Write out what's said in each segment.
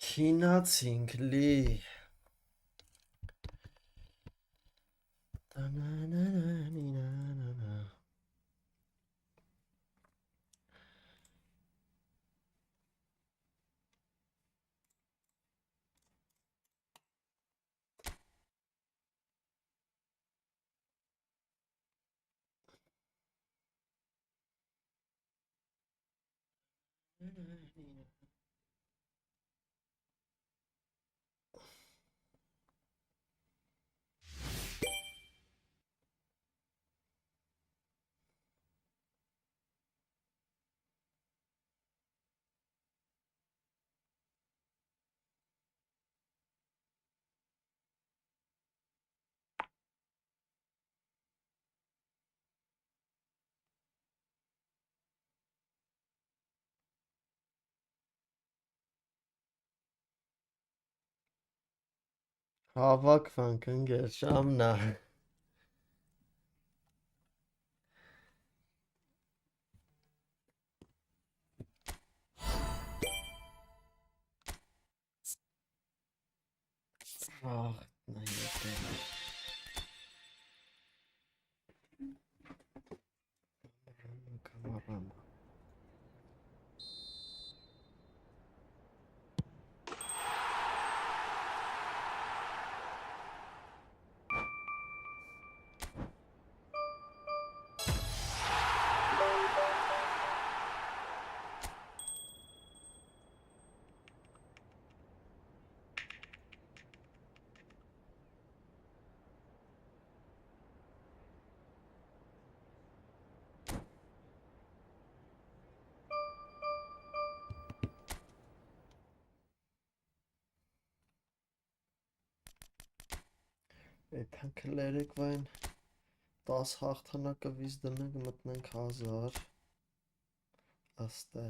Քինացինք լի։ Հավաքվանք ընկեր ժամն է։ Ահ, նայեք։ Կամարամ։ Այդքան կլերեկվային 10 հաղթանակը վիզ դնենք մտնենք 1000 ըստ է։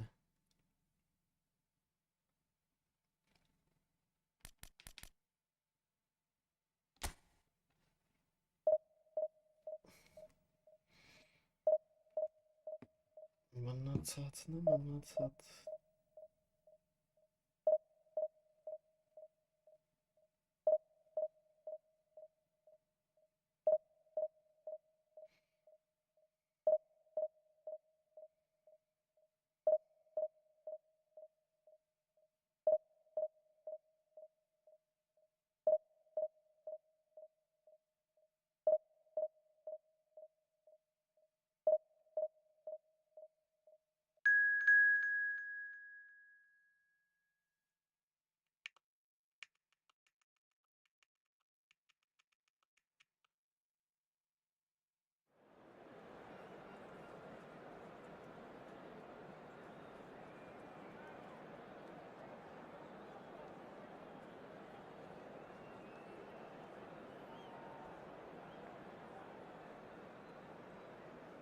Մնացածն է մնացած։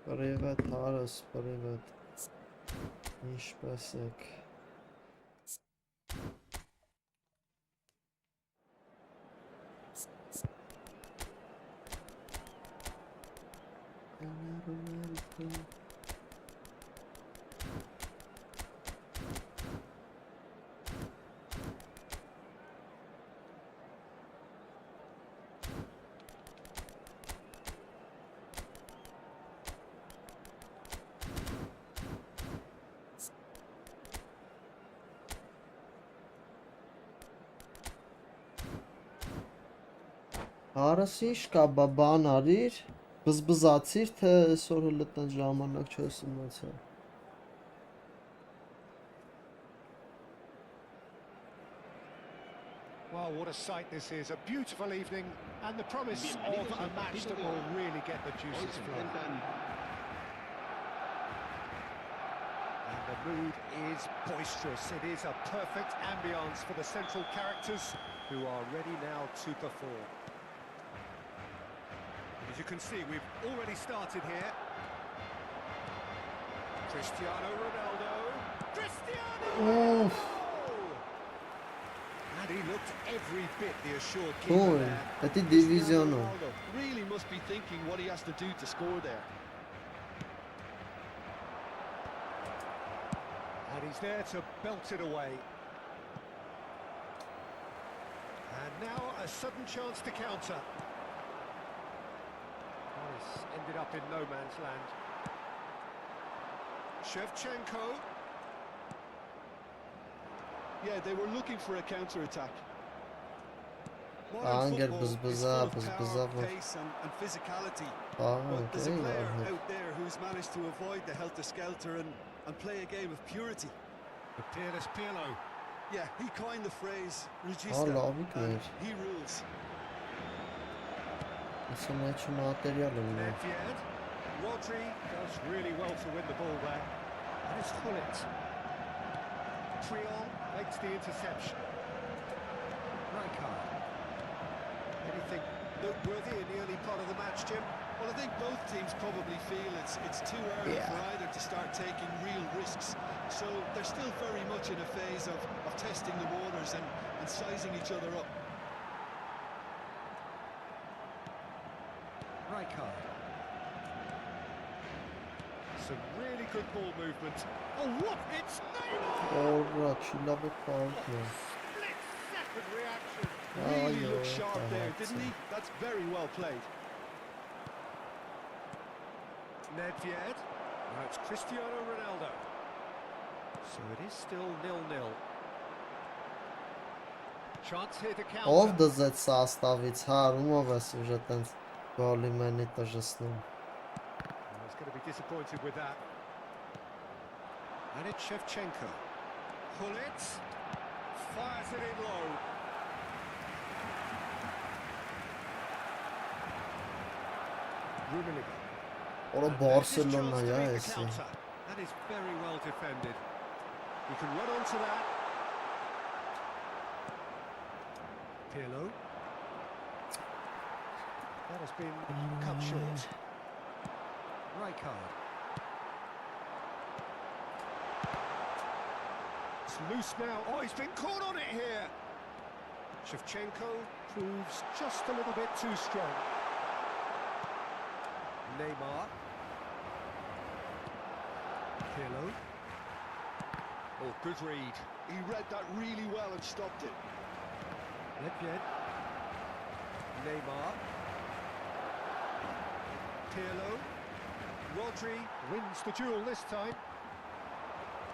Привет, Հարս, привет։ Ինչպե՞ս եք։ Հարս ինչ կա, բան արիր, բզբզացիր, թե այսօր էլ այդտեղ ժամանակ չես ունեցել։ Well, what a sight this is. A beautiful evening and the promise of a match that will really get the juices flowing. And the mood is boisterous. It is a perfect ambience for the central characters who are ready now to perform. As you can see, we've already started here. Cristiano Ronaldo. Cristiano! And he looked every bit the assured keeper there. That's a division. Ronaldo really must be thinking what he has to do to score there. And he's there to belt it away. And now a sudden chance to counter. This ended up in no man's land. Shevchenko. Yeah, they were looking for a counter-attack. Anger bızbıza Pace and physicality. Aa, But there's a okey player ya. out there who's managed to avoid the helter-skelter and play a game of purity. The peerless Pirlo. Yeah, he coined the phrase Regista, Allah, and güzel. he rules. İnsanlar için materyal oluyor. Nedved. Rodri does really well to win the ball there. And it's Gullit. Triol makes the interception. Rijkaard. Anything noteworthy in the early part of the match, Jim? Well, I think both teams probably feel it's too early for either to start taking real risks. So they're still very much in a phase of testing the waters and sizing each other up. Rijkaard. Some really good ball movement. Oh, what? It's Neymar! Orada çılabı kaldı. Split-second reaction. Really looked yeah, sharp there, that's didn't he? That's very well played. Nedved. Now it's Cristiano Ronaldo. So it is still 0-0. Chance here to counter. Ով դզեց սաստավից, հարումով է սուժետենց գոլի մենի տժսնում։ He's going to be disappointed with that. And it's Shevchenko. Gullit fires it in low. Rummenigge. Ola Barcelona ya esi. That is very well defended. You can run onto that. Pirlo. That has been cut short. Rijkaard. It's loose now. Oh, he's been caught on it here. Shevchenko proves just a little bit too strong. Neymar. Pirlo. Oh, good read. He read that really well and stopped it. Nedved. Neymar. Pirlo. Rodri wins the duel this time.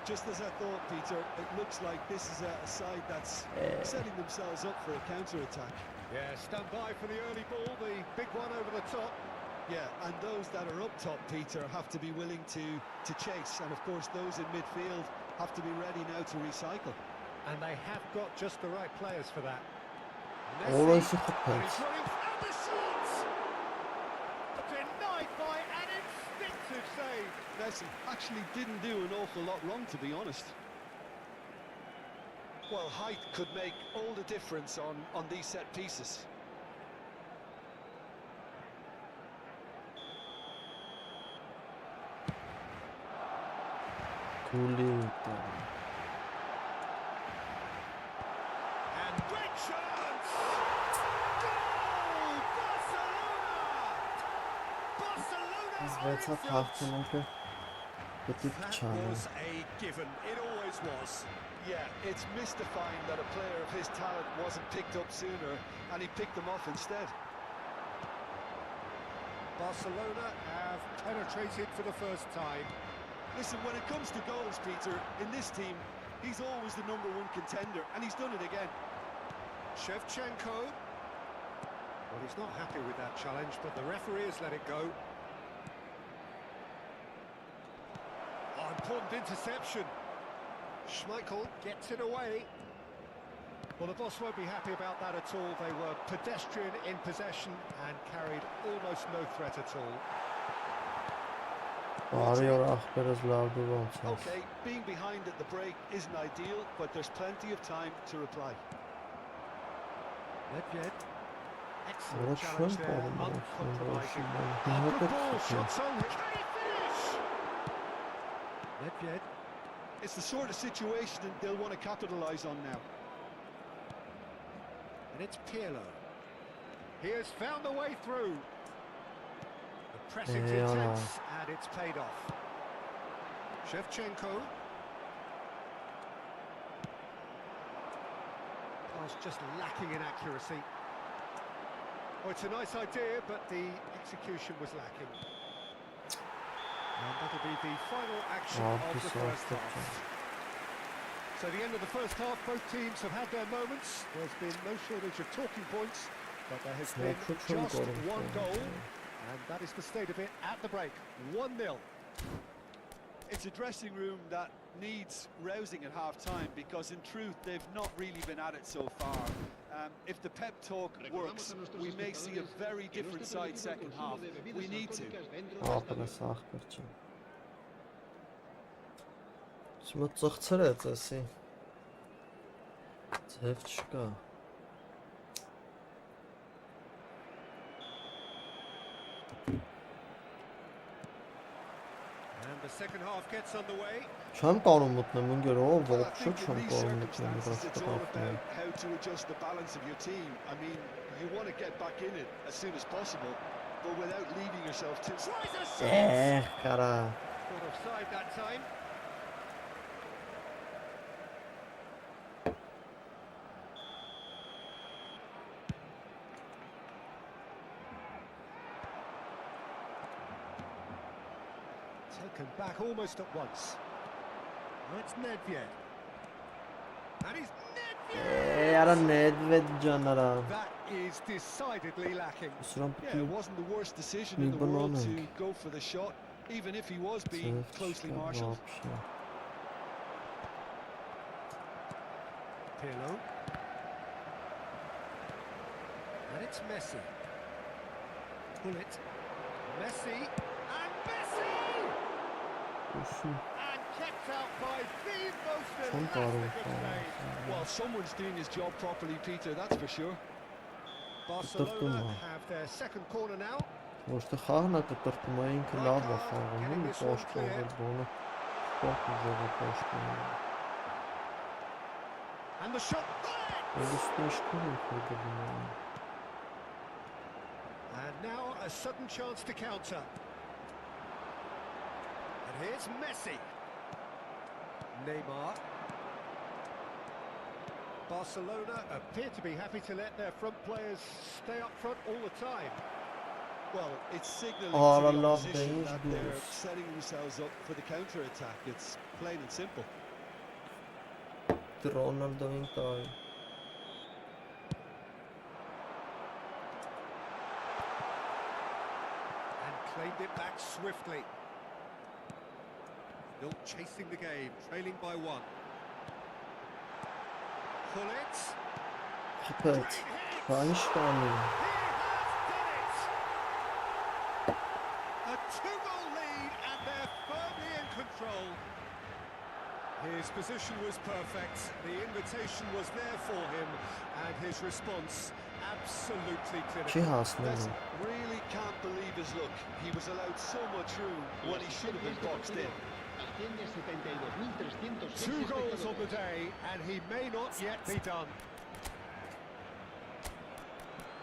Just as I thought, Peter, it looks like this is a side that's setting themselves up for a counter-attack. Yeah, stand by for the early ball, the big one over the top. Yeah, and those that are up top, Peter, have to be willing to chase. And of course, those in midfield have to be ready now to recycle. And they have got just the right players for that. Orası And tıklat. he's running and the shot! Denied by an instinctive save. Messi actually didn't do an awful lot wrong, to be honest. Well, height could make all the difference on these set pieces. Kulinta. And great chance! Goal! Barcelona! Barcelona! Zveca kahtımakı. Kötü That çağrı. was a given. It always was. Yeah, it's mystifying that a player of his talent wasn't picked up sooner, and he picked them off instead. Barcelona have penetrated for the first time. Listen, when it comes to goals, Peter, in this team, he's always the #1 contender, and he's done it again. Shevchenko. Well, he's not happy with that challenge, but the referee has let it go. Oh, important interception. Schmeichel gets it away. Well, the boss won't be happy about that at all. They were pedestrian in possession and carried almost no threat at all. Arıyor ahberez lavdu olsun. Okay, being behind at the break isn't ideal, but there's plenty of time to reply. Nedved. Orada Excellent şön challenge there, kaldı. uncompromising. Ben Oh, hep good ball, tutuyorum. shots on. Can he finish? Nedved. It's the sort of situation that they'll want to capitalise on now. And it's Pirlo. He has found the way through. The pressing's Yeah. intense, and it's paid off. Shevchenko. was just lacking in accuracy. Well, it's a nice idea, but the execution was lacking. And that'll be the final action of the first half. So the end of the first half, both teams have had their moments. There's been no shortage of talking points, but there has been just one goal, and that is the state of it at the break. 1-0. It's a dressing room that needs rousing at half-time because, in truth, they've not really been at it so far. If the pep talk works, we may see a very different side second half. We need to. Ծխցրեց էսի։ Ձև չկա։ And the second half gets underway. Չեմ կարող մտնեմ ընկերով, ողջո չեմ կարող մտնեմ It's all about how to adjust the balance of your team. I mean, you want to get back in it as soon as possible, but without leaving yourself too... Կարա։ Caught offside that time. Taken back almost at once. That's Nedved. And he's Nedved! That is decidedly lacking. Yeah, it wasn't the worst decision in the world to go for the shot, even if he was being closely marshalled. Pirlo. And it's Messi. Pull it. Messi. And Messi! And kept out by the most elastic of saves. Well, someone's doing his job properly, Peter, that's for sure. Barcelona have their second corner now. Ոչ թե խաղն է կտրտում, ինքը լավ է խաղում, ու պաշտպանել բանը։ Պաշտպանել պաշտպանել։ And the shot. And now a sudden chance to counter. And here's Messi. Neymar. Barcelona appear to be happy to let their front players stay up front all the time. Well, it's signalling to the opposition that they're setting themselves up for the counter-attack. It's plain and simple. Ronaldo'nun tabii. And claimed it back swiftly. Still chasing the game, trailing by one. Pull it. Süper. Einstein. A two-goal lead, and they're firmly in control. His position was perfect, the invitation was there for him, and his response absolutely clinical. Really can't believe his luck. He was allowed so much room when he should have been boxed in. 2 goals on the day, and he may not yet be done.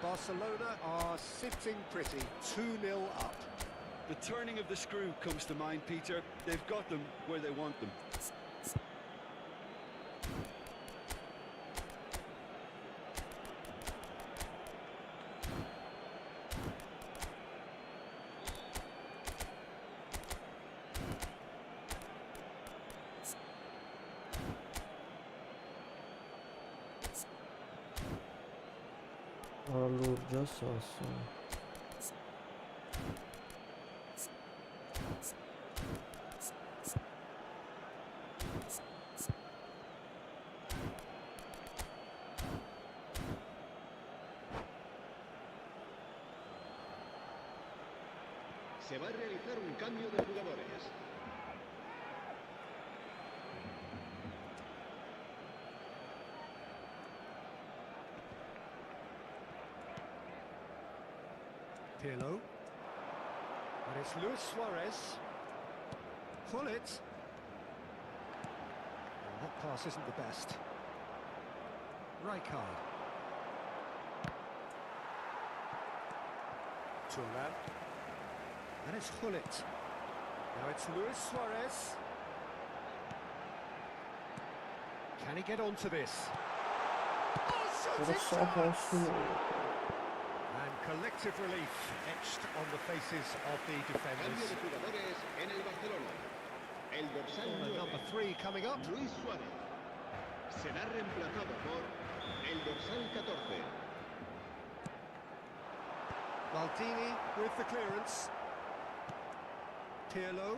Barcelona are sitting pretty, 2-0 up. The turning of the screw comes to mind, Peter. They've got them where they want them. Just awesome. Se va a realizar un cambio de jugadores. Pirlo. But it's Luis Suarez. Pull it. Well, that pass isn't the best. Rijkaard. Thuram. And it's Gullit. Now it's Luis Suarez. Can he get onto this? Colossal pasıyor. And collective relief etched on the faces of the Cambio defenders. de jugadores en el Barcelona. El dorsal Corner 9, number 3 coming up. Luis Suárez. Será reemplazado por el dorsal 14. Maldini with the clearance. Pirlo.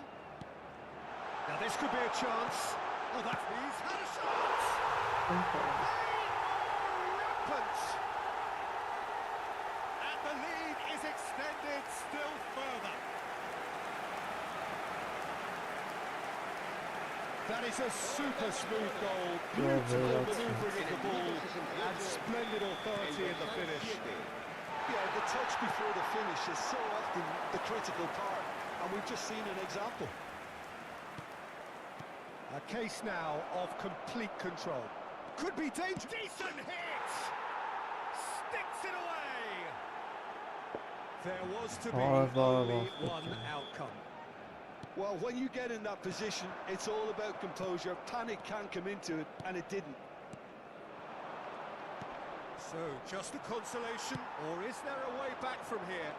Now this could be a chance. Oh, he's had a shot! Rampant! And the lead is extended still further. That is a super smooth goal. Beautiful manoeuvring of the ball and splendid authority in the finish. Yeah, the touch before the finish is so often the critical part, and we've just seen an example. A case now of complete control. Could be dangerous. Decent hit! Sticks it away! There was to be only one outcome. Well, when you get in that position, it's all about composure. Panic can come into it, and it didn't. So, just a consolation, or is there a way back from here?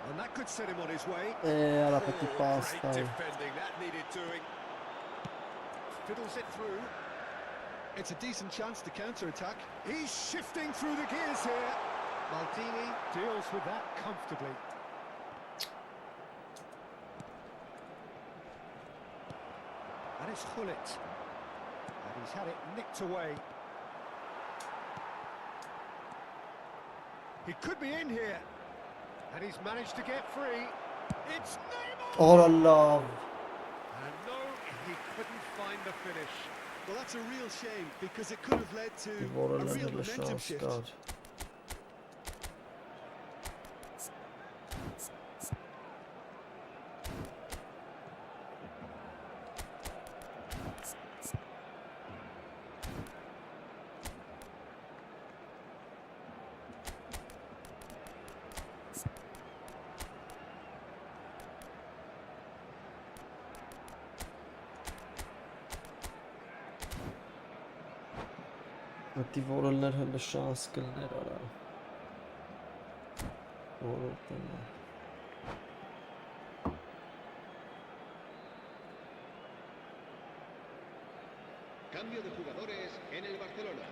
And that could set him on his way. Alla petit pass Great dai. defending, that needed doing. Fiddles it through. It's a decent chance to counter-attack. He's shifting through the gears here. Maldini deals with that comfortably. And it's Hullet. And he's had it nicked away. He could be in here. And he's managed to get free. It's Neymar! Oh la la. And no, he couldn't find the finish. Well, that's a real shame, because it could have led to Die worden a een real hele momentum chance shift. gehad. Die worden een hele chance kılner. Cambio de jugadores en el Barcelona.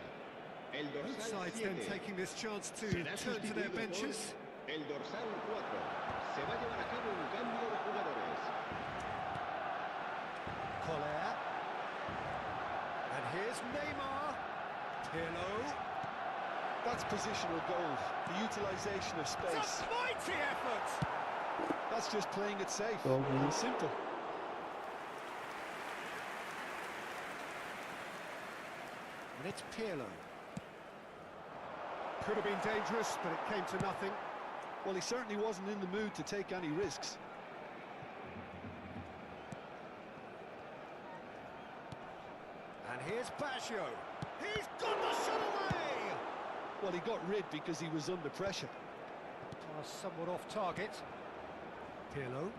El Both dorsal sides then 7. taking this chance to Será turn to their sustituido por benches. el dorsal 4. Se va a llevar a cabo un cambio de jugadores. Collier. And here's Neymar. Pirlo. That's positional gold, the utilisation of It's space. a mighty effort. That's just playing it safe Goal, and yeah. simple. And it's Pirlo. Could have been dangerous, but it came to nothing. Well, he certainly wasn't in the mood to take any risks. And here's Baggio. He's got the shot away. Well, he got rid because he was under pressure. Pass somewhat off target. Pirlo.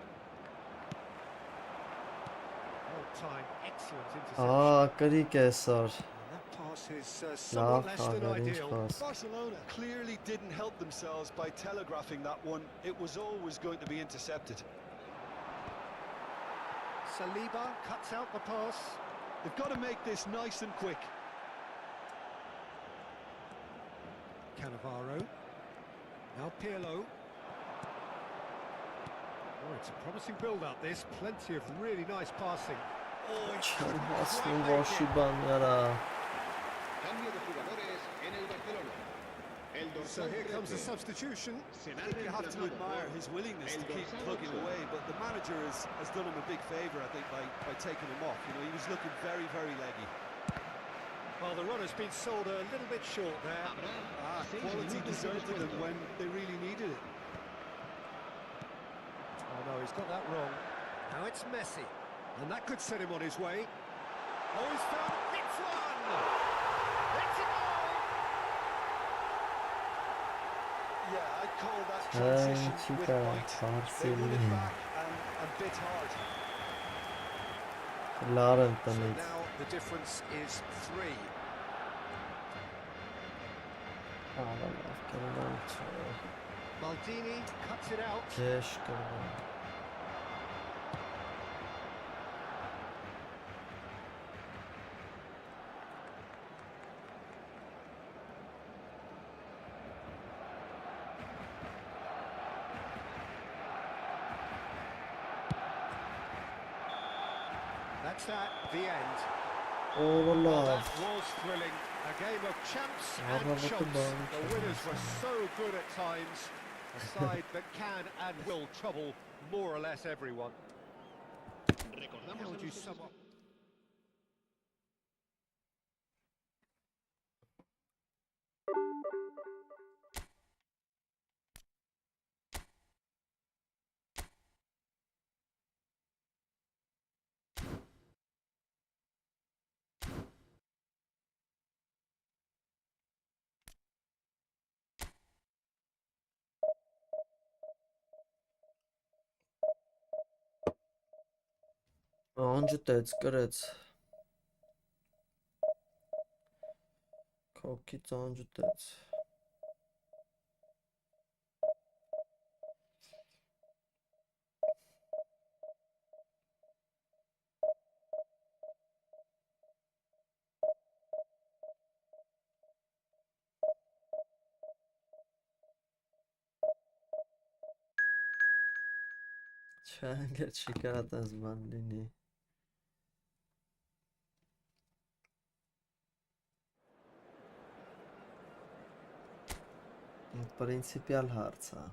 All-time excellent interception. Kari Kesar. And that pass is somewhat less than ideal. Barcelona clearly didn't help themselves by telegraphing that one. It was always going to be intercepted. Saliba cuts out the pass. They've got to make this nice and quick. Cannavaro. Now Pirlo. Oh, it's a promising build-up, this. Plenty of really nice passing. Oh, he couldn't Aslı quite make boşu it. ben yara. Cambio de jugadores en el Barcelona. El So dorsal here comes the 13. substitution. Será I think you have to reemplazado admire por his willingness el to keep dorsal plugging 8. away, but the manager has done him a big favour, I think, by taking him off. You know, he was looking very, very leggy. Well, the runner's been sold a little bit short there. Habrá 6 Quality minutos de deserted them descuento. when they really needed it. Oh no, he's got that wrong. Now it's Messi. And that could set him on his way. Oh, he's found it's one! It's a goal! Yeah, I'd call that transition with süper. bite. They won it Farsi. back and bit hard. Laren So tanit. now the difference is 3. Maldini cuts it out. That's that, the end. Oh, Well, that was thrilling. A game of champs and chumps. The winners were so good at times. A side that can and will trouble more or less everyone. How would you sum up? Անջտեց, կրեց։ Քոքից անջտեց։ Չանգը չի կարատ այս բան լինի։ Պրինցիպիալ հարց է։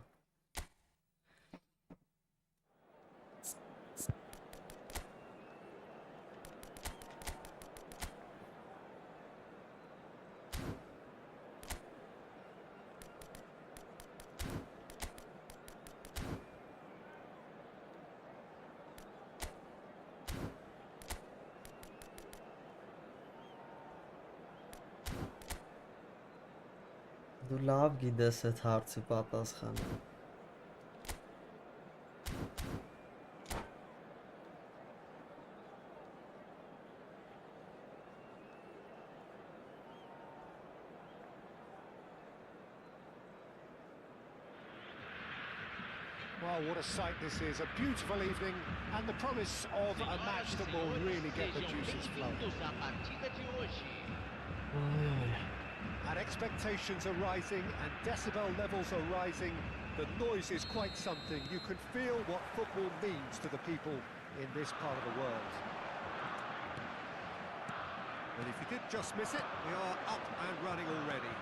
Դու լավ գիտես այդ հարցի պատասխանը։ Well, what a sight this is. A beautiful evening and the promise of a match that will really get the juices flowing. And expectations are rising and decibel levels are rising. The noise is quite something. You can feel what football means to the people in this part of the world. And if you did just miss it, we are up and running already.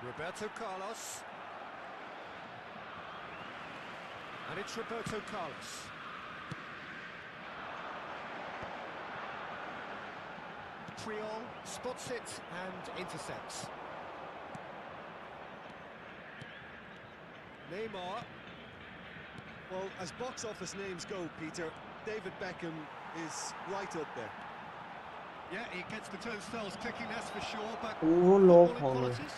Roberto Carlos. And it's Roberto Carlos. Triol spots it and intercepts. Neymar. Well, as box office names go, Peter, David Beckham is right up there. Yeah, he gets the turnstiles clicking, that's for sure, but Oh, love footballing Holly. qualities?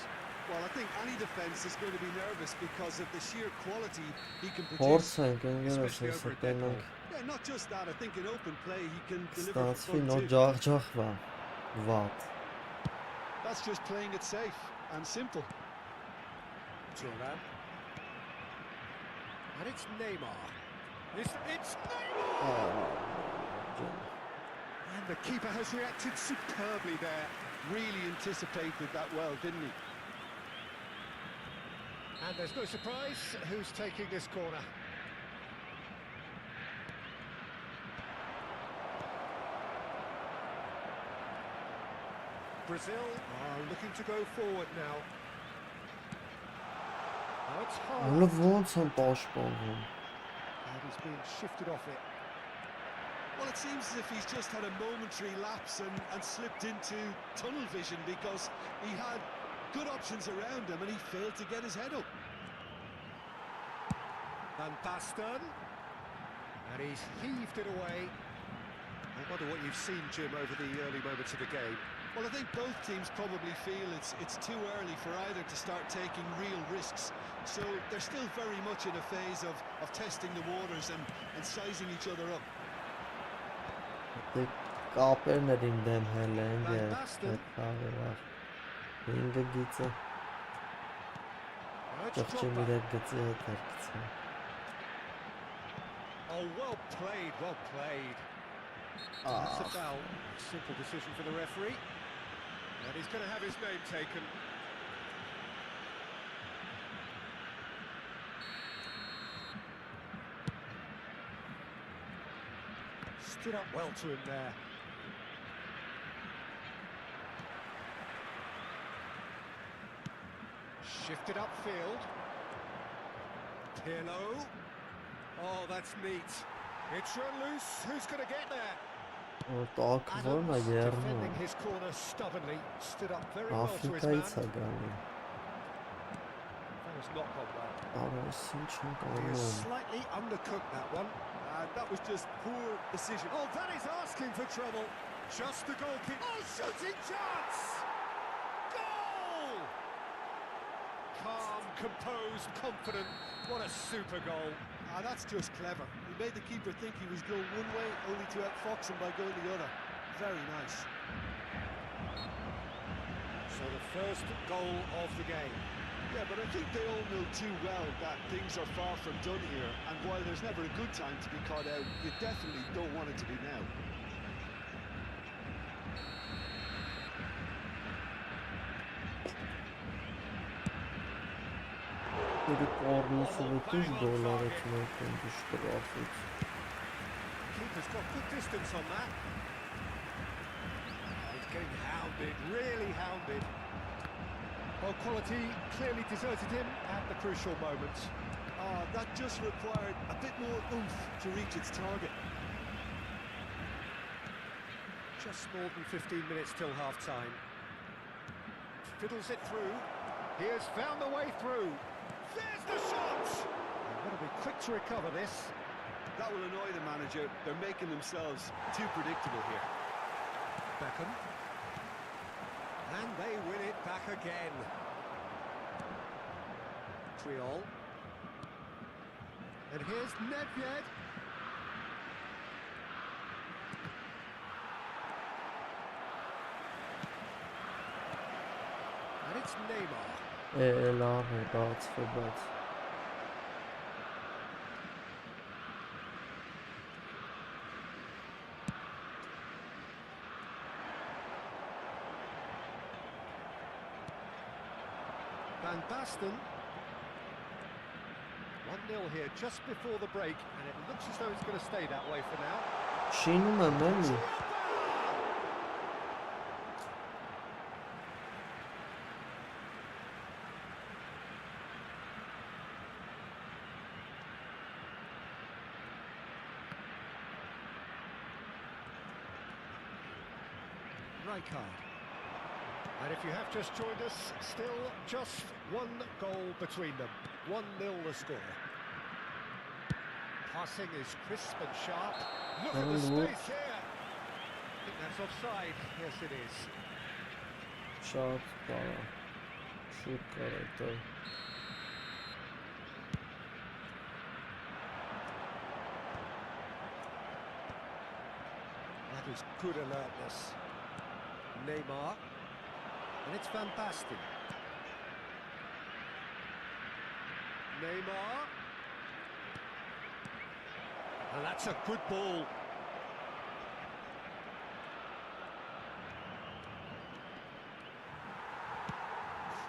Well, I think any defence is going to be nervous because of the sheer quality he can produce. Փորձ ենք ընկերս Especially over a dead տեսնենք։ Yeah, not just that, I think in open play he can deliver Ստացվի for նոր fun too. ջախջախվա։ Վատ։ That's just playing it safe and simple. Thuram. And it's Neymar. It's Neymar! And the keeper has reacted superbly there. Really anticipated that well, didn't he? And there's no surprise who's taking this corner. Brazil are looking to go forward now. Now it's hard. Ոնց ոնց են պաշտպանվում։ And he's being shifted off it. Well, it seems as if he's just had a momentary lapse and slipped into tunnel vision because he had good options around him and he failed to get his head up. Van Basten. And he's heaved it away. I wonder what you've seen, Jim, over the early moments of the game. Well, I think both teams probably feel it's too early for either to start taking real risks. So they're still very much in a phase of testing the waters and sizing each other up. Դե կապերներին դեմ հելեն Van և Basten. հետ կաղերար 5 գիծը Urged ճղճի Drogba. 3 գծի հետ երկիցը Oh, well played, well played. That's a foul. Simple decision for the referee. And he's going to have his name taken. Stood up well to him there. Shifted upfield. Pirlo. Oh, that's neat. It's run loose. Who's going to get there? տակ որն է Adams երնում defending his corner stubbornly. Stood up very well to his Afrikայից man. է գալի That has not gone well. Արոս ինչ են He has կանում slightly undercooked that one. That was just poor decision. Oh, that is asking for trouble. Just the goalkeeper. Oh, shooting chance! Goal! Calm, composed, confident. What a super goal. That's just clever. He made the keeper think he was going one way, only to outfox him by going the other. Very nice. So the first goal of the game. Yeah, but I think they all know too well that things are far from done here, and while there's never a good time to be caught out, you definitely don't want it to be now. Ուրի կորնուսը վտուշ դոլարեց մեկն դուշ տրախից Keeper's got good distance on that. He's getting hounded, really hounded. Well, quality clearly deserted him at the crucial moment. That just required a bit more oomph to reach its target. Just more than 15 minutes till half-time. Fiddles it through. He has found the way through. There's the shot! They've got to be quick to recover this. That will annoy the manager. They're making themselves too predictable here. Beckham. And they win it back again. Triol. And here's Nedved. And it's Neymar. Լավ է բացվե բաց Van Basten. 1-0 here just before the break, and it looks as though it's going to stay that way for now. Շինում եմ էլի Rijkaard. And if you have just joined us, still just one goal between them. 1-0 the score. Passing is crisp and sharp. Look at the space here. I think that's offside. Yes, it is. շատ բարա շուտ կարետը That is good alertness. Neymar. And it's Van Basten. Neymar. And that's a good ball.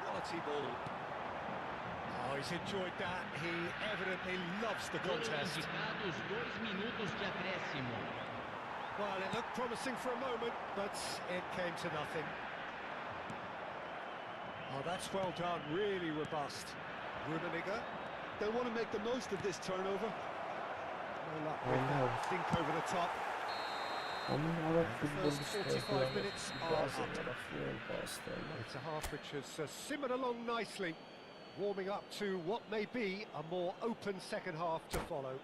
Quality ball. Oh, he's enjoyed that. He evidently loves the contest. Indicados 2 minutos de acréscimo. Well, it looked promising for a moment, but it came to nothing. Oh, that's well done, really robust. Rummenigge. They'll want to make the most of this turnover. No luck with that. Think over the top. Ամեն արագ The first 45 minutes are up. ֆուտբոլիստը It's a half which has simmered along nicely, warming up to what may be a more open second half to follow.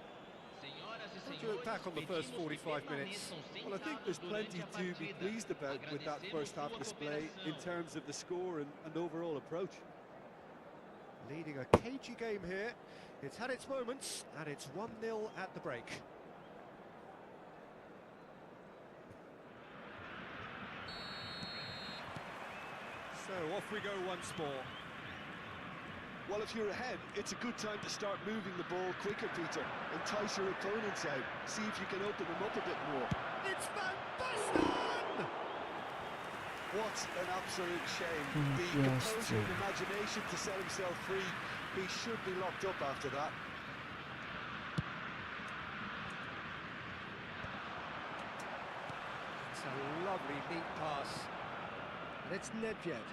How do you look back on the first 45 minutes? Well, I think there's plenty to be pleased about with that first half display in terms of the score and overall approach. Leading a cagey game here. It's had its moments, and it's 1-0 at the break. So off we go once more. Well, if you're ahead, it's a good time to start moving the ball quicker, Peter. Entice your opponents out. See if you can open them up a bit more. It's Van Basten! What an absolute shame. The composure and imagination to set himself free. He should be locked up after that. It's a lovely, neat pass. And it's Nedved.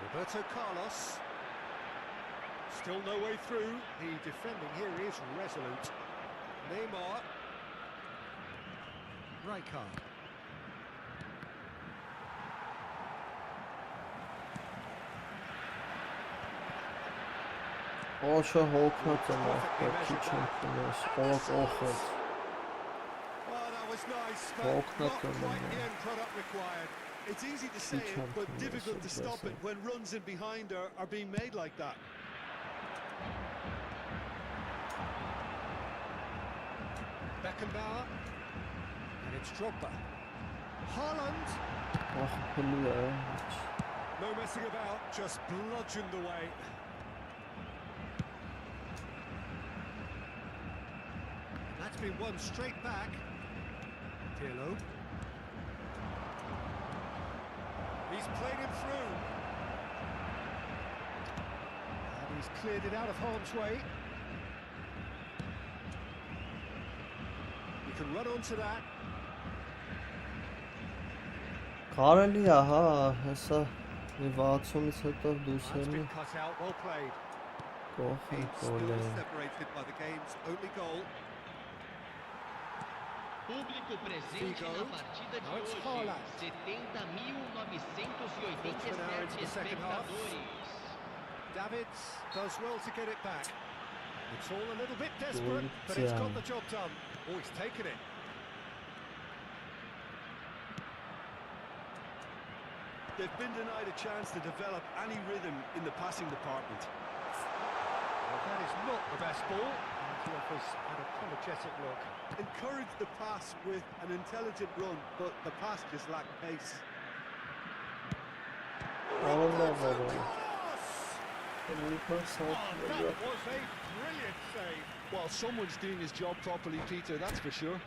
Roberto Carlos. Still no way through. The defending here is resolute. Neymar. Rijkaard. Oşa Holknat'ın kitchen kılıyoruz. Oh, that was nice, but Walk not not quite on the them. end product required. It's easy to say it, but difficult to stop it when runs in behind are being made like that. Beckenbauer. And it's Drogba. Haaland. Ah pılıyor. No messing about, just bludgeoned away. That's been won straight back. Pirlo. He's played him through. And he's cleared it out of harm's way. You can run onto that. Կարելի է, հա, հեսա մի 60-ից հետո դուրս That's ելնի been cut out, well played. կողի It's գոլ still է։ separated by the game's only goal. Público presente Figo. na partida de Now it's hoje, Haaland. 70.987 second half. espectadores. Davids does well to get it back. It's all a little bit desperate, but it's got the job done. Oh, he's taken it. They've been denied a chance to develop any rhythm in the passing department. Well, that is not the best ball, and he offers an apologetic look. Encourage the pass with an intelligent run, but the pass just lacked pace. Allah Allah. That was a brilliant save. Well, someone's doing his job properly, Peter, that's for sure.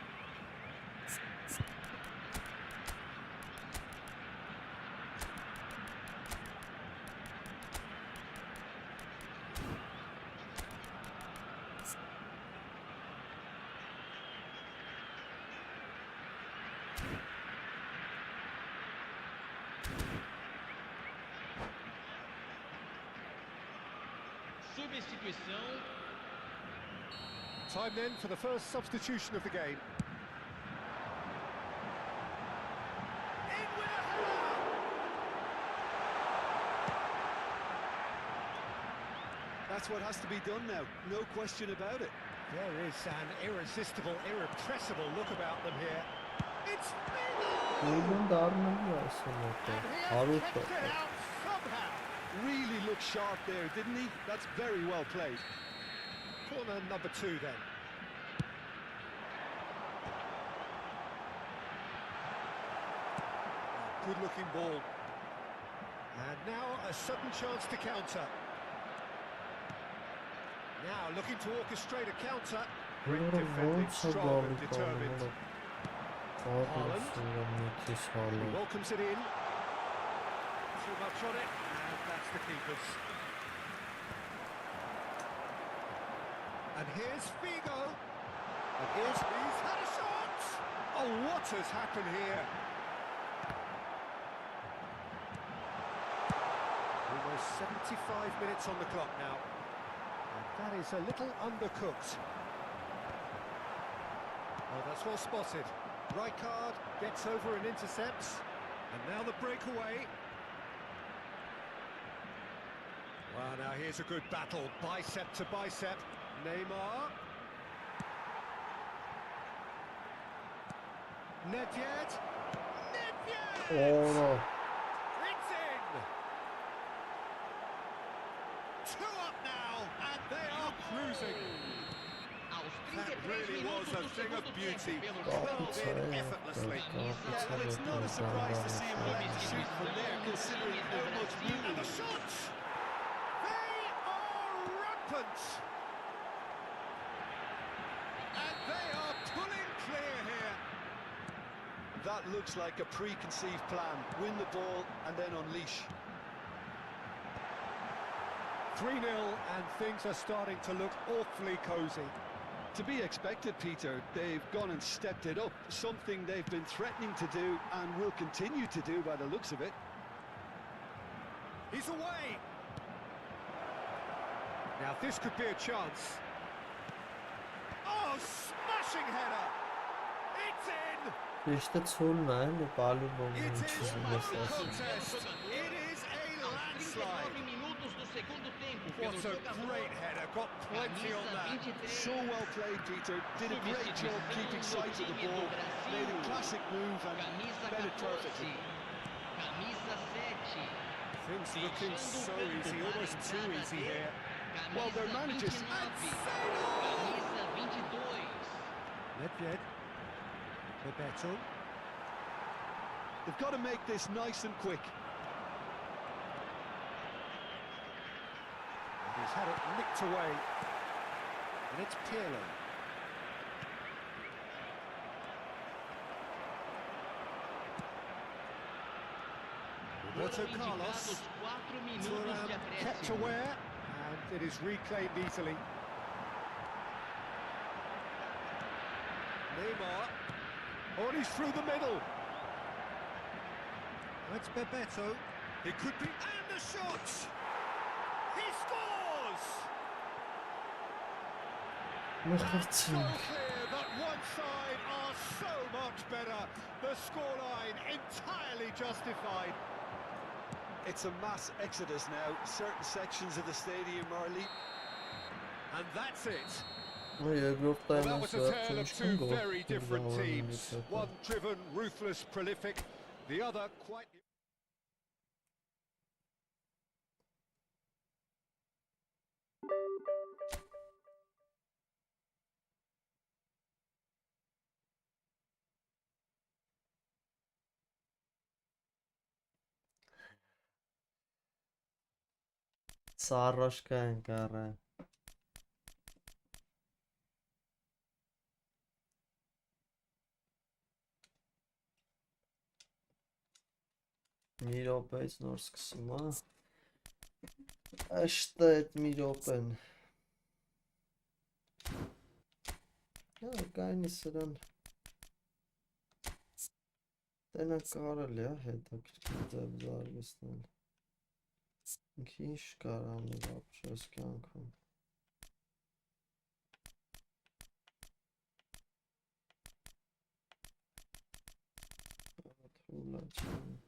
Substituição. Time then for the first substitution of the game. In with a header! That's what has to be done now, no question about it. There is an irresistible, irrepressible look about them here. It's Figo! Գոլն դառնալու է ասեմ And he has հարուտ kicked it out somehow. Really looked sharp there, didn't he? That's very well played. Corner number 2 then. Good looking ball. And now a sudden chance to counter. Now looking to orchestrate a counter. Great defending, strong and determined. Haaland. He welcomes it in. Too much on it, and that's the keeper's. And here's Figo. And he's had a shot! Oh, what has happened here? Almost 75 minutes on the clock now. And that is a little undercooked. Oh, that's well spotted. Rijkaard gets over and intercepts. And now the breakaway. Well, now here's a good battle, bicep to bicep. Neymar. Nedved. Nedved! Oh, It's in! 2 up now, and they are cruising. Aos That really was a thing of beauty. Top Curled in it's effortlessly. Yeah, well, it's not a surprise to see him elect to shoot from there, considering how much room. And the shots! They are rampant! And they are pulling clear here. That looks like a preconceived plan. Win the ball and then unleash. 3-0 and things are starting to look awfully cosy. To be expected, Peter. They've gone and stepped it up, something they've been threatening to do and will continue to do by the looks of it. He's away! Now this could be a chance. Oh, smashing header! It's in! Işte çolna ne по-любому It is чизм no место. contest. It is a landslide. minutos do segundo tempo What a great header, got plenty on that. So well played, Peter. Did a great job keeping sight of the ball. Made a classic move and fed it perfectly. Camisa 7. Things looking so easy, almost too easy here. Well, their managers... Camisa 22. Nedved. Bebeto. They've got to make this nice and quick. He's had it nicked away. And it's Pirlo. Roberto Carlos. Thuram kept aware, and it is reclaimed easily. Neymar. Oh, and he's through the middle. That's Bebeto. He could be... And the shot! He scores! So clear that one side are so much better. The scoreline entirely justified. It's a mass exodus now. Certain sections of the stadium are leaving. And that's it. Երկրորդ Well, that was a տայմը tale of two very different teams. One driven, ruthless, prolific. The other quite... Սառաշկա են կարը։ Մի րոպեից նոր սկսում, հա։ Աշտը այդ մի րոպեն։ Հա, կայնի սրան։ Տենա կարել է, հետաքրքիր ձև զարգացնել։ Ինքը ինչ կար անել ապրես կյանքում։ Թուլա չեմ։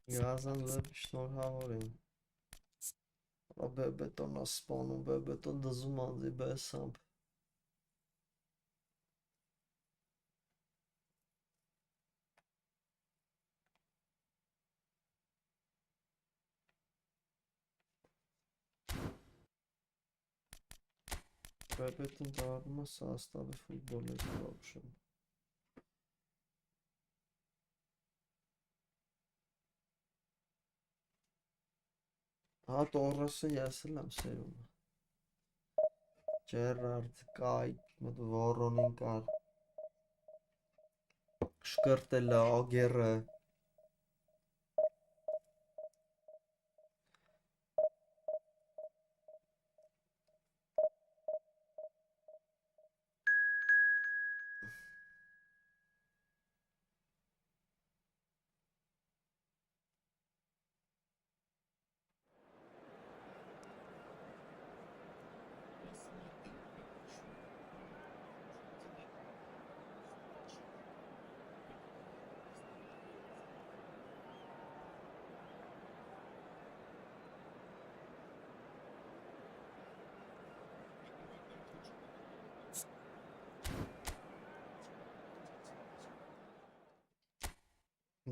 Գազան լավ շնորհավոր եմ։ Բեբետոնը սպանում, բեբետոն դզում անձի բեսամբ։ Բեբետոն դառնում է սաստավի ֆուտբոլիստ вообще։ Հա Տորեսը ես էլ եմ սերում։ Ջերարդ, Կայք, մոտ Վորոնին կար։ Շկրտելը, Ագերը։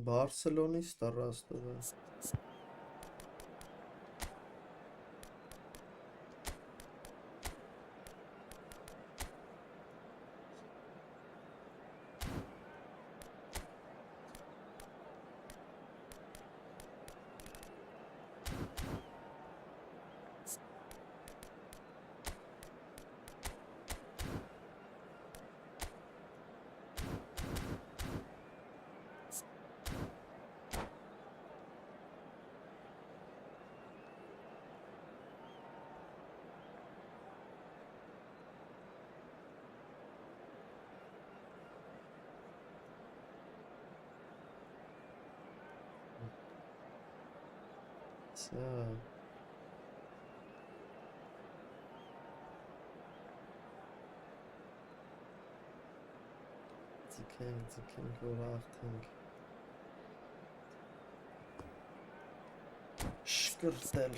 Բարսելոնիստը Ռաստովը։ So Ձգենք որ հաղթենք շկրտել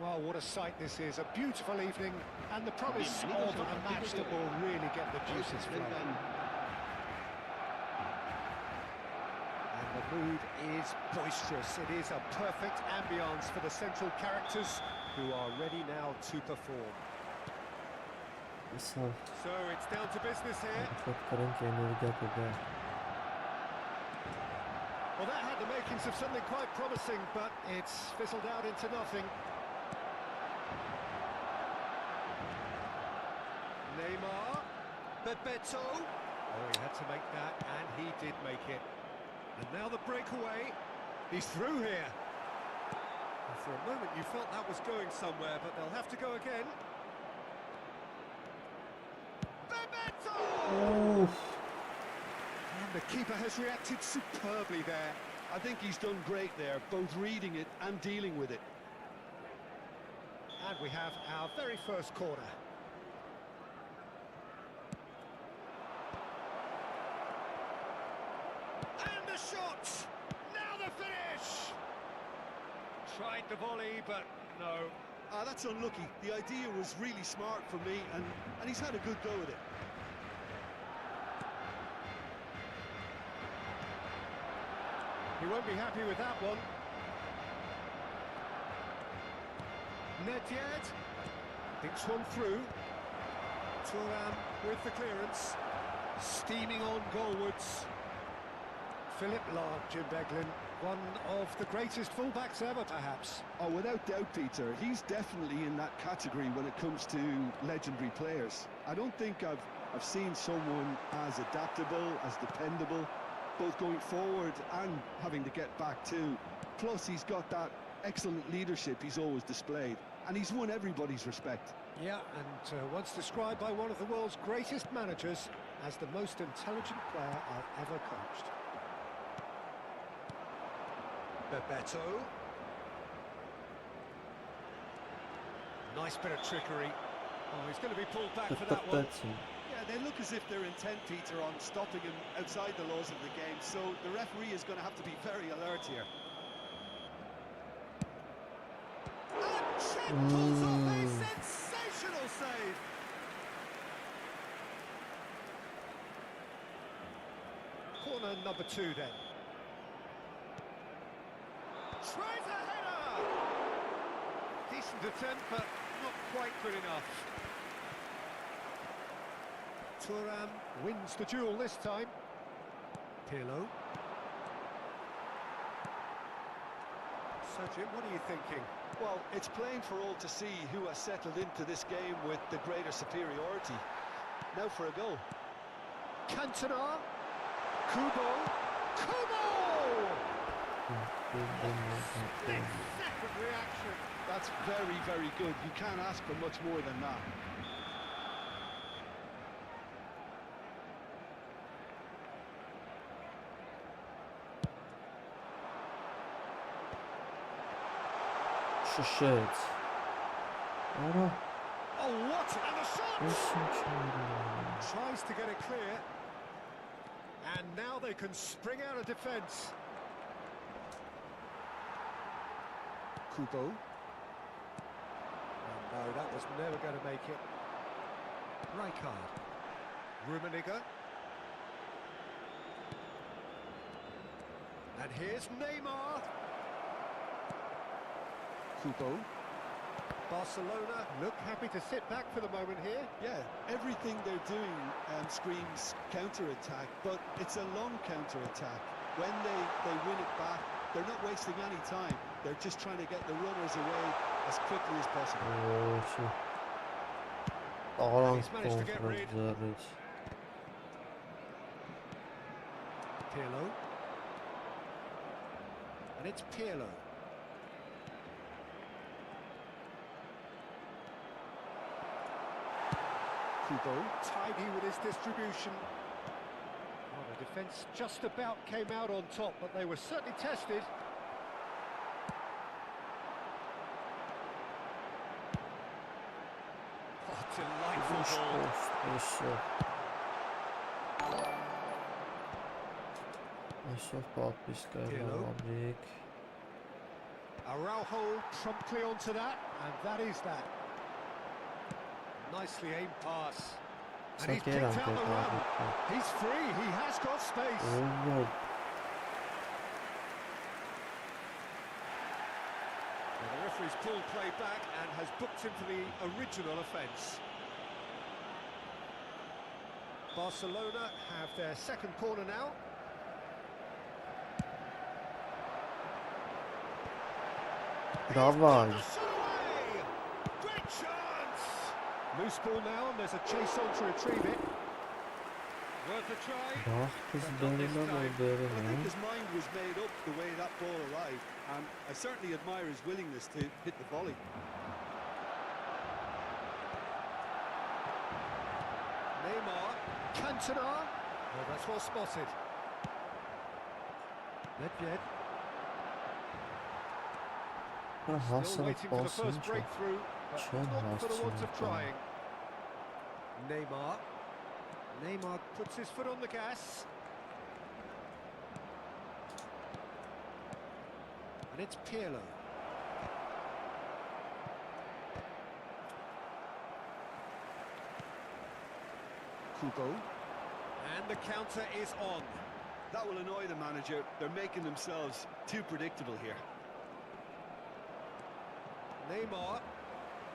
Well, what a sight this is. A beautiful evening and the promise of a match that will really get the juices flowing. And the mood is boisterous. It is a perfect ambience for the central characters who are ready now to perform. So it's down to business here. Well, that had the makings of something quite promising, but it's fizzled out into nothing. Neymar, Bebeto. Oh, he had to make that, and he did make it. And now the breakaway. He's through here. And for a moment, you felt that was going somewhere, but they'll have to go again. Bebeto! Oof. And the keeper has reacted superbly there. I think he's done great there, both reading it and dealing with it. And we have our very first corner. And the shot! Now the finish! Tried the volley, but no. That's unlucky. The idea was really smart for me, and he's had a good go at it. He won't be happy with that one. Nedved thinks one through. Thuram with the clearance. Steaming on goalwards. Philip Lahm, Jim Beglin, one of the greatest fullbacks ever, perhaps. Oh, without doubt, Peter, he's definitely in that category when it comes to legendary players. I don't think I've seen someone as adaptable, as dependable, both going forward and having to get back too. Plus, he's got that excellent leadership he's always displayed, and he's won everybody's respect. Yeah, and once described by one of the world's greatest managers as the most intelligent player I've ever coached. Bebeto. Nice bit of trickery. Oh, he's going to be pulled back for that one. Yeah, they look as if they're intent, Peter, on stopping him outside the laws of the game, so the referee is going to have to be very alert here. And Chet pulls off a sensational save. Corner number 2 then. Tries a header! Decent attempt, but not quite good enough. Thuram wins the duel this time. Pirlo. So, Jim, what are you thinking? Well, it's plain for all to see who has settled into this game with the greater superiority. Now for a goal. Cantona. Kubo. Kubo! Split-second reaction. That's very, very good. You can't ask for much more than that. Շշեց։ Արա, Oh, what? And the shot! ես ինչ եմ Tries to get it clear. And now they can spring out of defence. Kubo. Oh, no, that was never going to make it. Rijkaard. Rummenigge. And here's Neymar. Kubo. Barcelona look happy to sit back for the moment here. Yeah, everything they're doing screams counter-attack, but it's a long counter-attack. When they win it back, they're not wasting any time. They're just trying to get the runners away as quickly as possible. Ոչի։ Աղարանք He's managed to get rid. կոնտրոլ Pirlo. And it's Pirlo. Kubo, tidy with his distribution. Oh, the defence just about came out on top, but they were certainly tested. Oh, delightful ball. Այսօր պատվիսկա Pirlo. լավիկ։ Araujo promptly onto that, and that is that. Nicely aimed pass. And he's picked out the run. He's free, he has got space. Ո՞վ Well, the referee's pulled play back and has booked him for the original offence. Barcelona have their second corner now. Davay. Great chance! Loose ball now, and there's a chase on to retrieve it. Worth a try. Բախտս But not this բերելա time. բերել I է։ think his mind was made up the way that ball arrived, and I certainly admire his willingness to hit the volley. Neymar, Cantona. Oh, that's well spotted. Nedved. Still Հասարակ waiting for the պասը first ինչ է։ breakthrough, but Չեն not for the want of հասցնում trying. Neymar. Neymar puts his foot on the gas. And it's Pirlo. Kubo. And the counter is on. That will annoy the manager. They're making themselves too predictable here. Neymar.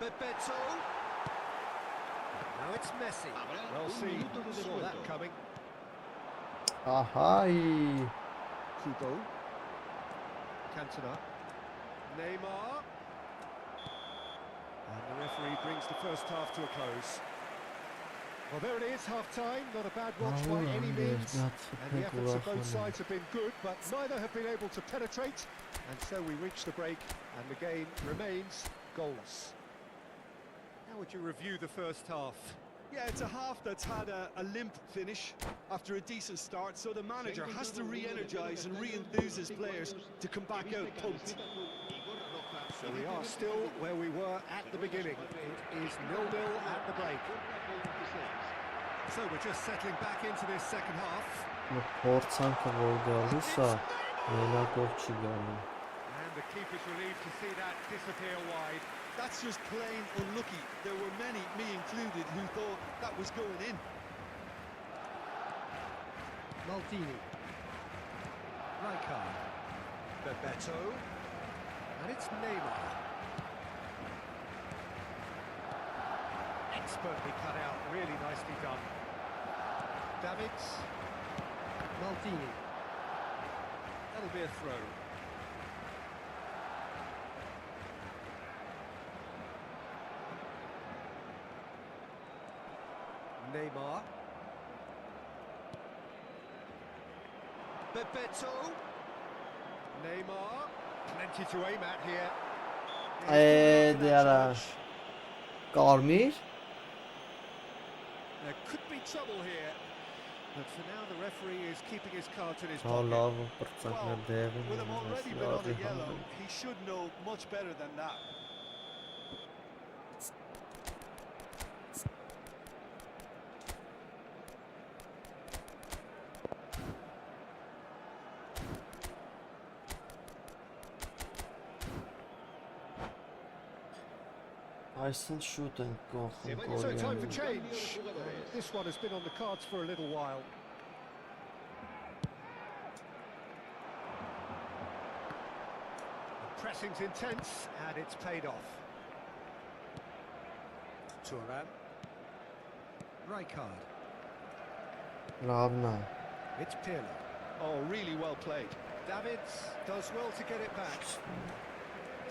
Bebeto. Now it's Messi. Well seen. Saw that coming. Ահայ։ Kubo. Cantona. Neymar. And the referee brings the first half to a close. Well, there it is, half-time. Not a bad watch by any means. And the efforts of both sides have been good, but neither have been able to penetrate. And so we reach the break, and the game remains goalless. How would you review the first half? Yeah, it's a half that's had a limp finish after a decent start, so the manager has to re-energise and re-enthuse his players to come back out pumped. So we are still where we were at the beginning. It is 0-0 at the break. So we're just settling back into this second half. Փորձանքը որ գալիս է, մենակով չի գալու։ And the keeper's relieved to see that disappear wide. That's just plain unlucky. There were many, me included, who thought that was going in. Maldini. Rijkaard. Bebeto. And it's Neymar. Expertly cut out, really nicely done. Davids. Maldini. That'll be a throw. Neymar. Bebeto. Neymar. Plenty to aim at here. Դեարա Կարմիր։ There could be trouble here. But for now, the referee is keeping his cards in his Հա pocket. լավ պրծակներ դեղին With him already been on a yellow, he should know much better than that. Այսինքն շուտ են կողմ So time for կորյանը change. This one has been on the cards for a little while. The pressing's intense and it's paid off. Thuram. Rijkaard. լավն է It's Pirlo. Oh, really well played. Davids does well to get it back.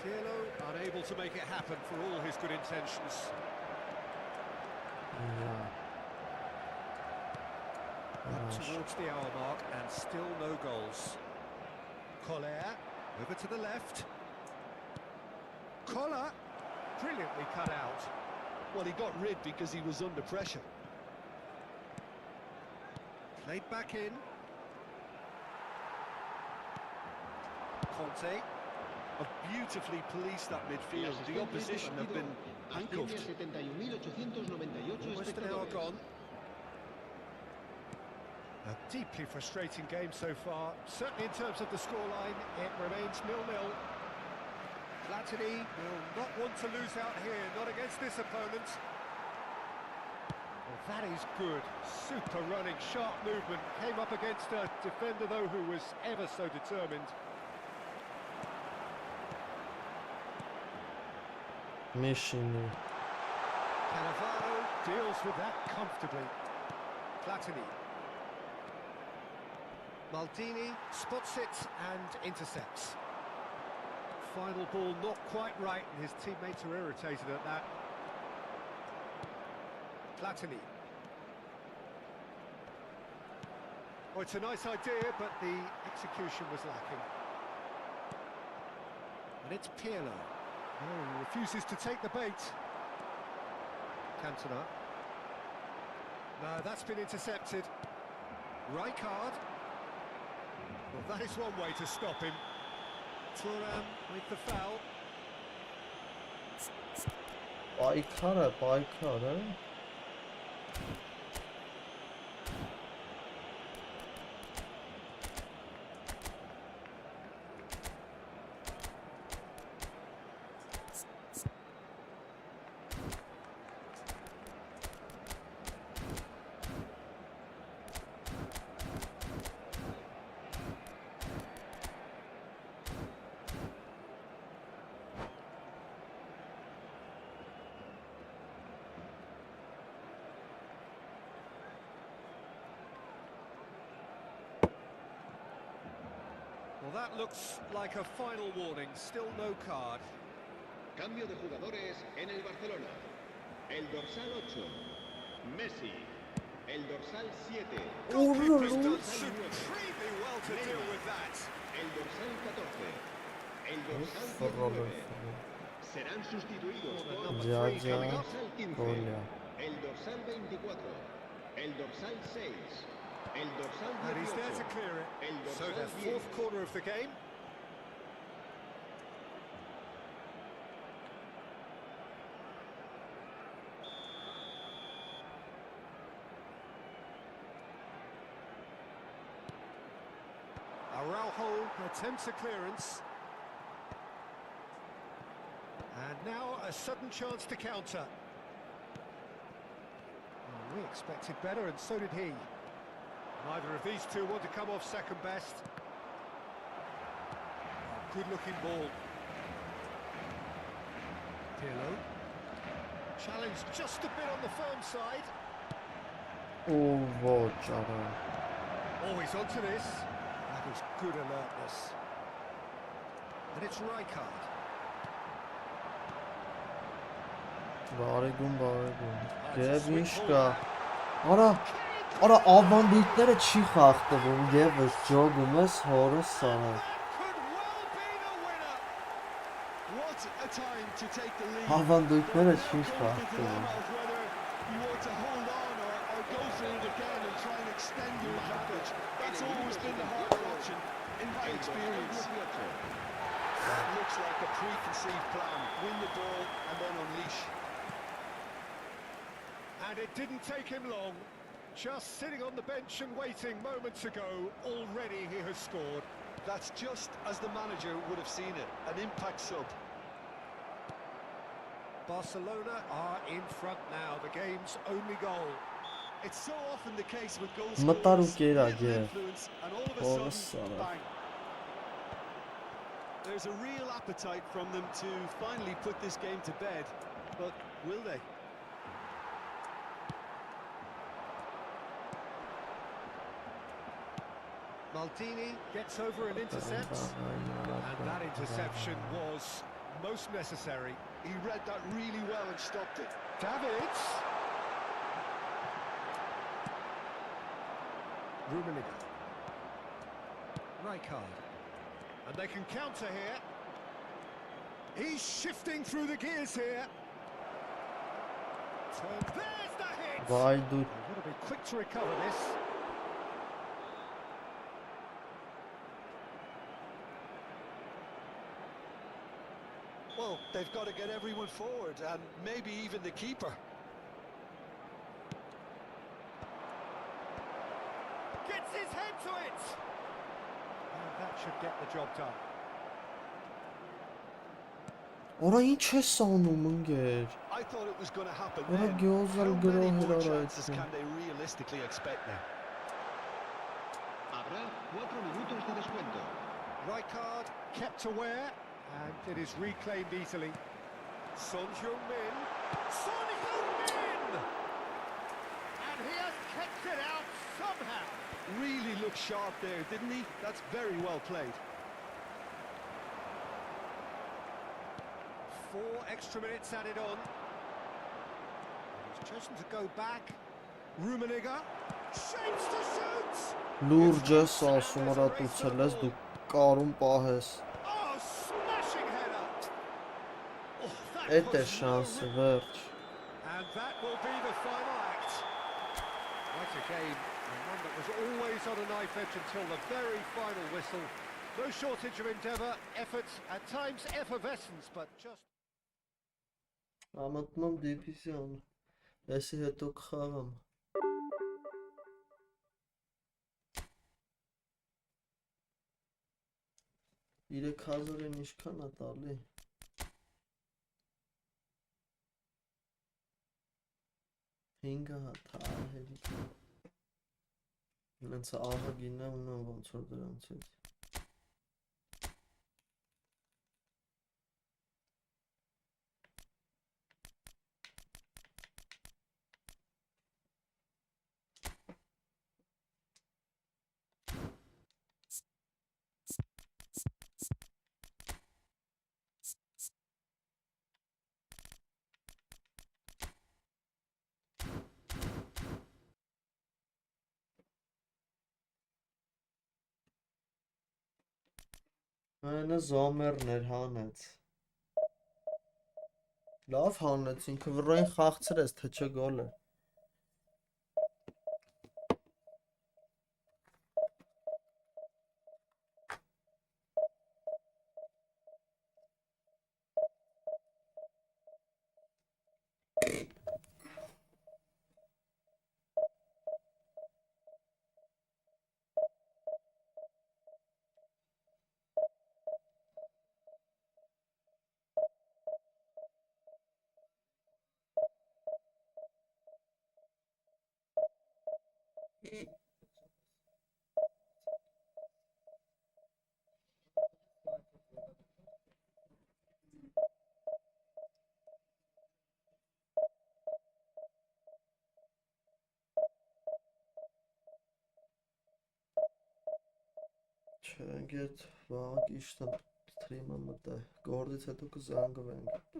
Pirlo unable to make it happen for all his good intentions. Up towards the hour mark and still no goals. Collier over to the left. Collar brilliantly cut out. Well, he got rid because he was under pressure. Played back in. Conte. Have beautifully policed that midfield. The opposition have been handcuffed. Almost an hour gone. A deeply frustrating game so far. Certainly in terms of the scoreline, it remains 0-0. Platini will not want to lose out here, not against this opponent. Well, that is good. Super running, sharp movement. Came up against a defender, though, who was ever so determined. Meshini Cannavaro deals with that comfortably. Platini. Maldini spots it and intercepts. Final ball not quite right, and his teammates are irritated at that. Platini. Oh, it's a nice idea, but the execution was lacking. And it's Pirlo. Oh, he refuses to take the bait. Cantona. No, that's been intercepted. Rijkaard. Well, that is one way to stop him. Thuram with the foul. Պայքարը Well, that looks like a final warning. Still no card. Cambio de jugadores en el Barcelona. El dorsal 8, Messi. El dorsal 7, Goalkeeper's done supremely well to deal with that. el dorsal 14, el dorsal 19. Serán sustituidos por Number Ya, three ya. coming up. dorsal 15, Golia. el dorsal 24, el dorsal 6, el dorsal And he's there to 18, clear it. el So dorsal the 10. fourth corner of the game. Araujo attempts a clearance. And now a sudden chance to counter. Well, we expected better, and so did he. Neither of these two want to come off second best. Good-looking ball. Pirlo. Challenged just a bit on the firm side. ոչ արա Always onto this. That is good alertness. And it's Rijkaard. բարեգուն Եվ ինչ կա Արա ավանդույթները չի խախտվում Եվս ջոգում ես հորը սարը Could well be the winner. What a time to take the lead. Ավանդույթները չի Confident խախտվում of whether you want to hold on or go midfield again and try and extend your advantage. That's always been the harder option, in my experience. That looks like a preconceived plan. Win the ball and then unleash. And it didn't take him long. Just sitting on the bench and waiting moments ago, already he has scored. That's just as the manager would have seen it, an impact sub. Barcelona are in front now, the game's only goal. It's so often the case with goal Մտար ու scorers, կերա little գեր։ influence, and all of a Հորս sudden, սարը։ bang. There's a real appetite from them to finally put this game to bed, but will they? Maldini gets over and intercepts. And that interception was most necessary. He read that really well and stopped it. Davids. Rummenigge. Rijkaard. And they can counter here. He's shifting through the gears here. There's the hit! Vay dur. They've got to be quick to recover this. Well, they've got to get everyone forward, and maybe even the keeper. Gets his head to it! And that should get the job done. Ora ինչ է սանում ընկեր։ I thought it was going to happen Ora then. գյոզալ How գրո many more chances հրարայեցին։ can they realistically expect now? Habrá 4 minutos de descuento. Rijkaard kept aware, and it is reclaimed easily. Son Heung-min. Son Heung-min! And he has kept it out somehow. Really looked sharp there, didn't he? That's very well played. 4 extra minutes added on. He's chosen to go back. Rummenigge shapes to shoot. Լուրջ ես ասում արա տուցել ես դու կարում պահես։ Oh, smashing header. Oh, that Էդ է was շանսը, no- վերջ։ And that will be the final act. What a game, and one that was always on a knife edge until the very final whistle. No shortage of endeavour, effort, at times effervescence, but just... Ամտնում դիվիզիոն։ Էսի հետո կխաղամ։ Իրեք հազարին ինչքան է տալի։ 5 հատ հերիք։ Նենց ահագին է ունեմ ոնց որ դրանցից։ Այնը զոմերն էր հանեց։ Լավ հանեց, ինքը վրային խաղցրեց, թե չէ գոլ է։ Չենք վաղ իշտը սթրիմը մտա, գործից հետո կզանգվենք։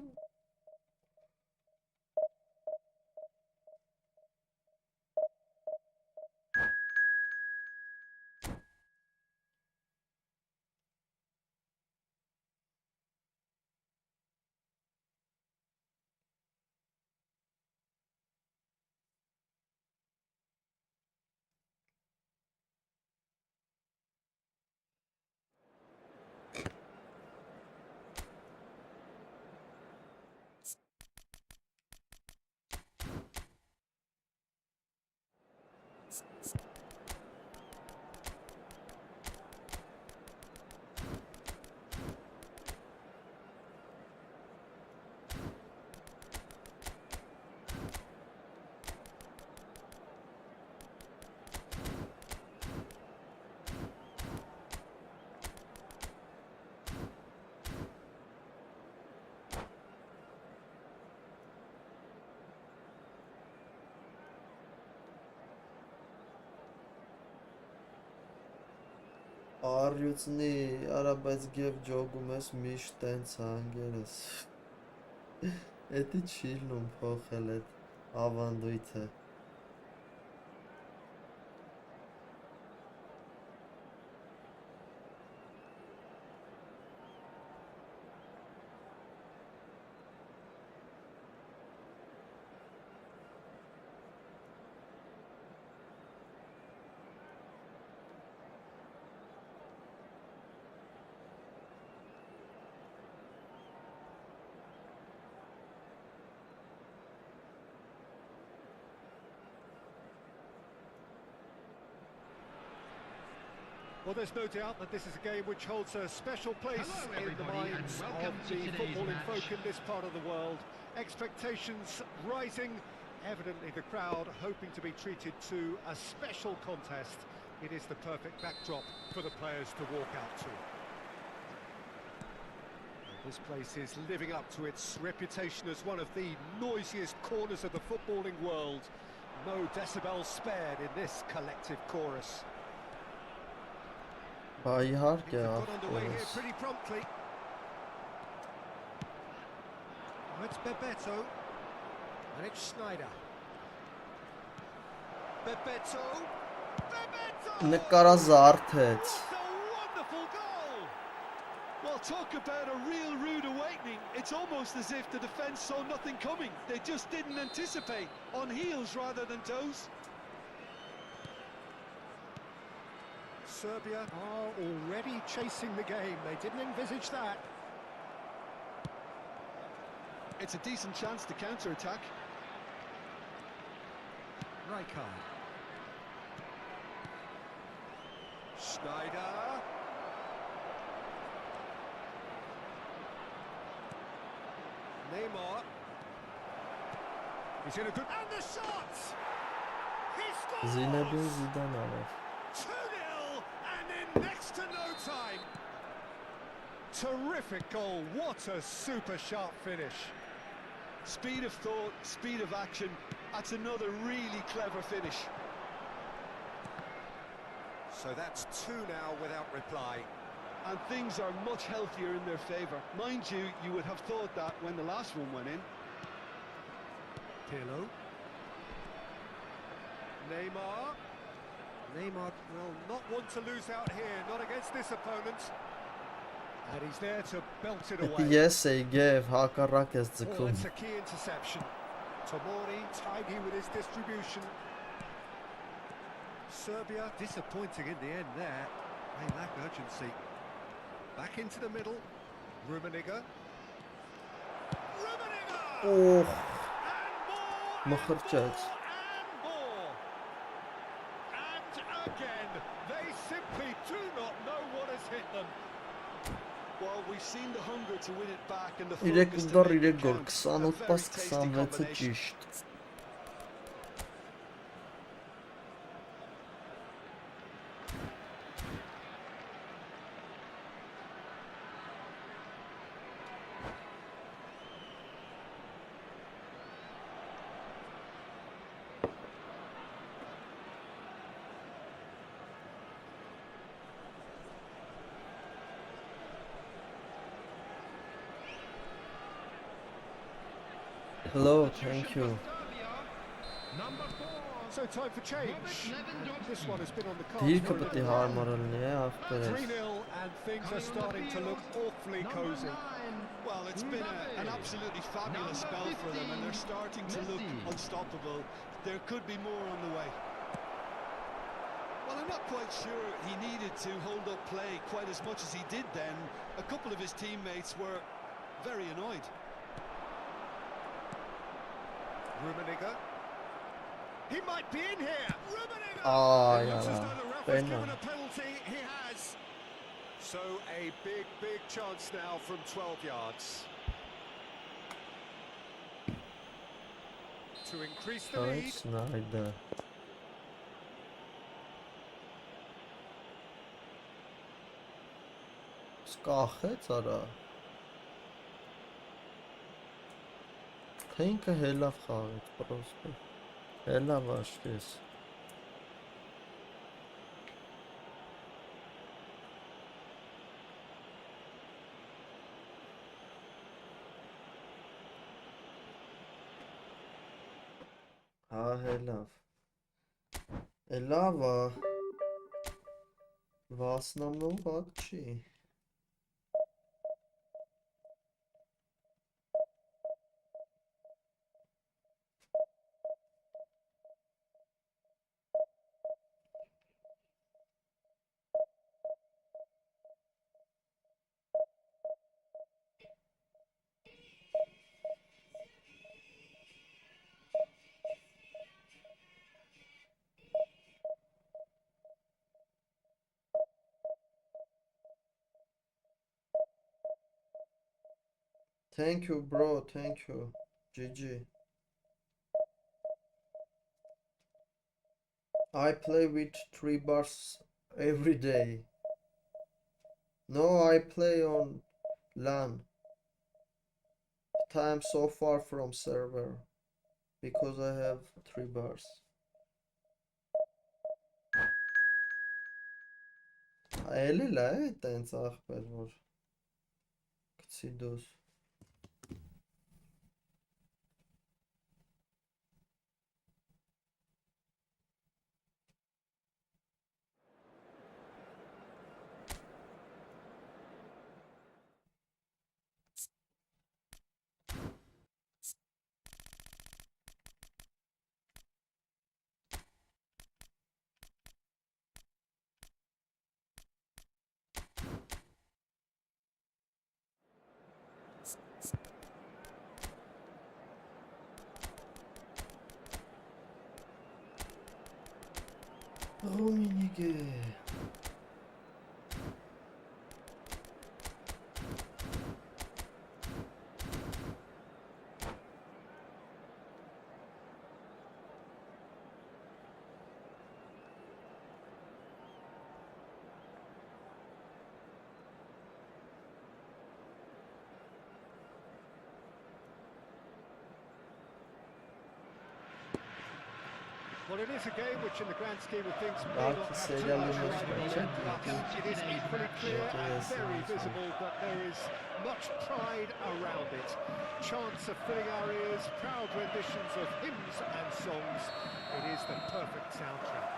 Արյուծնի, արա բայց գև ջոգում ես միշտ տենց հանգերս։ Էդի չի լնում փոխել էդ ավանդույթը։ Well, there's no doubt that this is a game which holds a special place in the minds of the football in folk in this part of the world. Expectations rising, evidently the crowd hoping to be treated to a special contest. It is the perfect backdrop for the players to walk out to. This place is living up to its reputation as one of the noisiest corners of the footballing world. No decibels spared in this collective chorus. Իհարկե, Got underway here ախորս։ pretty promptly. It's Bebeto. And it's Schneider. Bebeto. Bebeto! Նկարազարդեց։ What a wonderful goal! Well, talk about a real rude awakening. It's almost as if the defence saw nothing coming. They just didn't anticipate. On heels rather than toes. Serbia are already chasing the game. They didn't envisage that. It's a decent chance to counter-attack. Rijkaard. Schneider. Neymar. He's in a good... And the shot! He scores! Զինեբին Զիդան արավ։ 2-0 and in next to no time. Terrific goal. What a super sharp finish. Speed of thought, speed of action. That's another really clever finish. So that's 2 now without reply. And things are much healthier in their favour. Mind you, you would have thought that when the last one went in. Pirlo. Neymar. Neymar will not want to lose out here, not against this opponent. And he's there to belt it Էդի away. ես էի գև, հակառակ ես Oh, ձգում։ that's a key interception. Tomori tidy with his distribution. Serbia disappointing in the end there. They lack urgency. Back into the middle. Rummenigge. Rummenigge! Օհ, And more! մխրճեց։ And more! And again, they simply do not know what has hit them. Well, we've seen the hunger to win it back and the 3 focus to ուդար make 3 it գոլ, count. 28 A very պաս tasty 26-ը combination. ճիշտ։ Hello, thank you. So time for change. This one has been on the cards Դիրքը for a պետք է little while. հարմար լինի, ախպերս։ 3-0 and things are starting to look awfully cosy. Well, it's been an absolutely fabulous spell for them, and they're starting to look unstoppable. There could be more on the way. Well, I'm not quite sure he needed to hold up play quite as much as he did then. A couple of his teammates were very annoyed. Rummenigge. He might be in here. Ay It looks as ara. though the ref has given Penal. a penalty. He has. So a big chance now from 12 yards. To increase the Frank lead. Snyder. Սկախեց արա։ Թե ինքը հելավ խաղեց պրոսպե։ Հելավ աշկես։ Հա հելավ։ Էլավա։ Վասնամնով վակ չի։ Thank you, bro. Thank you. GG. I play with 3 bars every day. No, I play on LAN. But I'm so far from server because I have 3 bars. Էլի լա է տենց ախպեր որ գցի դուս։ Ռումինիգե։ Well, it is a game which, in the grand scheme of things, may not Belki have too serialini much gösterecek but mi? it is equally clear and very Yes. visible that there is much pride around it. Chants are filling our ears, proud renditions of hymns and songs. It is the perfect soundtrack.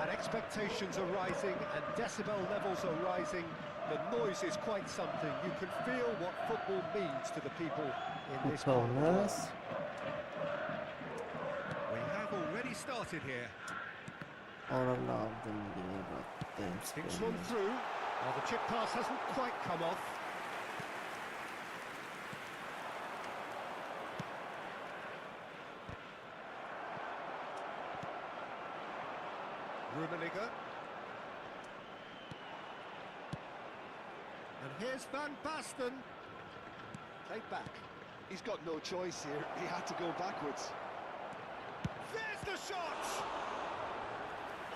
And expectations are rising and decibel levels are rising. The noise is quite something. You can feel what football means to the people in this part of the world. Utanmaz. We have already started here. Oralardım yine bak. Thanks. Kicks one through. Well, the chip pass hasn't quite come off. Rummenigge. And here's Van Basten. Played back. He's got no choice here. He had to go backwards. There's the shot!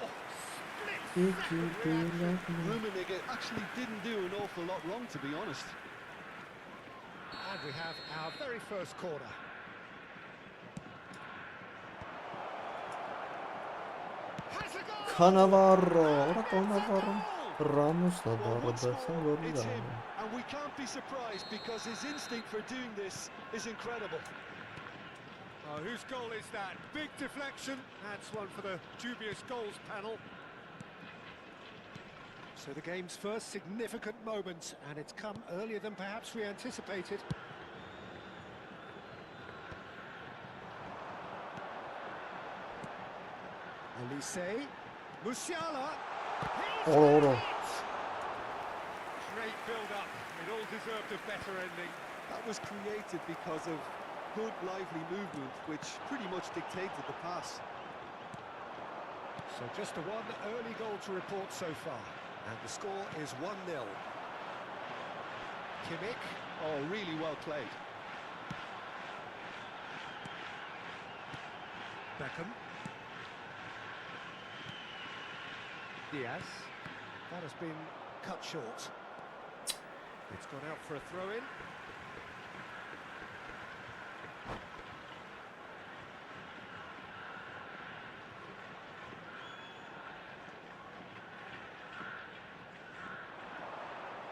Oh, split Peki second reaction. beyler. Rummenigge actually didn't do an awful lot wrong, to be honest. And we have our very first corner. Has a goal! Cannavaro. Ora Cannavaro. Goal! Ramos da Well, da what's Robertson more, golü it's de him, aldı. and we can't be surprised because his instinct for doing this is incredible. Oh, whose goal is that? Big deflection. That's one for the dubious goals panel. So the game's first significant moment, and it's come earlier than perhaps we anticipated. Elise, Musiala. He's Ora, ora. had it! Great build-up. It all deserved a better ending. That was created because of good, lively movement, which pretty much dictated the pass. So just a one early goal to report so far. And the score is 1-0. Kimmich. Oh, really well played. Beckham. Diaz. That has been cut short. It's gone out for a throw-in.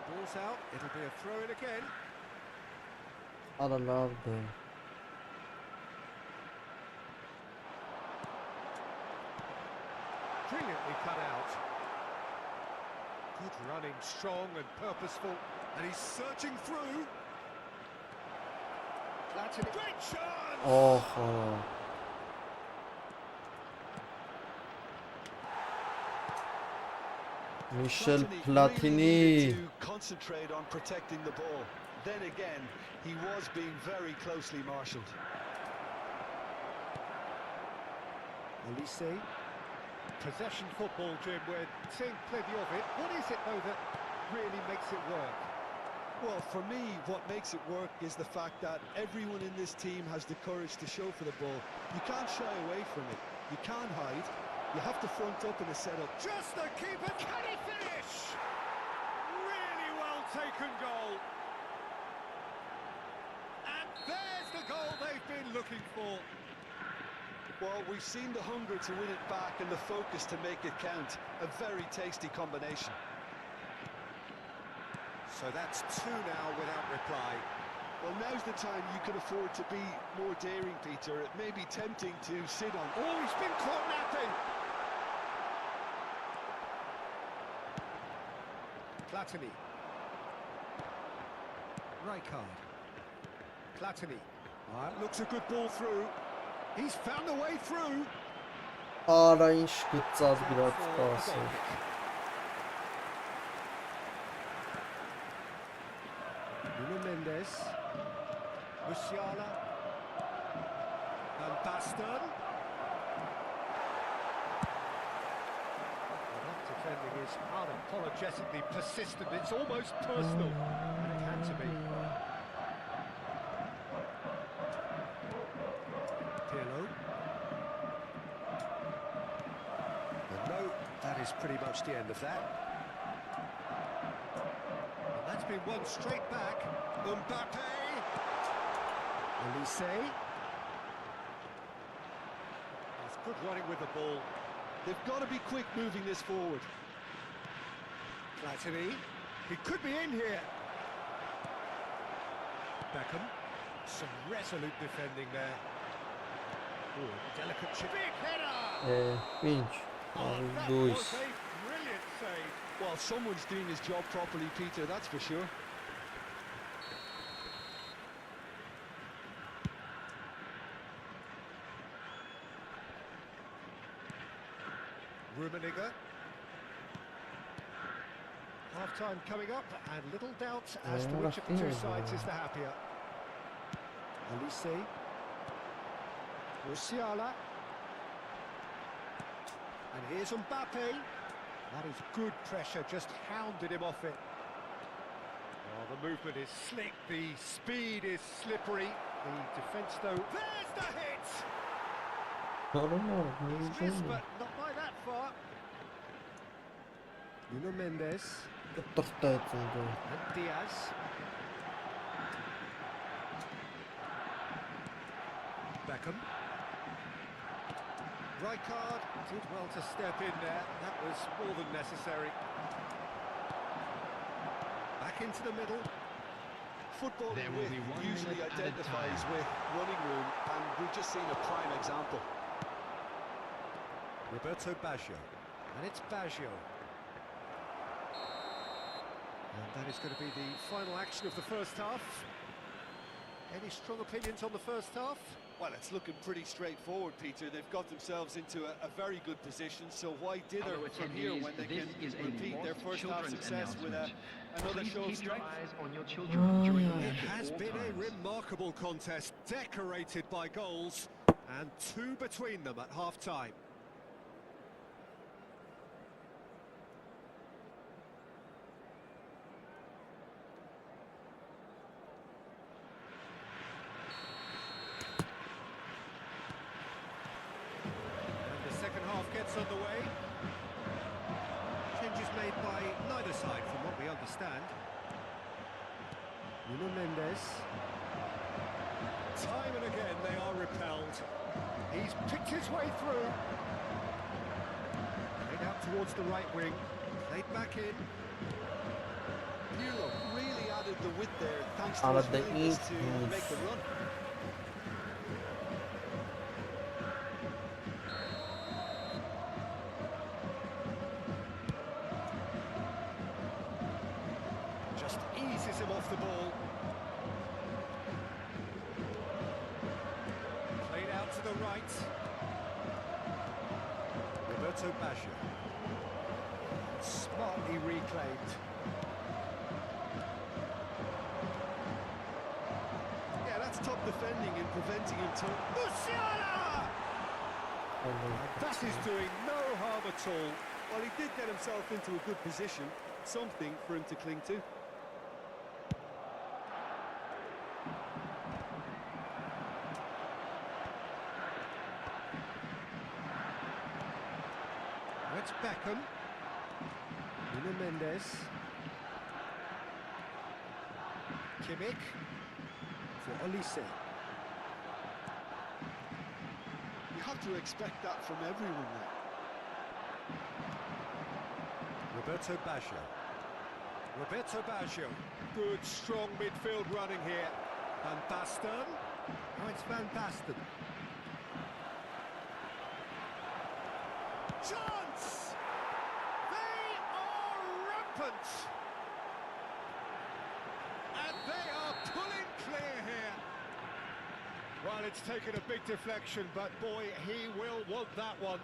Ball's out, it'll be a throw-in again. Aralardı. Brilliantly cut out. Good running, strong and purposeful. And he's searching through. Platini. Great chance! Oh, oh. Michel Really Platini. needed to concentrate on protecting the ball. Then again, he was being very closely marshalled. Elise. Possession football, Jim, we're seeing plenty of it. What is it, though, that really makes it work? Well, for me, what makes it work is the fact that everyone in this team has the courage to show for the ball. You can't shy away from it. You can't hide. You have to front up in a setup. Just the keeper, can he finish? Really well taken goal. And there's the goal they've been looking for. Well, we've seen the hunger to win it back and the focus to make it count. A very tasty combination. So that's two now without reply. Well, now's the time you can afford to be more daring, Peter. It may be tempting to sit on. Oh, he's been caught napping. Platini. Rijkaard. Platini. That looks a good ball through. He's found a way through. Արա ինչ գծած գրած պասը։ Nuno Mendes. Musiala. And Baston. Well, that defending is unapologetically persistent. It's almost personal. And it had to be. Pirlo. And no, that is pretty much the end of that. And that's been won straight back. Mbappe. Elise. It's good running with the ball. They've got to be quick moving this forward. Platini. He could be in here. Beckham. Some resolute defending there. Oh, delicate chip. Big header! Ինչ, That դույս։ was a brilliant save. Well, someone's doing his job properly, Peter, that's for sure. Rummenigge. Half-time coming up, and little doubt as to which of the two sides is the happier. Elise. Musiala. And here's Mbappe. That is good pressure, just hounded him off it. Oh, the movement is slick, the speed is slippery. The defence, though, there's the hit! It's missed, but not by that far. Nuno Mendes and Diaz. Beckham. Rijkaard did well to step in there. That was more than necessary. Back into the middle. Football There will be 1 usually minute at a identifies time. with running room, and we've just seen a prime example. Roberto Baggio. And it's Baggio. And that is going to be the final action of the first half. Any strong opinions on the first half? Well, it's looking pretty straightforward, Peter. They've got themselves into a very good position, so why dither Hello, from here attendees. when they This can is a repeat their lost first half children success with announcement. another Please show of keep your strength? eyes on your children during the It match at has all been a times. remarkable contest, decorated by goals, and two between them at half-time. And the second half gets underway. Changes made by neither side, from what we understand. Nuno Mendes. Time and again they are repelled. He's picked his way through. Played out towards the right wing. Played back in. Pirlo really added the width there, thanks to But his the willingness to ink make the run. Just eases him off the ball. Played out to the right. Roberto Baggio. Smartly reclaimed. Yeah, that's top defending and preventing him to... Musiala! That is doing no harm at all. Well, he did get himself into a good position, something for him to cling to. That's Beckham. Nuno Mendes. Kimmich. For Olise. You have to expect that from everyone there. Roberto Baggio. Roberto Baggio. Good, strong midfield running here. Van Basten. Oh, it's Van Basten. Chance! They are rampant! And they are pulling clear here. Well, it's taken a big deflection, but boy, he will want that one.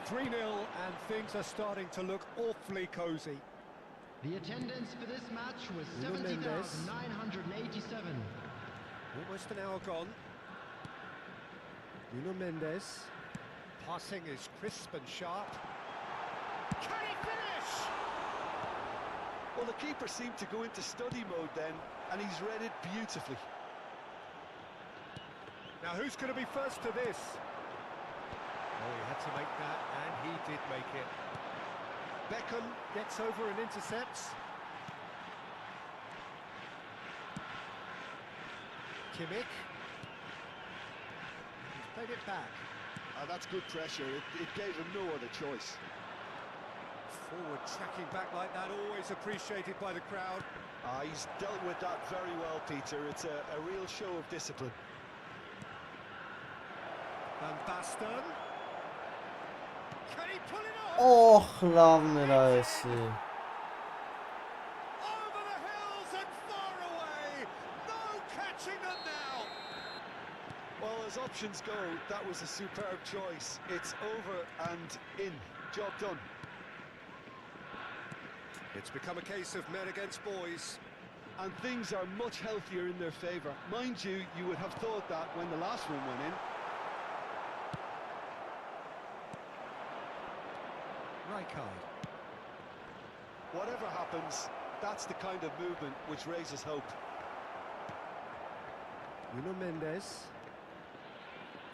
3-0, and things are starting to look awfully cosy. The attendance for this match was Nuno Mendes. 70,987. Almost an hour gone. Nuno Mendes. Passing is crisp and sharp. Can he finish? Well, the keeper seemed to go into study mode then, and he's read it beautifully. Now, who's going to be first to this? Oh, he had to make that, and he did make it. Beckham gets over and intercepts. Kimmich. He's played it back. That's good pressure. It gave him no other choice. Forward tracking back like that, always appreciated by the crowd. He's dealt with that very well, Peter. It's a real show of discipline. Van Basten. Can he pull it off? Oh, lav merayesi. Over the hills and far away. No catching them now. Well, as options go, that was a superb choice. It's over and in. Job done. It's become a case of men against boys. And things are much healthier in their favour. Mind you, you would have thought that when the last one went in. Rijkaard. Whatever happens, that's the kind of movement which raises hope. Nuno Mendes.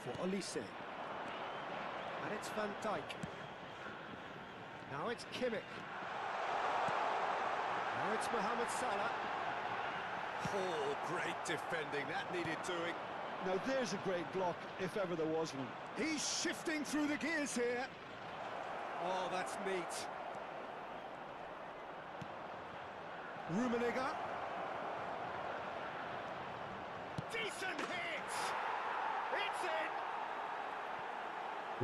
For Olise. And it's Van Dijk. Now it's Kimmich. Now it's Mohamed Salah. Oh, great defending. That needed doing. Now there's a great block, if ever there was one. He's shifting through the gears here. Oh, that's neat. Rummenigge. Decent hit! It's in!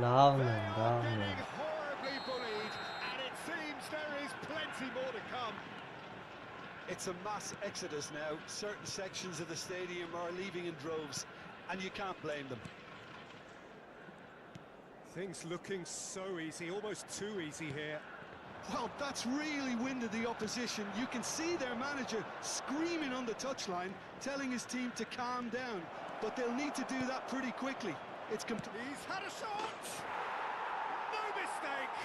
Lav They man, are lav getting man. horribly bullied, and it seems there is plenty more to come. It's a mass exodus now. Certain sections of the stadium are leaving in droves, and you can't blame them. Things looking so easy, almost too easy here. Well, that's really winded the opposition. You can see their manager screaming on the touchline, telling his team to calm down. But they'll need to do that pretty quickly. It's He's had a shot! No mistake!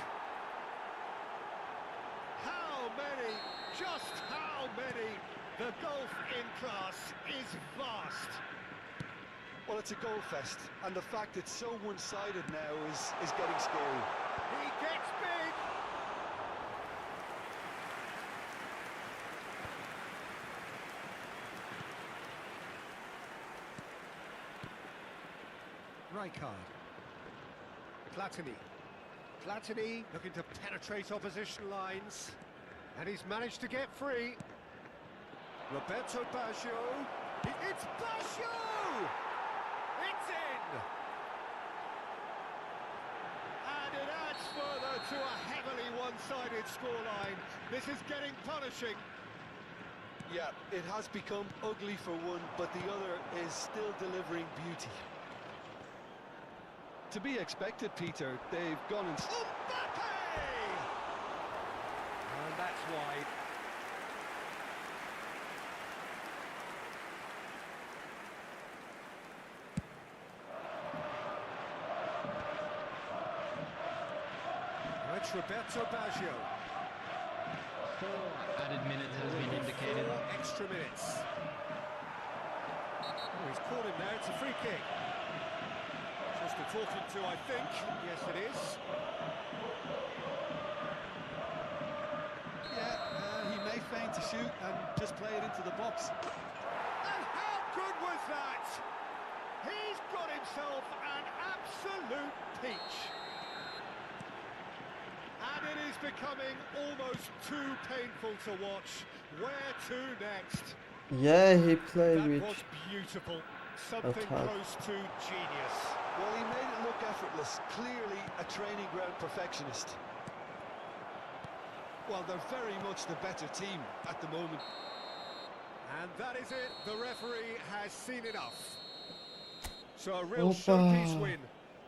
How many, just how many? The gulf in class is vast. Well, it's a goal fest, and the fact it's so one-sided now is getting scary. He gets big! Rijkaard. Platini looking to penetrate opposition lines. And he's managed to get free. Roberto Baggio. It's Baggio! It's in! And it adds further to a heavily one-sided scoreline. This is getting punishing. Yeah, it has become ugly for one, but the other is still delivering beauty. To be expected, Peter. They've gone and... Mbappe! And that's wide. It's Roberto Baggio. 4 added minutes has been indicated. 4 extra minutes. Oh, he's caught him there. It's a free kick. Just a talking to, I think. Yes, it is. Yeah, he may feign to shoot and just play it into the box. And how good was that? He's got himself an absolute peach. And it is becoming almost too painful to watch. Where to next? Yeah, he played That with was beautiful. Something attack. close to genius. Well, he made it look effortless. Clearly a training ground perfectionist. Well, they're very much the better team at the moment. And that is it. The referee has seen enough. So a real Opa. showpiece win.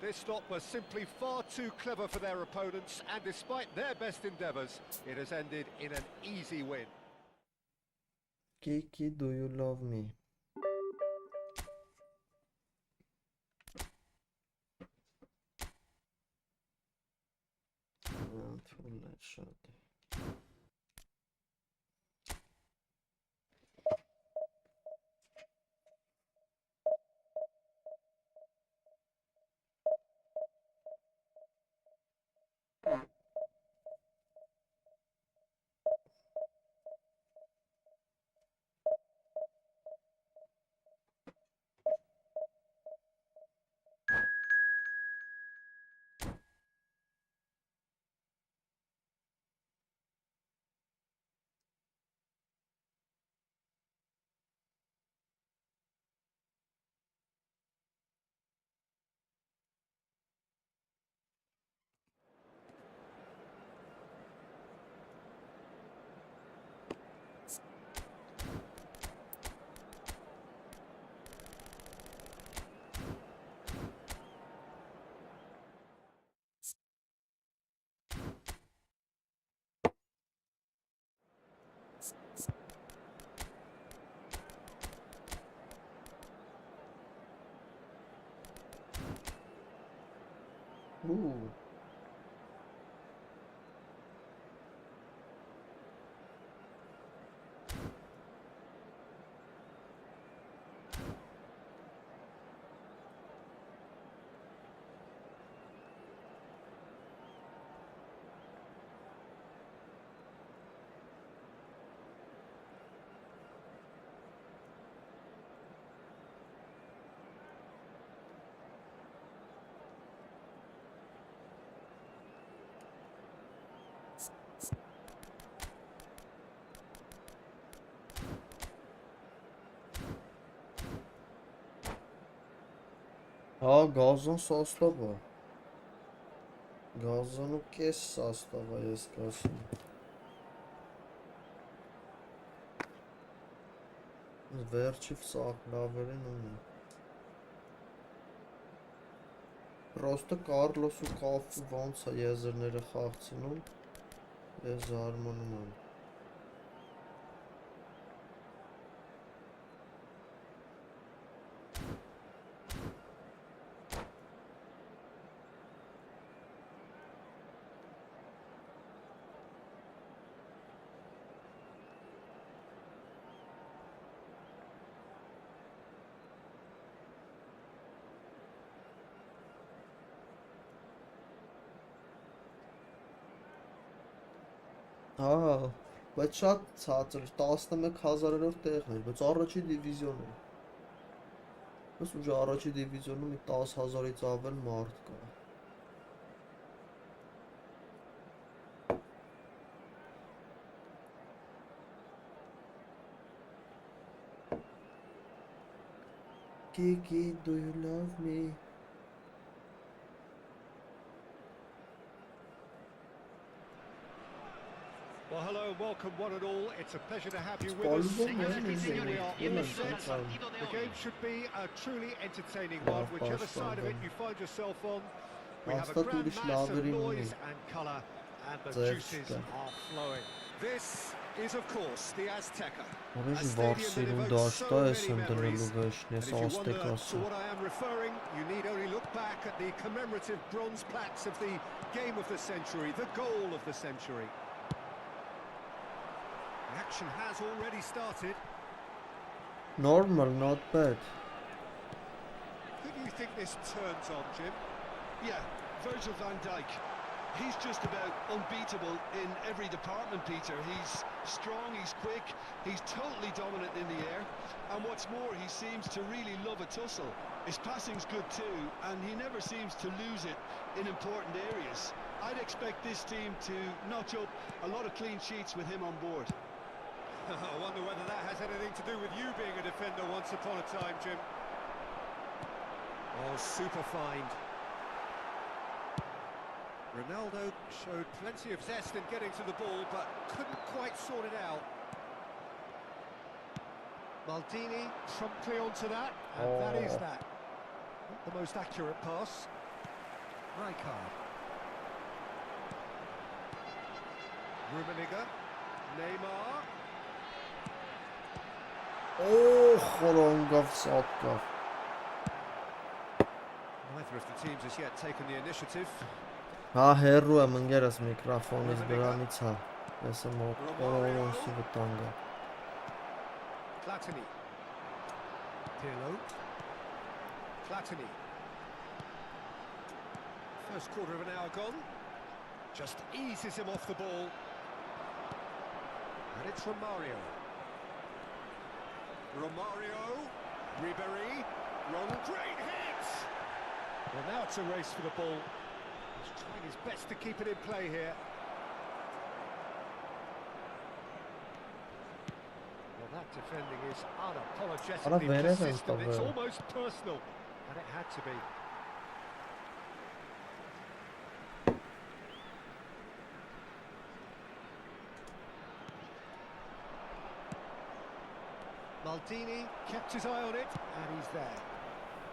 This lot was simply far too clever for their opponents, and despite their best endeavours, it has ended in an easy win. Kiki, do you love me? طول شد. Ooh. Գազոն սաստով է։ Գազոն ու կես սաստով է ես կասում։ Վերջի սակնավերին ունի։ Պրոստը Կարլոս ու Կաֆը ոնց է եզրները խաղցնում, ես զարմանում եմ։ Ահա, բայց շատ ցածր 11,000-ով տեղն էր, բայց առաջի դիվիզիոն է։ Ըստ ուժ առաջի դիվիզիոնում մի 10,000-ից ավել մարդ կա։ Kiki, do you love me? Well, hello, welcome one and all. It's a pleasure to have you with Paul us. Señoras y Here we señores, are señores, all set. partido de The hoy. game should be a truly entertaining Yeah, one, whichever first side of it one. you find yourself on. We have a Asta grand turish mass of laverin noise uni. and colour, and the Ձեր juices չկա։ are flowing. This is, of course, the Azteca. Որոշ A վառ stadium that սիրուն evokes դաշտ so է, ես many եմ դնելու memories. վերջն, And ես if you աստեք wonder to ասում։ what I am referring, you need only look back at the commemorative bronze plaques of the game of the century, the goal of the century. The action has already started. Normal, not bad. Who do you think this turns on, Jim? Yeah, Virgil van Dijk. He's just about unbeatable in every department, Peter. He's strong, he's quick, he's totally dominant in the air. And what's more, he seems to really love a tussle. His passing's good too, and he never seems to lose it in important areas. I'd expect this team to notch up a lot of clean sheets with him on board. I wonder whether that has anything to do with you being a defender once upon a time, Jim. Oh, super find. Ronaldo showed plenty of zest in getting to the ball, but couldn't quite sort it out. Maldini promptly onto that, and that is that. Not the most accurate pass. Rijkaard. Rummenigge. Neymar. Խորոնգավ սատկավ։ Neither of the teams has yet taken the initiative. Հա հերրու եմ ընկերս միկրոֆոնից դրանից հա։ Ես եմ օրոնսի վտանգը։ Platini. Pirlo. Platini. First quarter of an hour gone. Just eases him off the ball. And it's Romario. Romario. Ribéry. Wrong. Great hit! Well, now it's a race for the ball. He's trying his best to keep it in play here. Well, that defending is unapologetically persistent. It's almost personal, and it had to be. Maldini kept his eye on it, and he's there.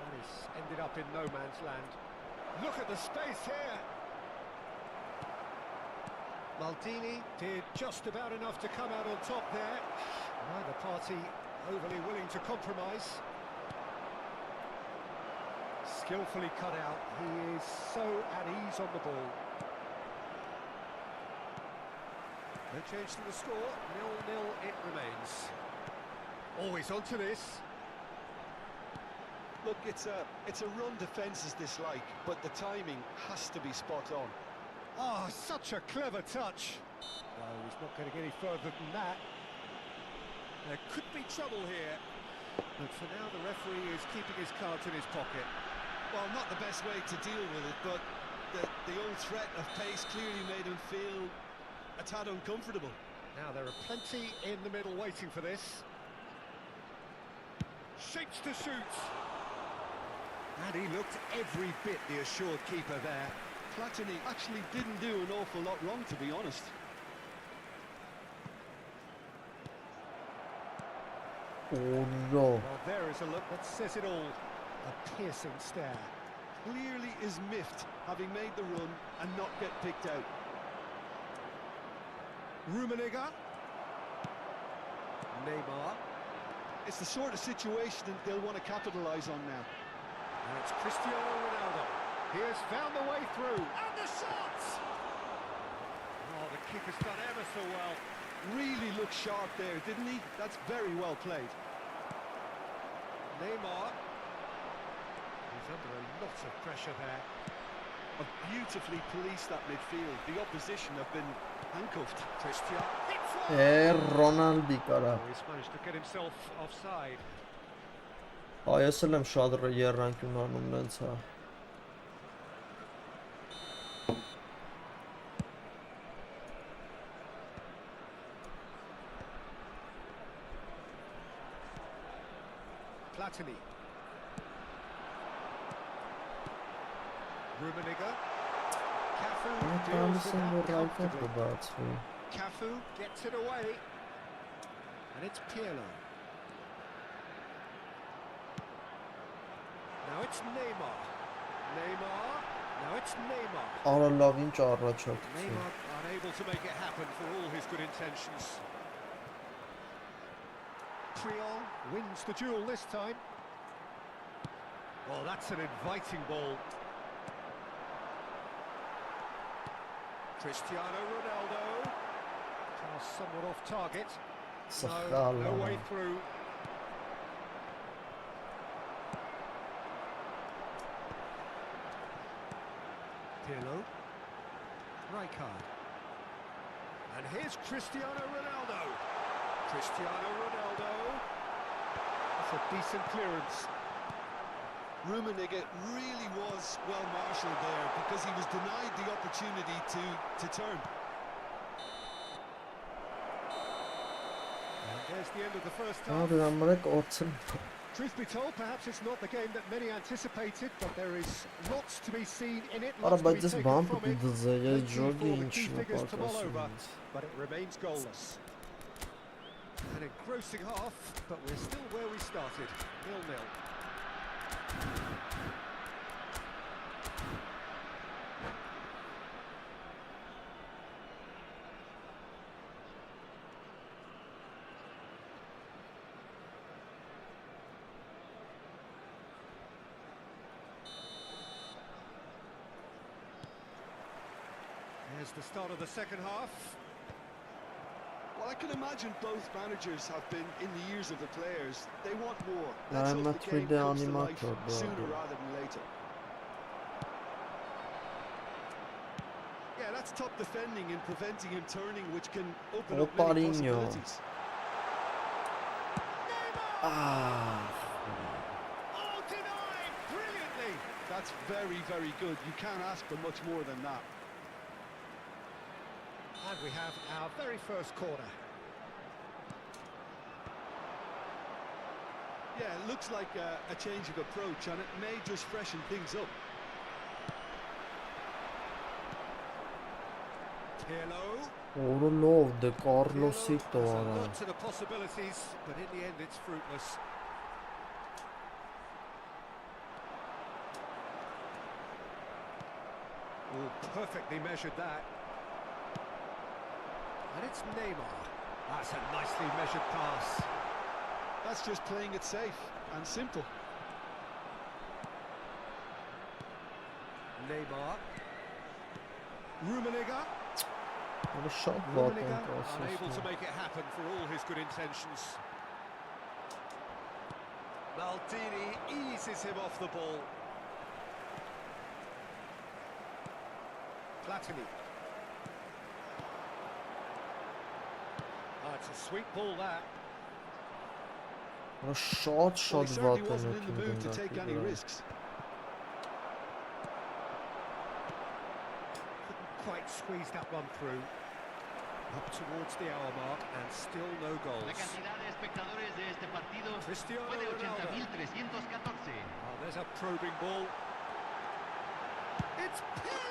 And he's ended up in no man's land. Look at the space here. Maldini did just about enough to come out on top there. Neither party overly willing to compromise. Skillfully cut out. He is so at ease on the ball. No change to the score. 0-0 it remains. Always onto this. Look, it's a run defence is dislike, but the timing has to be spot on. Ah, such a clever touch. No, he's not going to get any further than that. There could be trouble here. But for now, the referee is keeping his cards in his pocket. Well, not the best way to deal with it, but the old threat of pace clearly made him feel a tad uncomfortable. Now, there are plenty in the middle waiting for this. Shapes to shoot. And he looked every bit the assured keeper there. Platini actually didn't do an awful lot wrong, to be honest. Oh no. Well, there is a look that says it all. A piercing stare. Clearly is miffed, having made the run and not get picked out. Rummenigge. Neymar. It's the sort of situation that they'll want to capitalise on now. And it's Cristiano Ronaldo. He has found the way through. And the shot! Oh, the keeper's done ever so well. Really looked sharp there, didn't he? That's very well played. Neymar. He's under a lot of pressure there. Have beautifully policed that midfield. The opposition have been handcuffed. Cristiano. Hits one! Ronaldi կարա։ Oh, he's managed to get himself offside. Այս էլ եմ շատ երանգուն անում նենց հա։ Platini. Rummenigge. Cafu deals with that comfortably. Cafu gets it away. And it's Pirlo. Now it's Neymar. Neymar. Now it's Neymar. Արա լավ ինչ առաջացություն։ Neymar unable to make it happen for all his good intentions. Triol wins the duel this time. Well, that's an inviting ball. Cristiano Ronaldo. Pass somewhat off target. No way through. Pirlo. Rijkaard. And here's Cristiano Ronaldo. Cristiano Ronaldo. That's a decent clearance. Rummenigge really was well marshalled there because he was denied the opportunity to turn. And there's the end of the first half. Truth be told, perhaps it's not the game that many anticipated, but there is lots to be seen in it, lots to be taken from it. Plenty for the key figures to mull over, but it remains goalless. An engrossing half, but we're still where we started, 0-0. Here's the start of the second half. Well, I can imagine both managers have been in the ears of the players. They want more. Let's hope the game comes to life sooner rather than later. Yeah, that's top defending and preventing him turning, which can open up many possibilities. Oh, denied brilliantly. That's very, very good. You can't ask for much more than that. And we have our very first corner. Yeah, it looks like a change of approach, and it may just freshen things up. Pirlo. Orlov de Carlosito There's a lot to the possibilities, but in the end it's fruitless. Oh, perfectly measured that. And it's Neymar. That's a nicely measured pass. That's just playing it safe and simple. Neymar. Rummenigge. Rummenigge unable to make it happen for all his good intentions. Maldini eases him off the ball. Platini. Oh, it's a sweet ball that. A shot Well, he certainly wasn't in the mood to take any risks. Couldn't quite squeeze that one through. Up towards the hour mark and still no goals. La cantidad de espectadores de este partido Cristiano fue de Ronaldo. 80.314. Oh, there's a probing ball. It's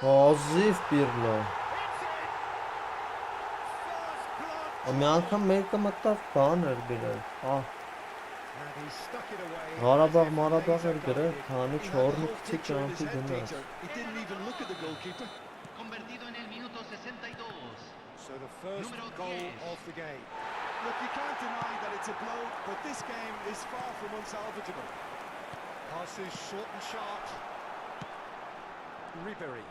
Հազիվ Pirlo. It's it! First blood. Մի անգամ մեկը մտավ բան էր գրել։ Հա, And he stuck it away. Ղարաբաղ as if Մարաբաղ laser էր գրել, guided. քանի He had the 4 whole քիչ picture in his ճամփի head, գնաց։ Peter. He didn't even look at the goalkeeper. Convertido en el minuto 62. So the first Número goal 10. of the game. Look, you can't deny that it's a blow, but this game is far from unsalvageable. Passes short and sharp. Ribery.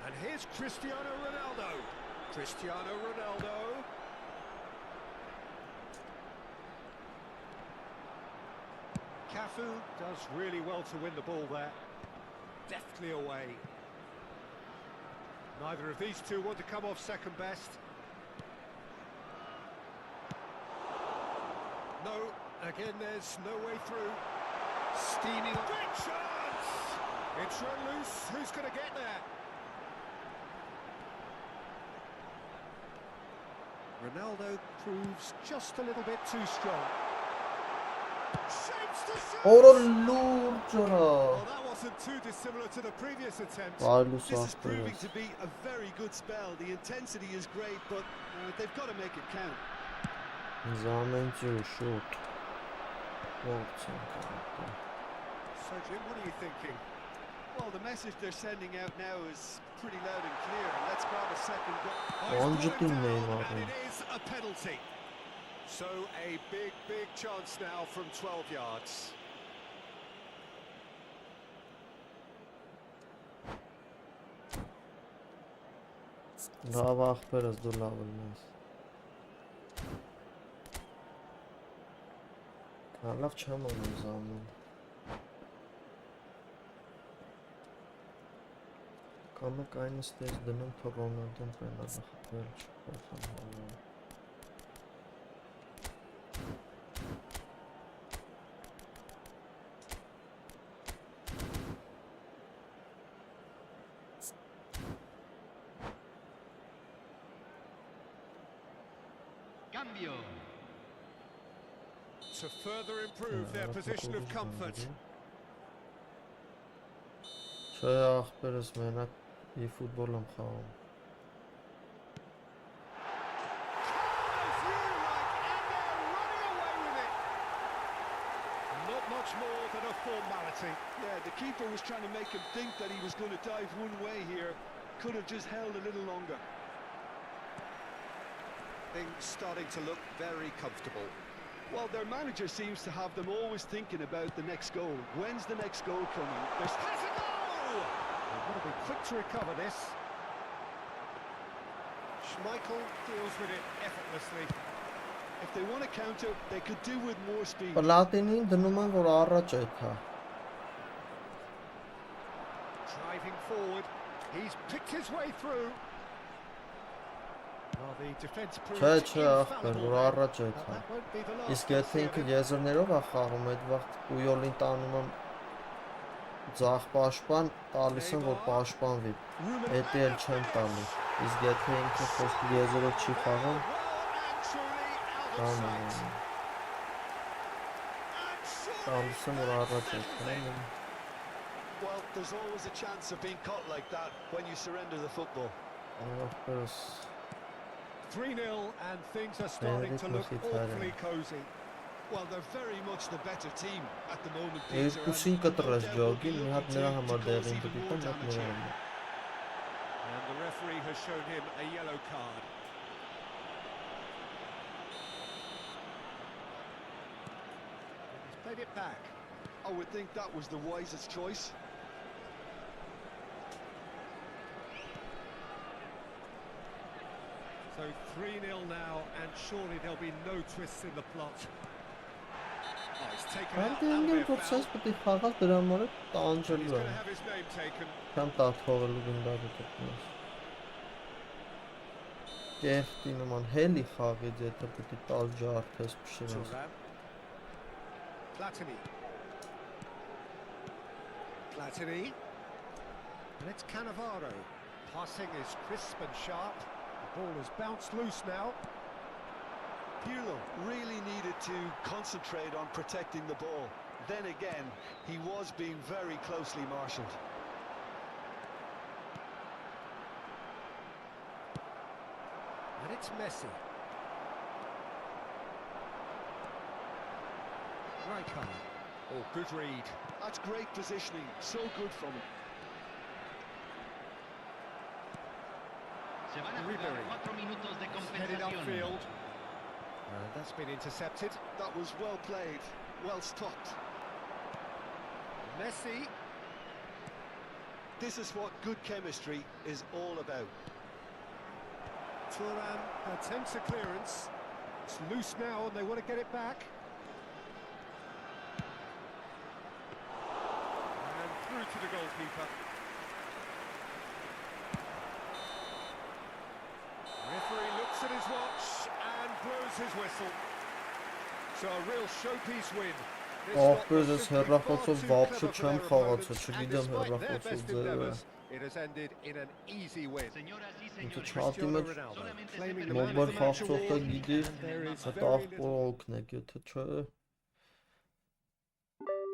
And here's Cristiano Ronaldo. Cristiano Ronaldo. Cafu does really well to win the ball there. Deftly away. Neither of these two want to come off second best. No, again there's no way through. Steaming. Big chance! It's run loose. Who's going to get there? Ronaldo proves just a little bit too strong. Shapes to shoot! Օրը լուրջ Well, that wasn't too dissimilar to the previous attempt. Այլուս This is proving ախպերս։ to be a very good spell. The intensity is great, but they've got to make it count. Զամենցի ու շուտ։ Ողջ ենք։ So, Jim, what are you thinking? Well, the message they're sending out now is pretty loud and clear. Let's grab a second goal. Oh, he's Onca brought him team name down, var and bunun. it is a penalty. So, a big chance now from 12 yards. Լավ ախպերս դու լավ ելնես։ Լավ չեմ անում զամեն։ Կամ եք այնս տես դնում թող Ռոնալդոն պենալը խփել չփոխան։ Cambio. To further improve their position of comfort. Չէ ախպերս մենակ eFootball եմ խաղում։ Not much more than a formality. Yeah, the keeper was trying to make him think that he was going to dive one way here. Could have just held a little longer. Things starting to look very comfortable. Well, their manager seems to have them always thinking about the next goal. When's the next goal coming? There's Has a goal! They've got to be quick to recover this. Schmeichel deals with it effortlessly. If they want to counter, they could do with more speed. Պլատինին դնում են որ առաջ է թա։ Driving forward. He's picked his way through. Well, the defence Չէ, proved չէ ախպեր, infallible որ there. առաջ է But թա։ that won't be the last Իսկ we'll եթե see of ինքը him. եզրներով է խաղում, այդ վաղտ Պույոլին տանում եմ ձախ պաշտպան, տալիս եմ որ պաշտպանվի։ Էդի էլ չեմ տալի։ Իսկ եթե ինքը խոսքի եզրով չի խաղում, Well and truly out of տանում sight. եմ։ And surely Տալիս եմ որ առաջ է թա։ Well, there's always a chance of being caught like that when you surrender the football. Ախպերս 3-0 and things are starting to look Benedict awfully cosy. Well, they're very much the better team at the moment, Peter. երկուսին and կտրես no doubt will be ջոգին, մի հատ looking նրա to համար cause դեղին even դիտեմ, more մի հատ damage նրա here. համար։ And the referee has shown him a yellow card. He's played it back. I would think that was the wisest choice. So 3-0 now, and surely there'll be no twists in the plot. Oh, he's taken out. Արդեն That'll be ինքն a որ foul. ցած պետք է խաղալ դրա համար And he's տանջելու going է։ to have his name taken. Կամ տա թողելու գնդակը գտնես։ Կեղտի նման հելի խաղից եթե պետք է տալ ջարդես փշրես։ Thuram. Platini. Platini. And it's Cannavaro. Passing is crisp and sharp. The ball has bounced loose now. Pirlo really needed to concentrate on protecting the ball. Then again, he was being very closely marshalled. And it's Messi. Rijkaard. Oh, good read. That's great positioning, so good from him. Se van a jugar Ribery. 4 minutos de Headed compensación. upfield. And that's been intercepted. That was well played, well stopped. Messi. This is what good chemistry is all about. Thuram attempts a clearance. It's loose now and they want to get it back. And through to the goalkeeper. Referee looks at his watch and blows his whistle. So a real showpiece win. This lot Ահպեր was ես simply far հեռախոսով too վապշը clever for չեմ their խաղացել, opponents, and չգիտեմ despite their հեռախոսով best ձևը։ endeavours, it has ended in an easy win. Señoras y Ինքը señores, չհատի Cristiano մեջ Ronaldo solamente claiming se the man մոբայլ of the match խաղացողը award, գիտի, and there is այդ very աղբորը little. օգնեք, եթե չէ։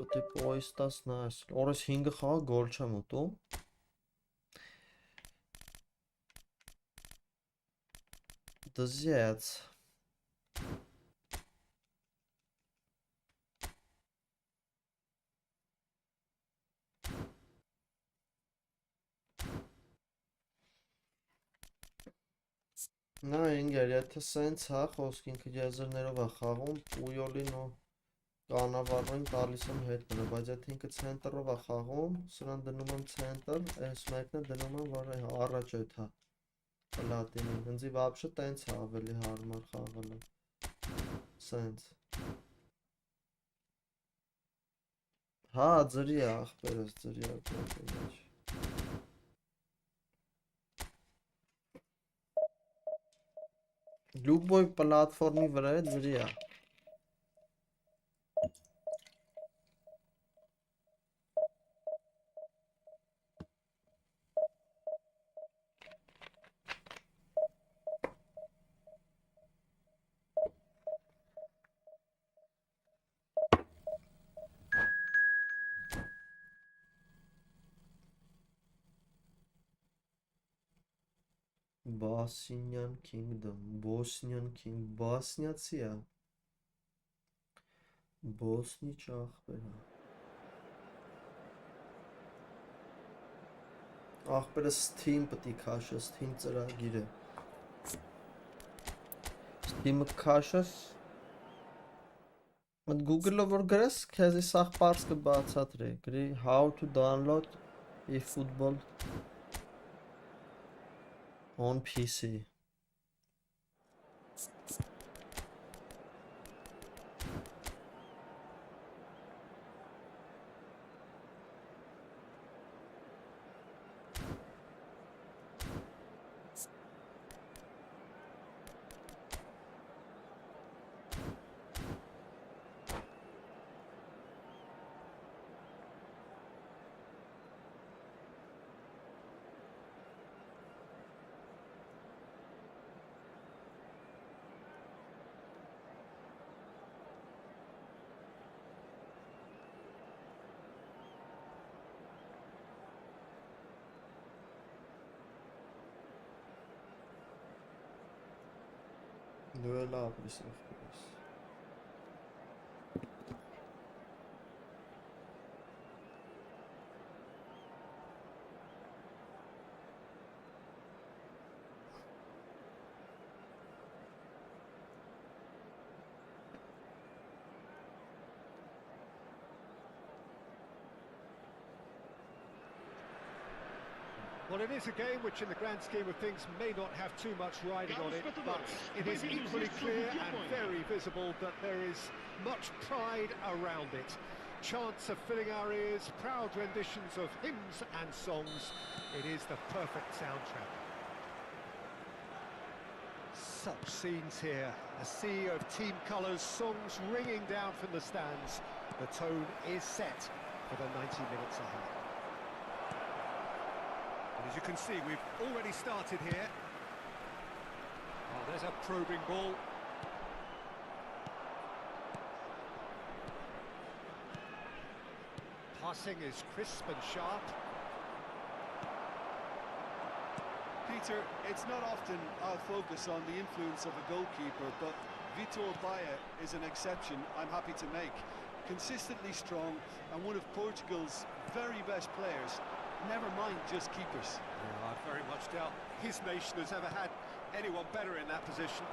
Պետք է պոյստաս նայես։ Օրես 5-ը խաղա գոլ չեմ ուտում։ Դզյաց։ Նա ինգեր, եթե սենց հա, խոսք ինքը եզրներով է խաղում, Պույոլին ու կանավառին տալիս եմ հետ մնա, բայց եթե ինքը ցենտրով է խաղում, սրան դնում եմ ցենտր, այս մեկն է դնում եմ, որ առաջ էդ հա, պլատինին, ինձի վապշը տենց է ավելի հարմար խաղալը, սենց, հա, ձրի է աղբերս, ձրի է կողի մեջ, լուբոյ պլատվորմի վրա է ձրի է, Basinian Kingdom, Bosnian King, Բոսնիացի է, Բոսնի աղբեր է, աղբերը Steam պտի քաշը, Steam ծրագիր է, Steam-ը քաշես, մտ Google-ով որ գրես, քեզի սաղ պարս կբացատրի, գրի how to download eFootball on PC. Duel up, of course. Well, it is a game which in the grand scheme of things may not have too much riding on it, but it is equally clear and very visible that there is much pride around it. Chants are filling our ears, proud renditions of hymns and songs. It is the perfect soundtrack. Such scenes here, a sea of team colours, songs ringing down from the stands. The tone is set for the 90 minutes ahead. As you can see, we've already started here. Oh, there's a probing ball. Passing is crisp and sharp. Peter, it's not often I'll focus on the influence of a goalkeeper, but Vitor Baia is an exception I'm happy to make. consistently strong and one of Portugal's very best players. Never mind just keepers. Yeah, I very much doubt his nation has ever had anyone better in that position.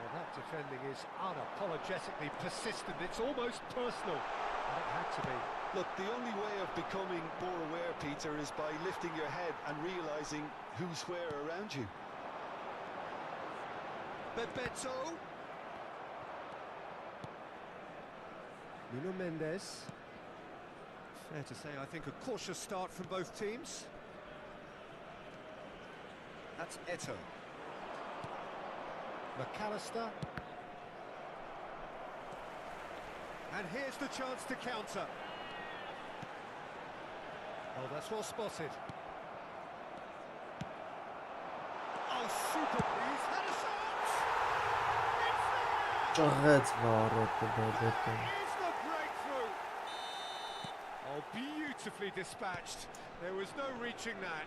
Well, that defending is unapologetically persistent. It's almost personal. And it had to be. Look, the only way of becoming more aware, Peter, is by lifting your head and realising who's where around you. Bebeto. Nuno Mendes. Fair to say, I think, a cautious start from both teams. That's Eto'o. McAllister. And here's the chance to counter. Oh, that's well spotted. Oh, super, he's had a shot! Ճղեց վառոդը բաբետը։ That is the breakthrough! Oh, beautifully dispatched. There was no reaching that.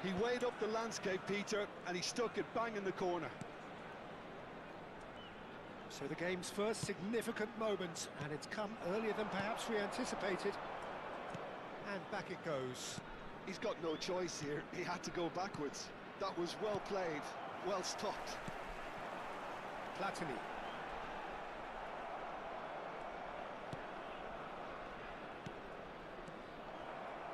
He weighed up the landscape, Peter, and he stuck it bang in the corner. So the game's first significant moment, and it's come earlier than perhaps we anticipated. And back it goes. He's got no choice here. He had to go backwards. That was well played, well stopped. Platini.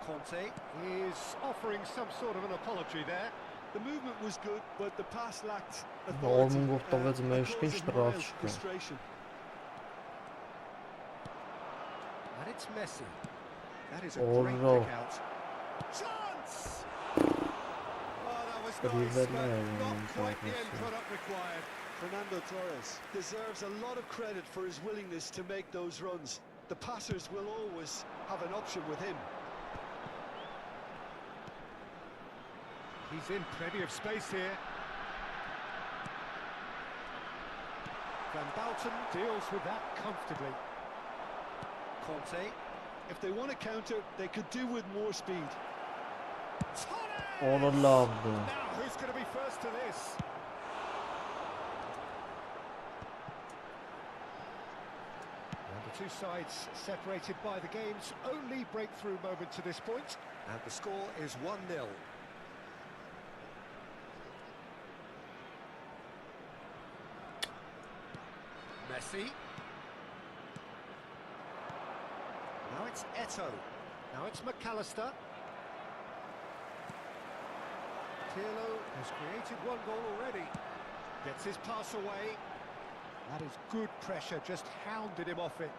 Conte is offering some sort of an apology there. The movement was good, but the pass lacked Նորմալ authority. տվեց and մեջքին caused շտրաց mild չկա։ frustration. And it's Messi. That is a Oh, great no. pick out. Chance! Oh, that was nice, River but Line, not quite the end Messi. product required. Fernando Torres deserves a lot of credit for his willingness to make those runs. The passers will always have an option with him. He's in plenty of space here. Van Bouten deals with that comfortably. Conte. If they want to counter, they could do with more speed. Onu lavdı. Now, who's going to be first to this? And the two sides separated by the game's only breakthrough moment to this point. And the score is 1-0. Messi. Now it's Eto'o. Now it's McAllister. Pirlo has created one goal already. Gets his pass away. That is good pressure, just hounded him off it.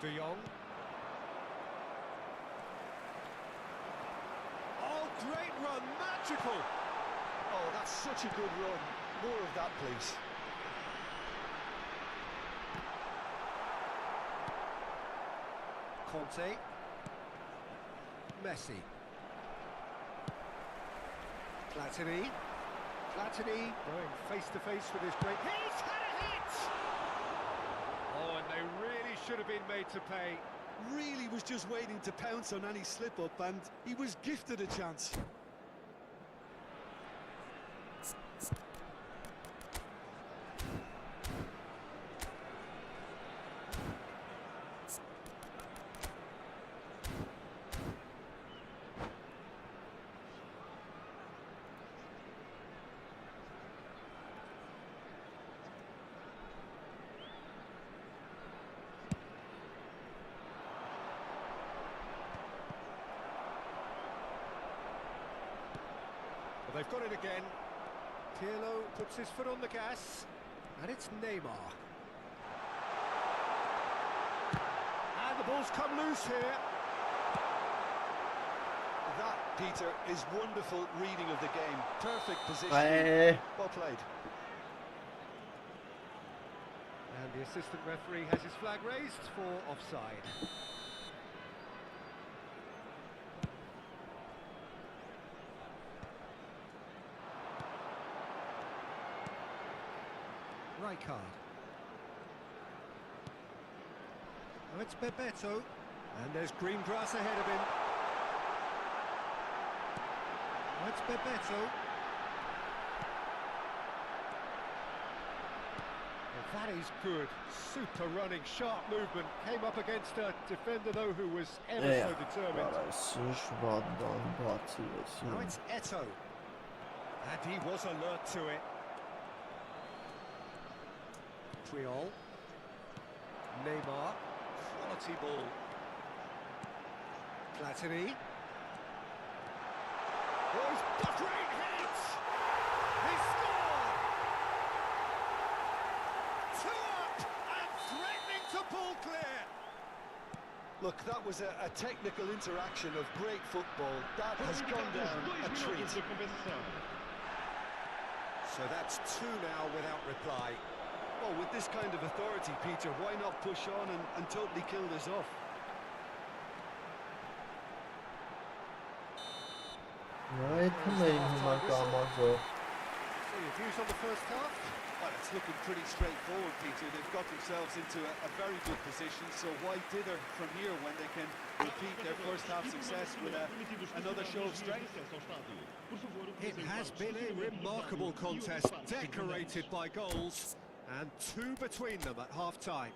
De Jong. Oh, great run, magical! Oh, that's such a good run. More of that, please. Conte. Messi. Platini. Platini going face to face with his great... He's had a hit! Oh, and they really should have been made to pay. Really was just waiting to pounce on any slip-up, and he was gifted a chance. They've got it again. Pirlo puts his foot on the gas, and it's Neymar. And the ball's come loose here. That, Peter, is wonderful reading of the game. Perfect position. Well played. And the assistant referee has his flag raised for offside. Rijkaard. Now it's Bebeto. And there's green grass ahead of him. Now it's Bebeto. That is good. Super running, sharp movement. Came up against a defender though who was ever so determined. Now it's Eto. And he was alert to it. Puyol. Neymar. Quality ball. Platini. Oh, he's buttering hit! He scored! 2 up and threatening to pull clear. Look, that was a technical interaction of great football. That has gone down a treat. So that's 2 now without reply. Well, with this kind of authority, Peter, why not push on and totally kill this off? Right, So your views on the first half? Well, it's looking pretty straightforward, Peter. They've got themselves into a very good position, so why dither from here when they can repeat their first half success with another show of strength? It has been a remarkable contest, decorated by goals, and 2 between them at half-time.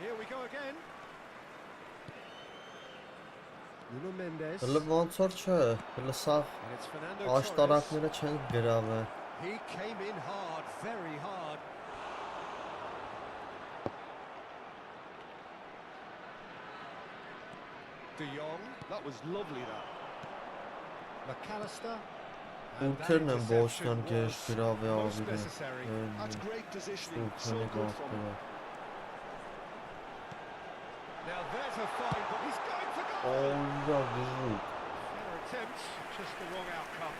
Here we go again. Nuno Mendes. Հələ ոնց որ չէ, հələ սա And it's Fernando Torres. աշտարակները չեն գրավել։ He came in hard, very hard. De Jong. That was lovely, that. McAllister. And that Ուրքերն են ոչ interception կան կեշ was գրավի most ավիրը։ necessary. That's great positioning. So Ուրքերի good from him. գաղթերը։ Now there's a fine, but he's going for goal. Օլյա դժուկ։ Fair attempt, just the wrong outcome.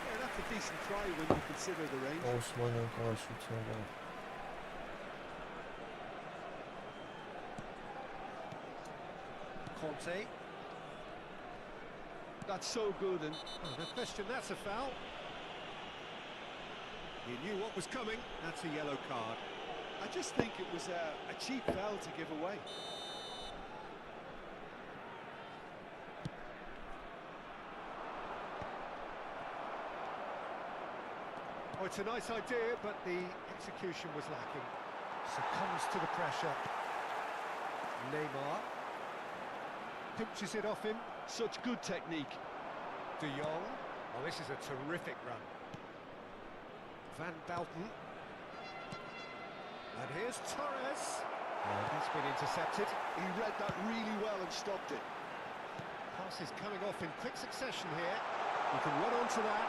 Yeah, that's a decent try when you consider the range. Օսմանյան կարաշությանը։ Conte. That's so good, and Oh, no question, that's a foul. He knew what was coming. That's a yellow card. I just think it was a cheap foul to give away. Oh, it's a nice idea, but the execution was lacking. Succumbs to the pressure. Neymar. Pinches it off him. Such good technique. De Jong. Oh, this is a terrific run. Van Belten. And here's Torres. And he's been intercepted. He read that really well and stopped it. Pass is coming off in quick succession here. You can run onto that.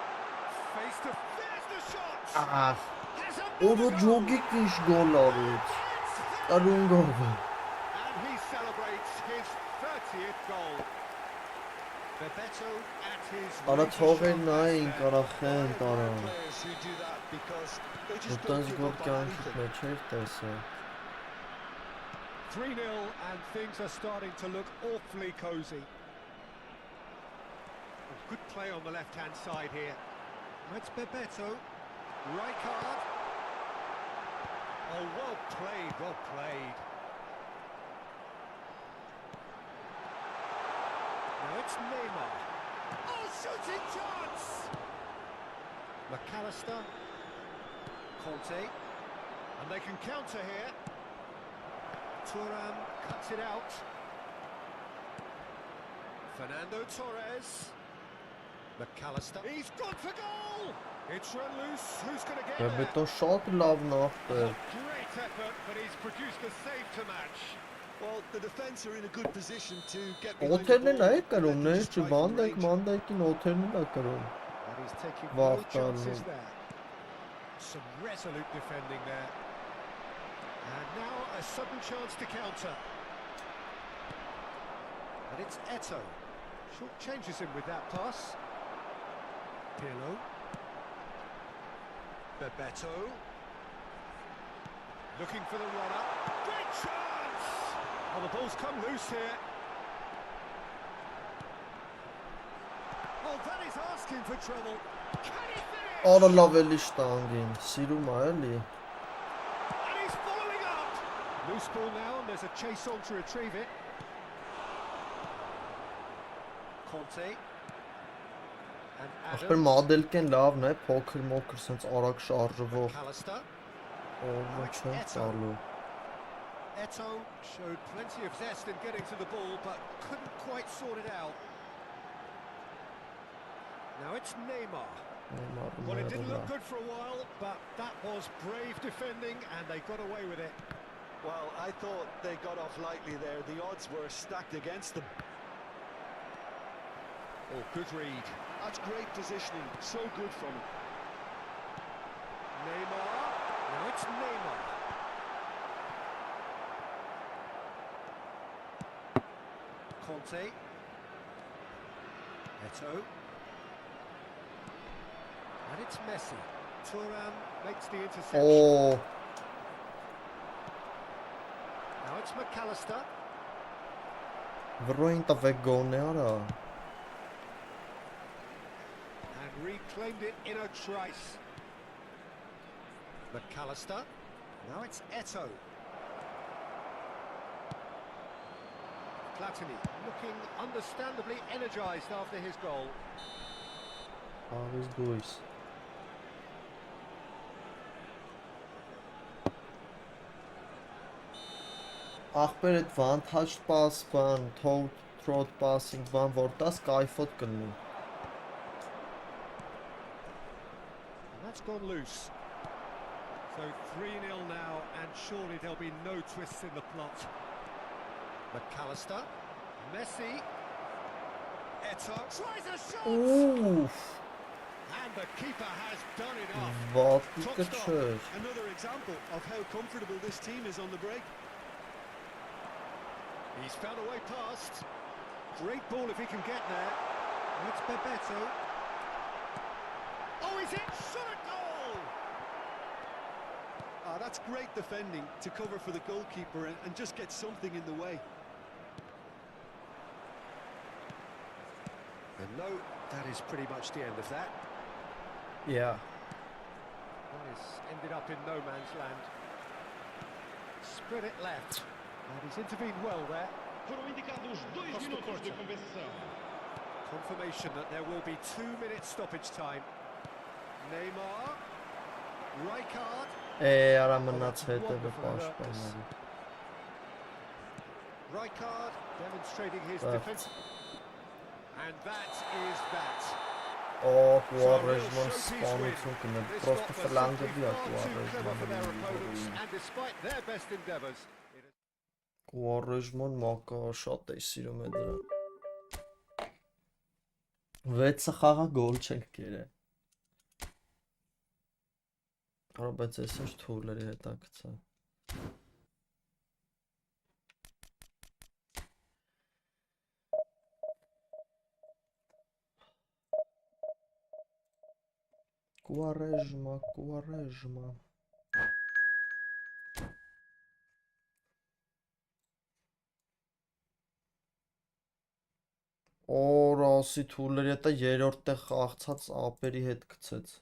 Face to there's the shot. Ահ, Has a օրը ջոգիկ ինչ գոլ արեց։ Արուն գողը։ And he celebrates his 30th goal. Bebeto at his Արա latest թողեն shot նային back կարախեն տարան։ Players who do that because they just Որտենց don't give գոլ up on կյանքի anything. մեջ էր տեսա։ 3-0 and things are starting to look awfully cosy. Good play on the left-hand side here. That's Bebeto. Rijkaard. Oh, well played, well played. Now it's Neymar. Oh, shooting chance! McAllister. Conte. And they can counter here. Thuram cuts it out. Fernando Torres. McAllister. He's gone for goal! It's run loose. Who's going to get there? Բետո շատ լավ նախտեր։ Great effort, but he's produced a save to match. Well, the defence are in a good position to get behind the Օթերն էլ ball. է կրում, Let them նես just try from չբանդեք, range. մանդայքին օթերն էլ է կրում։ And he's taking Wow, no chances Carlo. there. Some resolute defending there. And now a sudden chance to counter. And it's Eto. Short changes him with that pass. Pirlo. Bebeto. Looking for the runner. Great chance! Oh, the ball's come loose here. Oh, that is asking for trouble. Can he finish? Արա լավ էլի շտանգին, սիրում է էլի։ And he's following up. Loose ball now, and there's a chase on to retrieve it. Conte. And Ախպեր Adams. մադելկեն լավն է, փոքր մոքր սենց արագ շարժվող, Callister. ով չեն տալու։ Eto showed plenty of zest in getting to the ball, but couldn't quite sort it out. Now it's Neymar. Well, it didn't look good for a while, but that was brave defending, and they got away with it. Well, I thought they got off lightly there. The odds were stacked against them. Oh, good read. That's great positioning. So good from him. Neymar. Now it's Neymar. Conte. Eto. And it's Messi. Thuram makes the interception. Օ, Now it's McAllister. վրոյին տվեք գոնն է արա։ And reclaimed it in a trice. McAllister. Now it's Eto. Platini looking understandably energised after his goal. Աղիս գույս։ Ախպեր էդ vantage pass բան, throat passing բան, որ տաս կայֆոտ կլնի։ And that's gone loose. So 3-0 now, and surely there'll be no twists in the plot. McAllister. Messi. Eto. Tries a shot! Ուֆ, And the keeper has done it off. վատիկը չէր։ Another example of how comfortable this team is on the break. He's found a way past. Great ball if he can get there. That's Bebeto. Oh, he's in! Shot a goal! Ah, that's great defending to cover for the goalkeeper and just get something in the way. And no, that is pretty much the end of that. Yeah. That is ended up in no man's land. Spread it left. And he's intervened well there. Foram indicados 2 Costa minutos Corta. de compensação. Confirmation that there will be 2 minutes stoppage time. Neymar. Rijkaard. Արա մնաց հետևը պաշտպանելու։ Rijkaard demonstrating his Left. defense. And that is that. Օ, կուարեժման սպանություն կնե, This պրոստը lot were ֆլանգը simply դիա far too clever for their opponents, կուարեժման։ and despite their best endeavours, Կուարեժման մակա շատ է սիրում է դրա։ 6 խաղա գոլ չենք կերել։ Արա բայց ես ինչ թուրների հետաքրքրա։ Կուարեժմա։ Օրասի թուրների հետը երրորդ տեղ խաղացած ապերի հետ գցեց։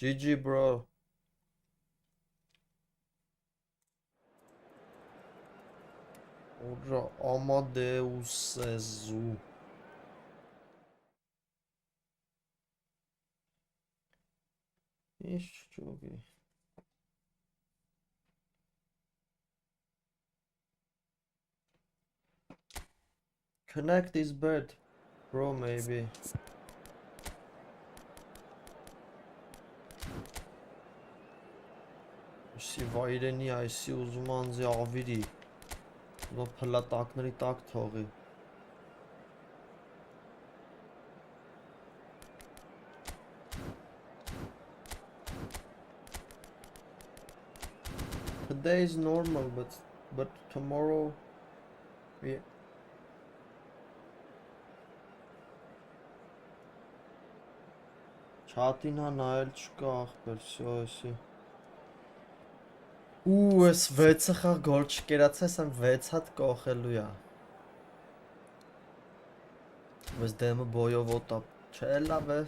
GG bro։ Օրա Ամադեուս Սեզու։ Ինչ ճոգի։ Connect this bird, bro, maybe. Սի վայրենի այսի ուզում անձի ավիրի, դա պլատակների տակ թողի։ Today is normal, but tomorrow, yeah. Չատին հա նայել չկա ախպեր, всё էսի։ Ու ես 6 խաղ գոլ չկերացես, եմ 6 հատ կողելու է։ Բայց դեմը բոյով օտա, չէ լավ է։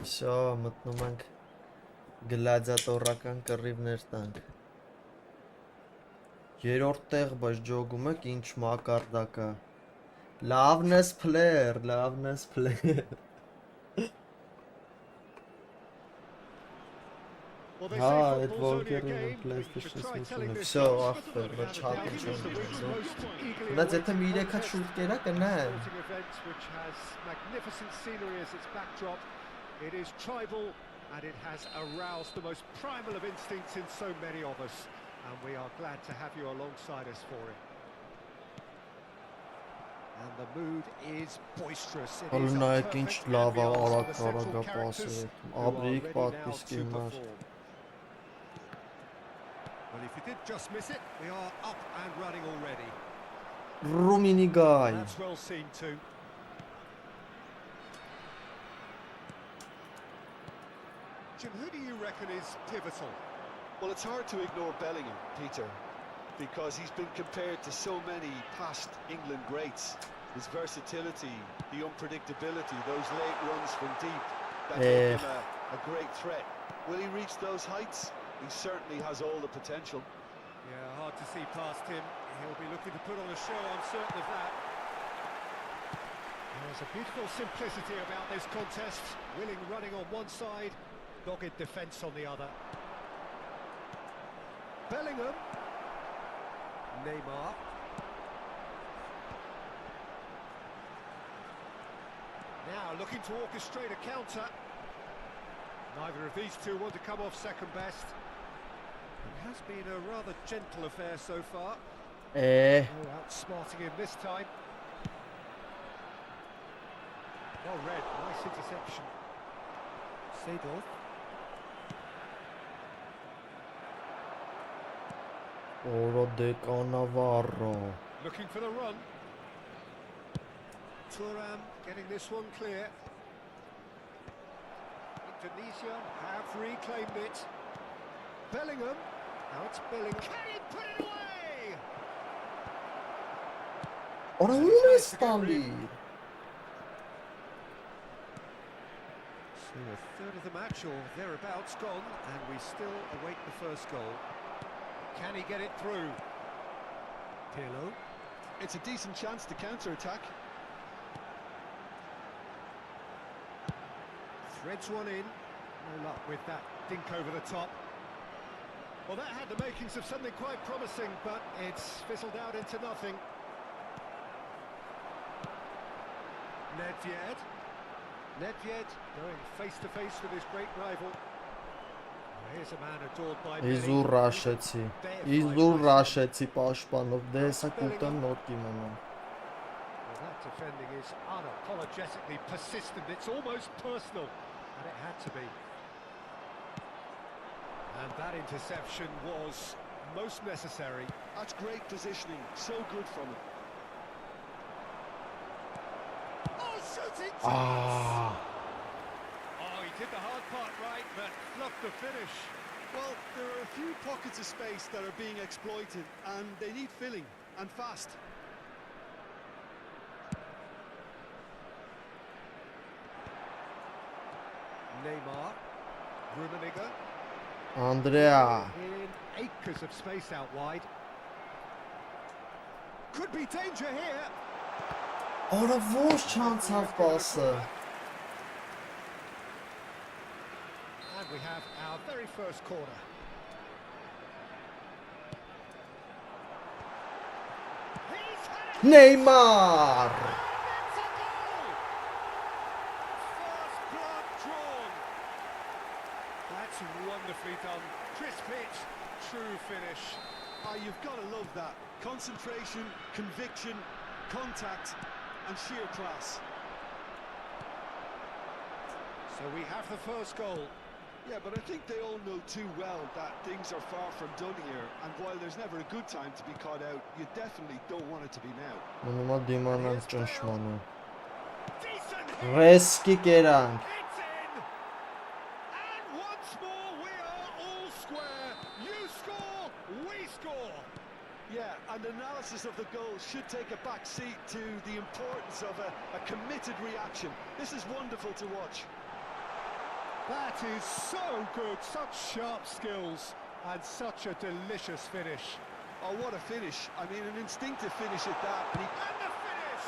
Всё, մտնում ենք գլադիատորական կռիվներ տանք։ Երրորդ տեղ, բայց ջոգում եք ինչ մակարդակա։ Լավնես player, լավնես player։ Well, they Ha, say it football's only a Walker-ին game, but you PlayStation should try Switch-ին telling է։ this Всё, story. ախպեր, դա Without a չափի doubt, it's the week's չեմ։ most eagerly Բայց եթե awaited մի 3 հատ contest. շուտ կերա կնայեմ։ Sporting event which has magnificent scenery as its backdrop. It is tribal and it has aroused the most primal of instincts in so many of us, and we are glad to have you alongside us for it. And the mood is boisterous. It is a Հալնայեք ինչ perfect լավ ambience for the central արագ characters պասեր։ who are Աբրիկ ready now պատմիսկի to մար։ perform. Well, if you did just miss it, we are up and running already. Ռումինի գայ։ That's well seen too. Jim, who do you reckon is pivotal? Well, it's hard to ignore Bellingham, Peter, because he's been compared to so many past England greats. His versatility, the unpredictability, those late runs from deep, that make him a great threat. Will he reach those heights? He certainly has all the potential. Yeah, hard to see past him. He'll be looking to put on a show, I'm certain of that. There's a beautiful simplicity about this contest. Willing running on one side, dogged defence on the other. Bellingham. Neymar. Now looking to orchestrate a counter. Neither of these two want to come off second best. It has been a rather gentle affair so far. Oh, outsmarting him this time. Well read, nice interception. Seedorf. Oro de Cannavaro. Looking for the run. Thuram getting this one clear. Indonesia have reclaimed it. Bellingham. Now it's Bellingham. Can he put it away? Ora uno standi. So a third of the match or thereabouts gone, and we still await the first goal. Can he get it through? Pirlo. It's a decent chance to counter-attack. Threads one in. No luck with that dink over the top. Well, that had the makings of something quite promising, but it's fizzled out into nothing. Nedved going face-to-face with his great rival. Here's a man adored by many. Իզուր ռաշեցի։ Իզուր ռաշեցի պաշտպանով, դե հեսա կուտեմ նոտի մնամ։ Well, that defending is unapologetically persistent. It's almost personal, and it had to be. And that interception was most necessary. That's great positioning, so good from him. Oh, shooting chance! Ah, Oh, he did the hard part right, but fluffed the finish. Well, there are a few pockets of space that are being exploited, and they need filling, and fast. Neymar, Rummenigge, Անդրեա։ in acres of space out wide. Could be danger here. Ora ոչ չանցավ պասը։ And we have our very first corner. He's had it! Neymar։ It's a goal! First blood drawn. That's wonderfully done. Crisp hit, true finish. Ah, you've got to love that. Concentration, conviction, contact, and sheer class. So we have the first goal. Yeah, but I think they all know too well that things are far from done here, and while there's never a good time to be caught out, you definitely don't want it to be now. Մնում է դիմանան ճնշմանը։ Decent hit. Ռեսկի կերանք։ It's in! And once more we are all square. You score, we score. Yeah, and analysis of the goal should take a back seat to the importance of a committed reaction. This is wonderful to watch. That is so good, such sharp skills and such a delicious finish. Oh, what a finish. I mean, an instinctive finish at that. And the finish!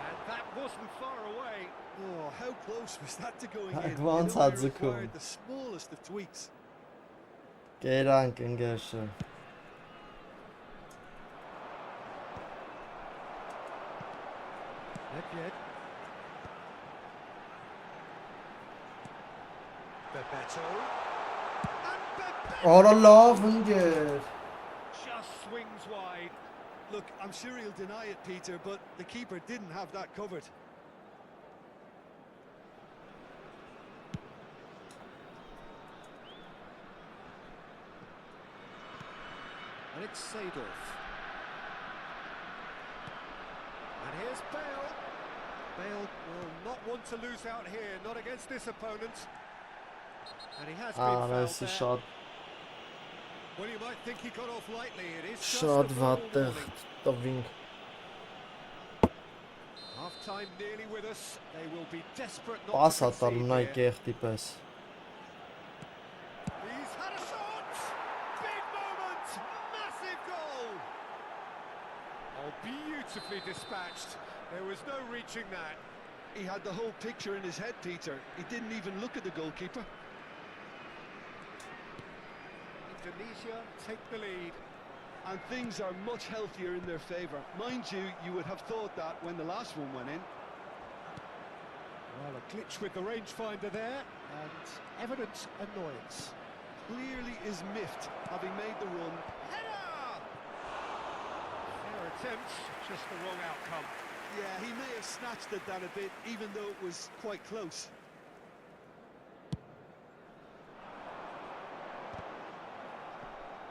And that wasn't far away. Oh, how close was that to going in? Advance It only had the required call. the smallest of tweaks. Գերանք ընկերշը։ Nedved. Bebeto. And Bebeto Արա լավ ընկեր։ just swings wide. Look, I'm sure he'll deny it, Peter, but the keeper didn't have that covered. And it's Seedorf. And here's Bale. Bale will not want to lose out here, not against this opponent. And he has been fouled Արեսի there. շատ Well, you might think he got off lightly. It is just շատ a վատ foul տեղ warning. տվինք։ Half-time nearly with us. They will be desperate not Պաս to ա տալու concede նայ here. կեղտի պես։ He's had a shot! Big moment! Massive goal! Oh, beautifully dispatched. There was no reaching that. He had the whole picture in his head, Peter. He didn't even look at the goalkeeper. Indonesia take the lead. And things are much healthier in their favour. Mind you, you would have thought that when the last one went in. Well, a glitch with the rangefinder there, and evident annoyance. Clearly is miffed, having made the run. Header! Fair attempt, just the wrong outcome. Yeah, he may have snatched at that a bit, even though it was quite close.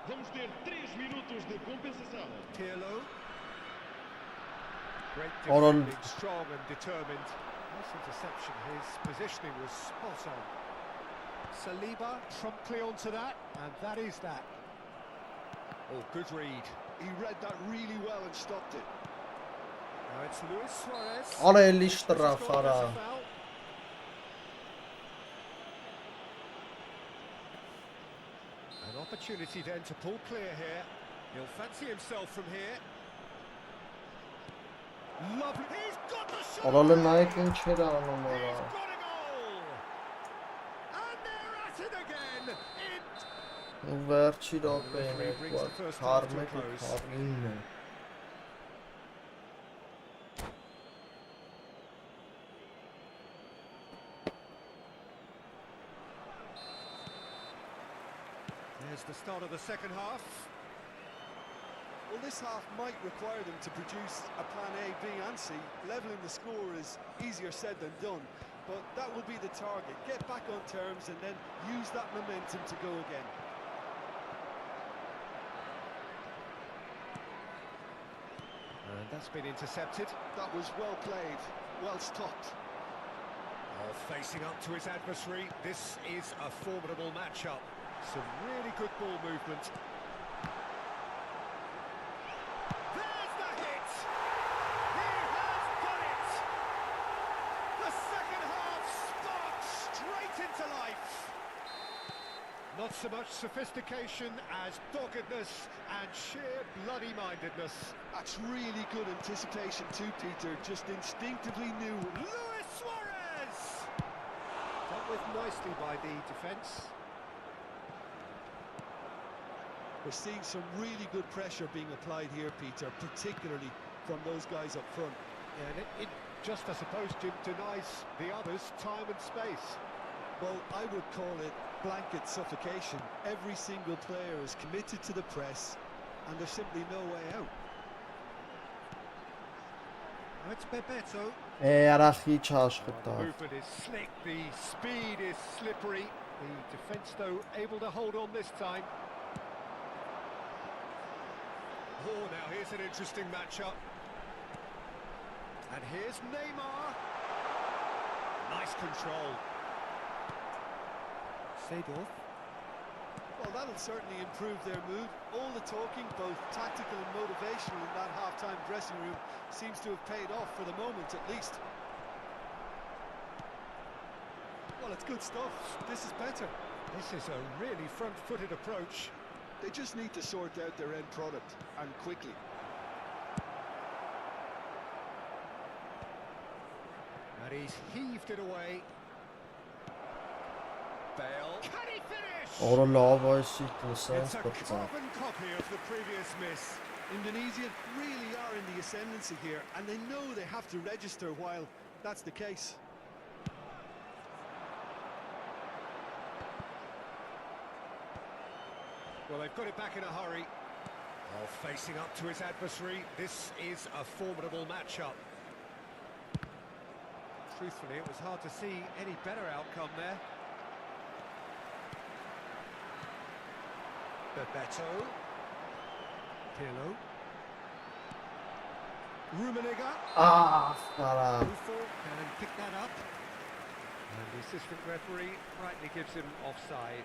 Vamos ter 3 minutos de compensação. Pirlo. Great Hold on. defending, strong and determined. Nice interception, his positioning was spot on. Saliba promptly onto that, and that is that. Oh, good read. He read that really well and stopped it. Now it's Luis Suarez. Արա էլի This has շտրաֆ gone արա։ as a foul. An opportunity then to pull clear here. He'll fancy himself from here. Lovely. He's got the shot. Արա լը նայեք ինչ էր անում He's արա։ got a goal. And they're at it again. It Ու վերջի րոպեին referee է, brings the first half to a 11-ի close. 9-ն է։ There's the start of the second half. Well, this half might require them to produce a plan A, B and C. Levelling the score is easier said than done, but that will be the target. Get back on terms and then use that momentum to go again. And that's been intercepted. That was well played, well stopped. Oh, facing up to his adversary. This is a formidable matchup. Some really good ball movement. There's the hit! He has done it! The second half sparked straight into life. Not so much sophistication as doggedness and sheer bloody-mindedness. That's really good anticipation too, Peter. Just instinctively knew. Luis Suarez! Dealt with nicely by the defence. We're seeing some really good pressure being applied here, Peter, particularly from those guys up front. Yeah, and it just, I suppose, Jim, denies the others time and space. Well, I would call it blanket suffocation. Every single player is committed to the press, and there's simply no way out. Now it's Bebeto. Արախի չաշխտավ։ Movement is slick, the speed is slippery. The defence, though, able to hold on this time. Oh, now here's an interesting matchup. And here's Neymar. Nice control. Seedorf. Well, that'll certainly improve their mood. All the talking, both tactical and motivational in that half-time dressing room seems to have paid off for the moment, at least. Well, it's good stuff. This is better. This is a really front-footed approach. They just need to sort out their end product, and quickly. And he's heaved it away. Bale. Can he finish? Ora lava është It's a carbon copy of the previous miss. Indonesia really are in the ascendancy here, and they know they have to register while that's the case. Well, they've got it back in a hurry. Oh, facing up to his adversary. This is a formidable matchup. Truthfully, it was hard to see any better outcome there. Bebeto. Pirlo. Rummenigge. Buffon can pick that up. And the assistant referee rightly gives him offside.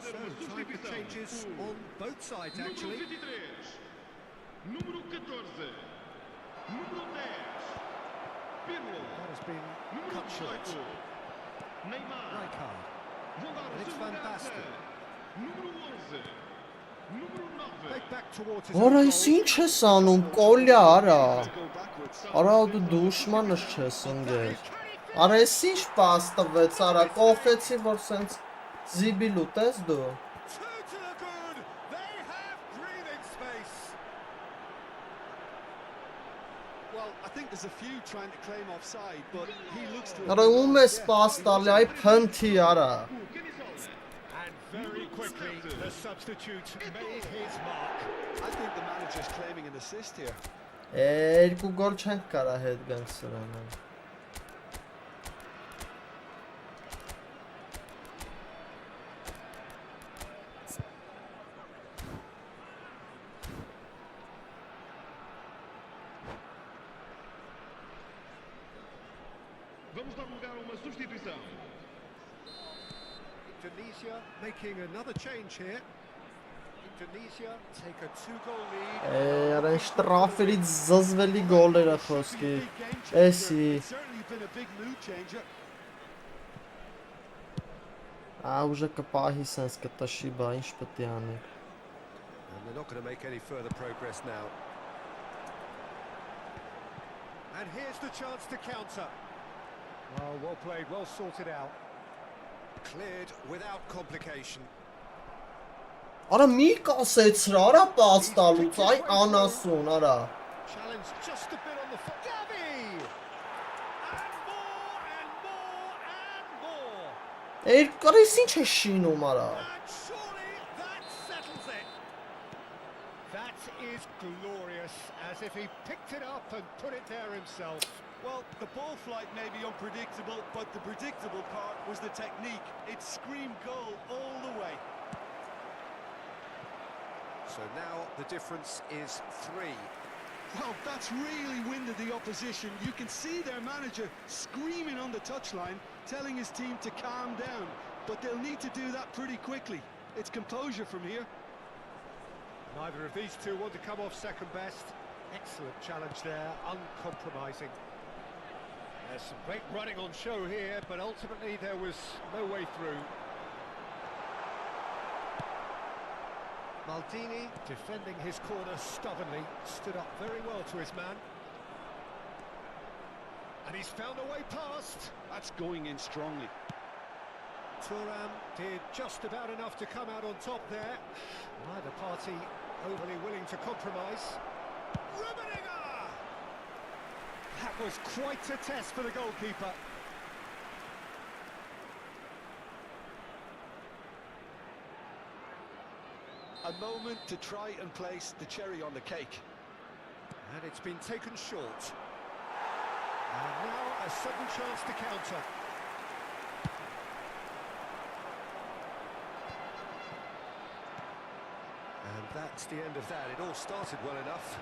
So, time for changes on both sides, actually. Número 14. Número 10. Pirlo. That has been cut short. Neymar. Rijkaard. Vão dar And o it's seu Van mudança. Basten. Número 11. Número 9. Played back towards his Ora own այս goal. ինչ ես անում, կոլյա արա։ To go backwards. Արա դու դուշմանս չես ընկեր։ Արա այս ինչ պաս տվեց, արա կողեցի որ սենց զիբիլ ուտես դու։ Two to the good. They have breathing space. Well, I think there's a few trying to claim offside, but he looks to. Արա ում ես պաս տալի, այ փնթի արա։ And very quickly, the substitute made his mark. I think the manager's claiming an assist here. Երկու գոլ չենք կարա հետ գանք սրանը։ Vamos dar lugar a uma substituição. Indonesia making another change here. Indonesia take a 2-goal lead. Արա ինչ տրաֆերից զզվելի գոլեր է խոսքի։ Էսի։ It's certainly been a big mood changer. Ուժը կպահի սենց կտշի, բա ինչ պետք է անի։ And they're not going to make any further progress now. And here's the chance to counter. Oh, well played, well sorted out. Cleared without complication. Արա մի կասեցրա, արա պաս տալուց, այ անասուն, արա։ Challenge just a bit on the foot. Gavi! And more, and more, and more. Արա ես ինչ է շինում, արա։ And surely that settles it. That is glorious, as if he picked it up and put it there himself. Well, the ball flight may be unpredictable, but the predictable part was the technique. It screamed goal all the way. So now the difference is 3. Well, that's really winded the opposition. You can see their manager screaming on the touchline, telling his team to calm down. But they'll need to do that pretty quickly. It's composure from here. Neither of these two want to come off second best. Excellent challenge there, uncompromising. There's some great running on show here, but ultimately there was no way through. Maldini, defending his corner stubbornly, stood up very well to his man. And he's found a way past. That's going in strongly. Thuram did just about enough to come out on top there. Neither party overly willing to compromise. Rummenigge! That That was quite a test for the goalkeeper. A moment to try and place the cherry on the cake. And it's been taken short. And now a sudden chance to counter. And that's the end of that. It all started well enough.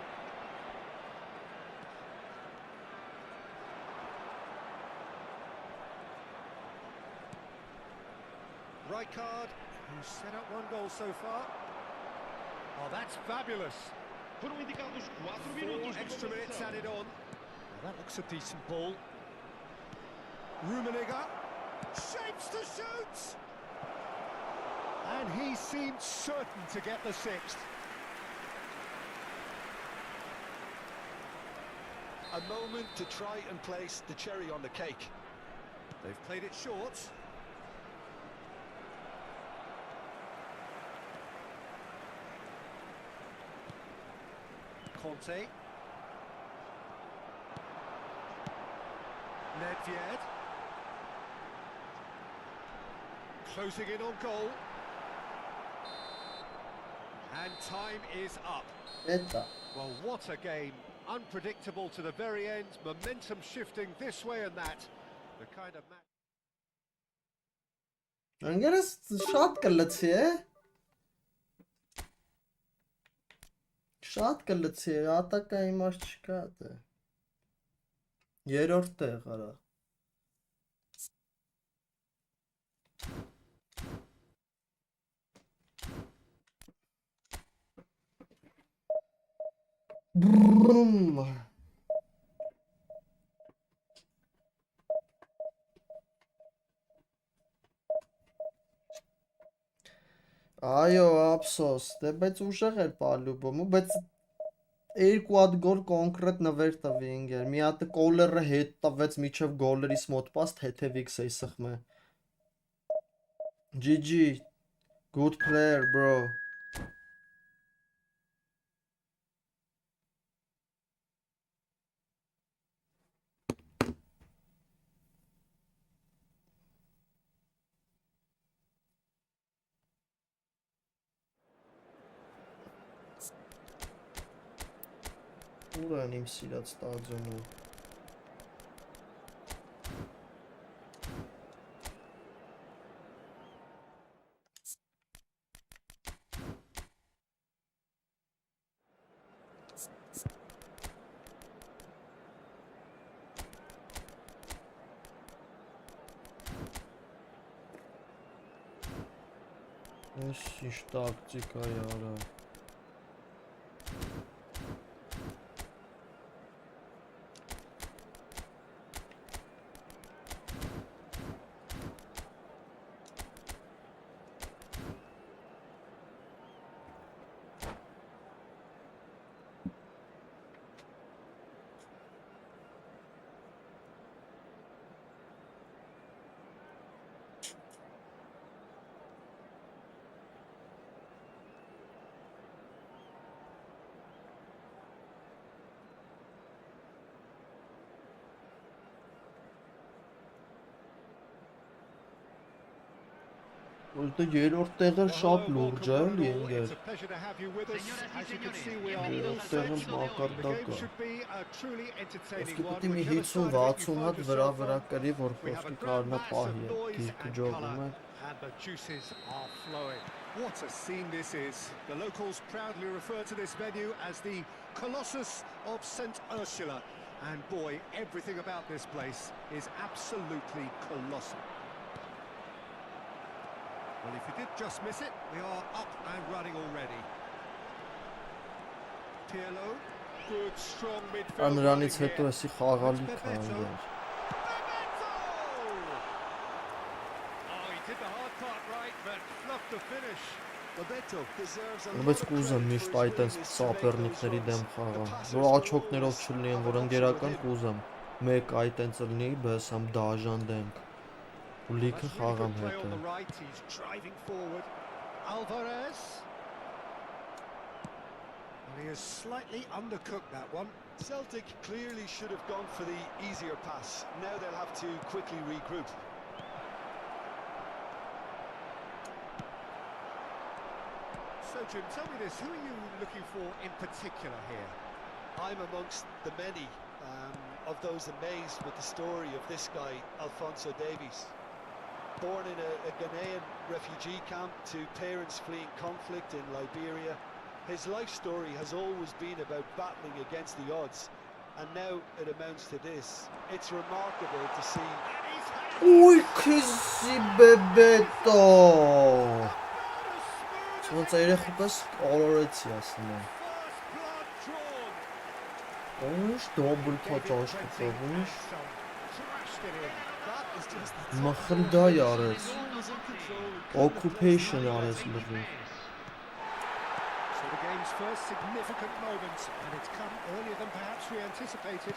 Rijkaard, who's set up one goal so far. Oh, that's fabulous. Foram indicados 4 4 minutos de extra minutes compensação. added on. Well, that looks a decent ball. Rummenigge shapes to shoot! And he seemed certain to get the sixth. A moment to try and place the cherry on the cake. They've played it short. Conte. Nedved. Closing in on goal. And time is up. Էտա։ Well, what a game. Unpredictable to the very end. Momentum shifting this way and that. The kind of match... Անգերս շատ կլցի է։ Շատ կլցի է, ատակա իմաստ չկա դե։ Երրորդ տեղ արա։ Բրում։ Այո, ափսոս, դե բայց ուժեղ էր պալուբոմը, բայց երկու հատ գոլ կոնկրետ նվեր տվի ինգեր, մի հատը կոլերը հետ տվեց միջև գոլերիս մոտ պաս թեթևիքս էի սխմե։ GG, good player, bro. Ուր են իմ սիրած ստադիոնում։ Այս ինչ տակտիկա է արա։ Որտե երրորդ տեղը շատ լուրջ է, էլի ինգեր։ It's a pleasure to have you with us. As you can see, we are Yeah, all they're set. The մակարդակը։ game should be a truly entertaining Ոսկե one. պետք է մի Whichever side 50-60 of it you հատ find վրա yourself on, կրի, որ we have a խոսքի grand կարնա mass of պահի է, noise դիրքը and ջողում colour, է։ and the juices are flowing. What a scene this is. The locals proudly refer to this venue as the Colossus of St. Ursula. And boy, everything about this place is absolutely colossal. Well, if you did just miss it, we are up and running already. Pirlo, good, strong midfield. Նրանից running հետո here. էսի խաղալիք It's է Bebeto. ինգեր։ Bebeto! Oh, he did the hard part right, but fluffed the finish. Bebeto deserves a Բայց կուզեմ միշտ այտենց սապերնիկների դեմ խաղամ, որ աչոկներով չլինեն, որ ընկերական կուզեմ, մեկ այտենց լինի, բես համ դաժան դենք, ու լիքը That's really խաղամ good play on հետը։ the right. He's driving forward. Alvarez. And he has slightly undercooked that one. Celtic clearly should have gone for the easier pass. Now they'll have to quickly regroup. So Jim, tell me this, who are you looking for in particular here? I'm amongst the many of those amazed with the story of this guy, Alphonso Davies. Born in a Ghanaian refugee camp to parents fleeing conflict in Liberia, his life story has always been about battling against the odds, and now it amounts to this. It's remarkable to see. Uy, քեզի բեբետո։ Ոնց երեխուկս կոլորեցի ասում եմ։ Ոնց դոբլ քոճաշ կտովինչ։ Մխրդայ արեց։ Occupation արեց լրիվ։ So the game's first significant moment, and it's come earlier than perhaps we anticipated.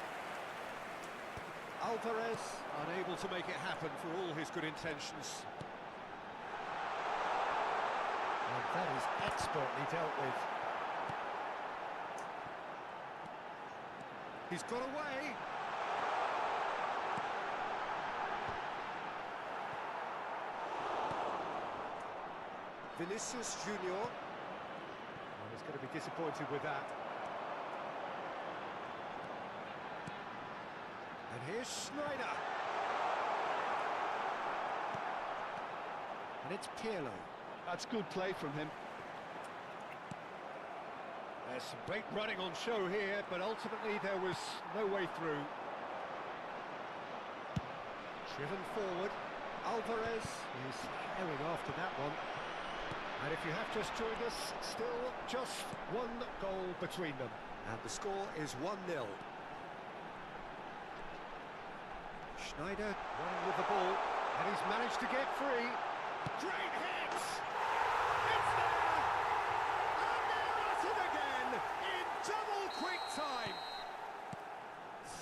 Alvarez unable to make it happen for all his good intentions. And that is expertly dealt with. He's got away. Vinicius Junior. Oh, he's going to be disappointed with that. And here's Schneider. And it's Pirlo. That's good play from him. There's some great running on show here, but ultimately there was no way through. Driven forward. Alvarez is herring after that one. And if you have just joined us, still just one goal between them. And the score is 1-0. Schneider running with the ball, and he's managed to get free. Great hit! It's there! And they're at it again in double quick time.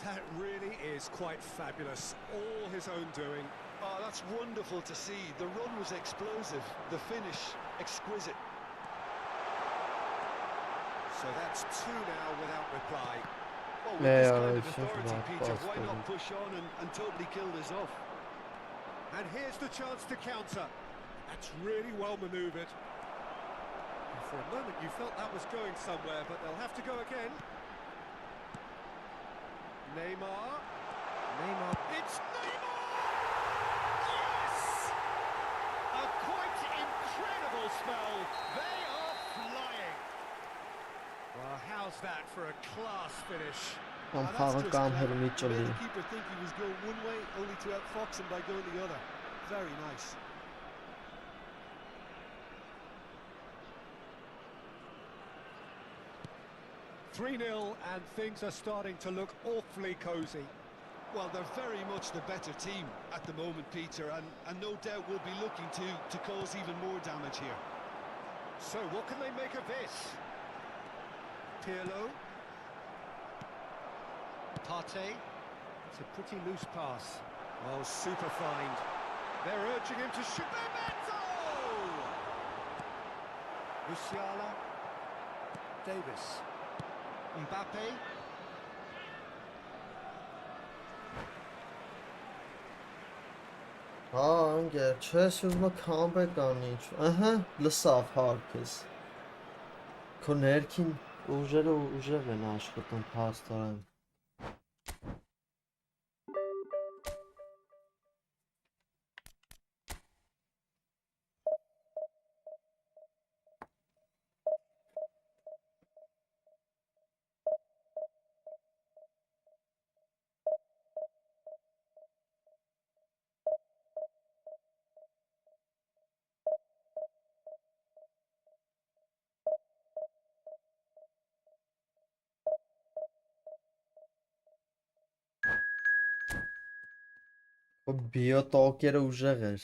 That really is quite fabulous. All his own doing. Oh, that's wonderful to see. The run was explosive, the finish exquisite. So that's 2 now without reply. Well, with this kind of authority, Peter, why not push on and totally kill this off? And here's the chance to counter. That's really well manoeuvred. And for a moment you felt that was going somewhere, but they'll have to go again. Neymar. It's Neymar! Yes! A quite incredible spell. They are flying. Well, how's that for a class finish? Ամ That's խաղը just կամ clever. հրմի Made ճլի։ the keeper think he was going one way, only to outfox him by going the other. Very nice. Three 0 and things are starting to look awfully cosy. Well, they're very much the better team at the moment, Peter, and no doubt will be looking to cause even more damage here. So what can they make of this? Pirlo. Partey. It's a pretty loose pass. Oh, super find. They're urging him to shoot. Bebeto! Musiala. Davis. Mbappe. Հա, անգեր, չես ուզում comeback անի, ահա, լսավ հարկես։ Քո ներքին ուժերը ուժեղ են աշխատում փաստորեն։ Բիոտոկերը ուժեղ էր։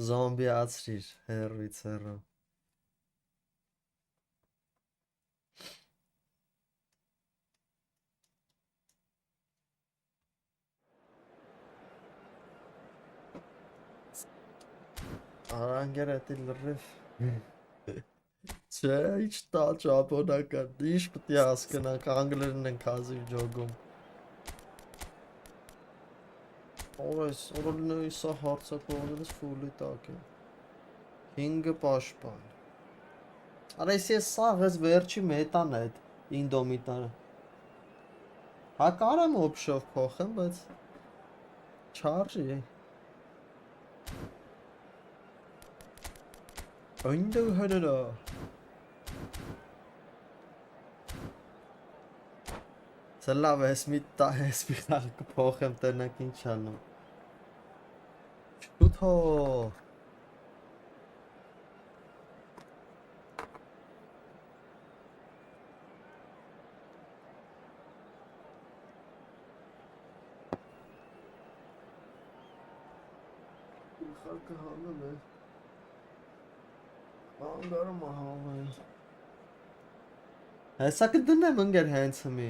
Զոմբիացրիր, հերվից հեռու։ Արանգերը էտի լրիվ Չէ, ինչ տա ճապոնական, ինչ պետք է հասկանանք, անգլերեն են քազիվ ջոգում։ Օրինակ սա հարցակողներս ֆուլի տակ է։ 5 պաշտպան։ Արա ես սաղ ես վերջի մետան է այդ ինդոմիտանը։ Հա կարամ օփշով փոխեմ, բայց չարժի։ Այնտեղ հրերա։ Լավ է, ես մի տալ կփոխեմ, տնակ ինչ անում։ Շուտ հո։ Խարկը հանում է։ Անգարը մահավ է։ Հեսա կդնեմ ընգեր հենց հմի։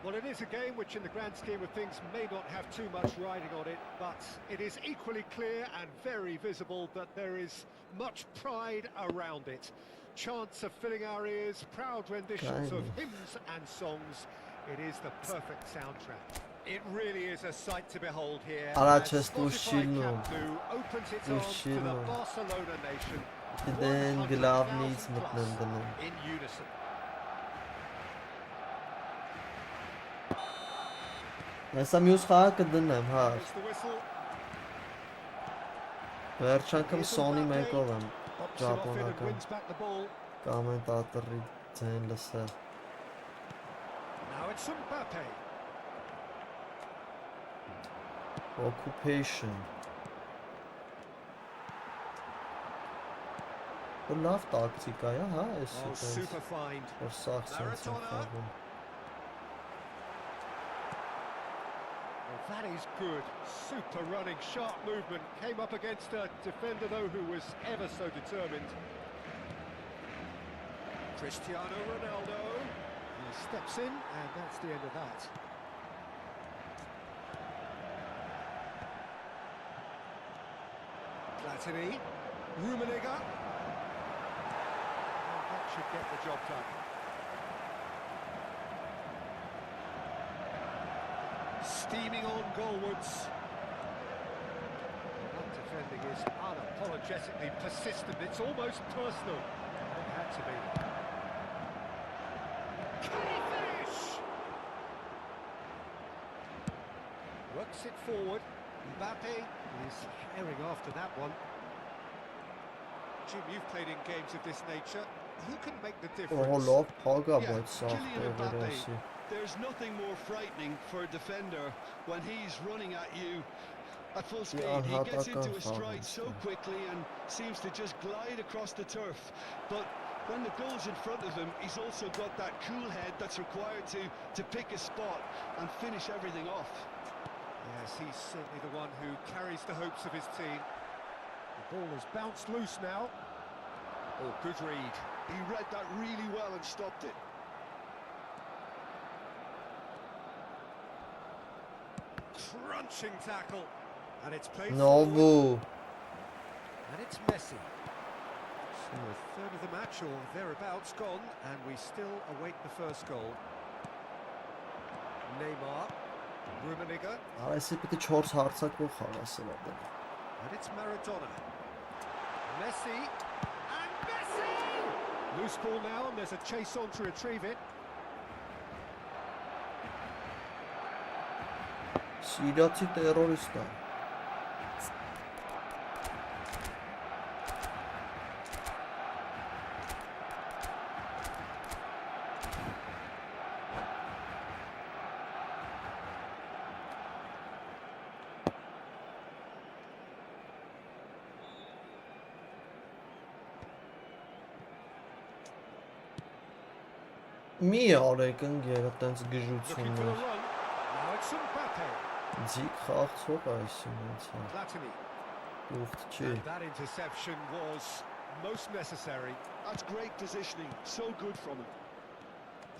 Well, it is a game which in the grand scheme of things may not have too much riding on it, but it is equally clear and very visible that there is much pride around it. Chants of filling our ears, proud renditions of hymns and songs. It is the perfect soundtrack. It really is a sight to behold here. Ara as just Spotify ushilno. Camp Nou opens its arms to the Ushilno. Barcelona nation. Դեն 100,000 գլավնից plus մտնեմ դնում։ in unison. Հեսա մյուս խաղը կդնեմ, հա։ There's the whistle. Վերջ անգամ Sony մեկով եմ Pops it off in and ճապոնական wins back the ball. կոմենտատորի ձեն լսել։ Now it's Mbappe. Occupation։ Լավ տակտիկա է, հա, էս Oh, super find. որ սաղ սենց են խաղում։ Well, that is good. Super running, sharp movement. Came up against a defender, though, who was ever so determined. Cristiano Ronaldo. He steps in, and that's the end of that. Platini. Rummenigge. And that should get the job done. Steaming on goalwards. That defending is unapologetically persistent. It's almost personal. It had to be. Can he finish? Works it forward. Mbappe is herring after that one. Jim, you've played in games of this nature. Who can make the difference? Լավ փագա, Yeah, բայց սաղ Kylian Mbappe. տեղերասի։ There's nothing more frightening for a defender when he's running at you at full speed. He gets into a stride so quickly and seems to just glide across the turf. But when the goal's in front of him, he's also got that cool head that's required to pick a spot and finish everything off. Yes, he's certainly the one who carries the hopes of his team. The ball has bounced loose now. Oh, good read. He read that really well and stopped it. Crunching tackle. And it's played No forward. boo։ And it's Messi. So a third of the match or thereabouts gone, and we still await the first goal. Neymar. Rummenigge. Արա էսի պետք է 4 հարցակող խաղասել ադեմ։ And it's Maradona. Messi. And Messi! Loose ball now, and there's a chase on to retrieve it. Սիրիացի տերորիստ է։ Մի արեք ընկեր այտենց Looking for the գժություններ։ run. Now it's Mbappe. Ձիգ խաղցող է այսինքն ցա։ Platini. Ուխտ չի։ And that interception was most necessary. That's great positioning. So good from him.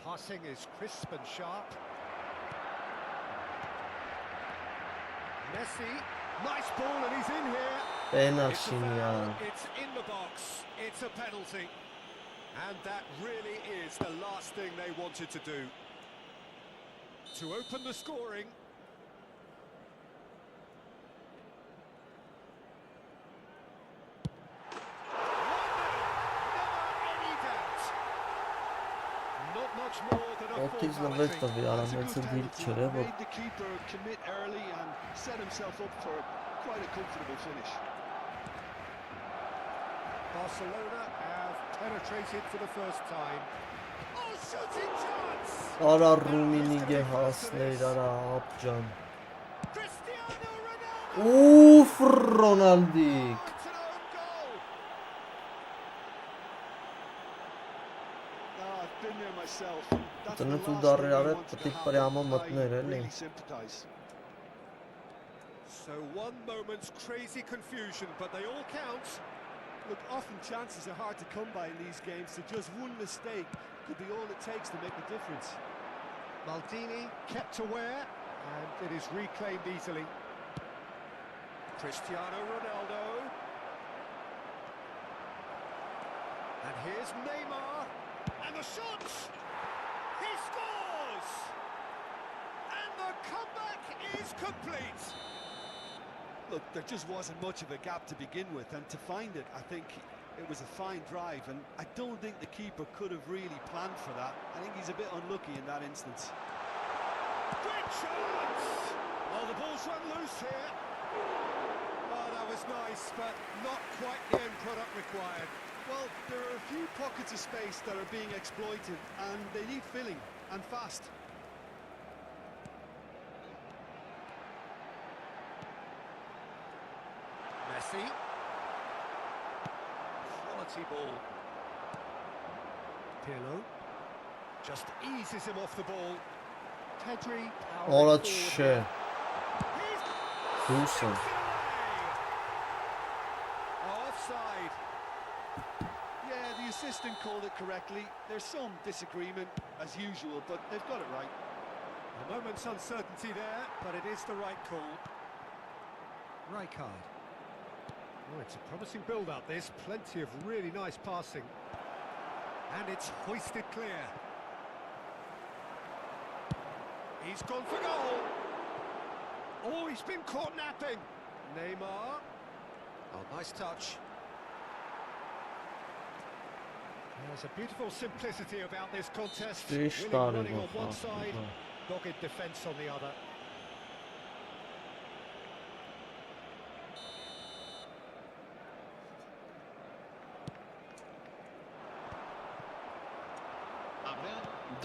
Passing is crisp and sharp. Messi. Nice ball, and he's in here. Պենալ It's a շինյա։ foul. It's in the box. It's a penalty. And that really is the last thing they wanted to do. To open the scoring. Not much more than a Otizmը formality. տվի, արամեցը դիրք չէր, որ Made the keeper commit early and set himself up for quite a comfortable finish. Barcelona have penetrated for the first time. Oh, shooting chance! արա Ռումինիգե հասներ, արա ապջան։ Cristiano Ronaldo! Ուֆ, Ռոնալդիկ։ It's an own goal! I've been there myself. That's the Տնից ու last դարեր thing արել, you wanted պետք to է պրյամը happen. մտներ, I էլի։ really sympathise. So one moment's crazy confusion, but they all count. Look, often chances are hard to come by in these games, so just one mistake could be all it takes to make the difference. Maldini kept aware, and it is reclaimed easily. Cristiano Ronaldo. And here's Neymar. And the shot! He scores! And the comeback is complete! Look, there just wasn't much of a gap to begin with, and to find it, I think it was a fine drive, and I don't think the keeper could have really planned for that. I think he's a bit unlucky in that instance. Great chance! Well, the ball's run loose here. Oh, that was nice, but not quite the end product required. Well, there are a few pockets of space that are being exploited, and they need filling, and fast. Messi. Quality ball. Pirlo. Just eases him off the ball. Pedri. Արա powering չէ։ forward. Հուսը։ Offside. Yeah, the assistant called it correctly. There's some disagreement, as usual, but they've got it right. A moment's uncertainty there, but it is the right call. Rijkaard. Oh, it's a promising build-up, this. Plenty of really nice passing. And it's hoisted clear. He's gone for goal. Oh, he's been caught napping. Neymar. Oh, nice touch. There's a beautiful simplicity about this contest. Fish Willing started running on off, one side, uh-huh. dogged defence on the other.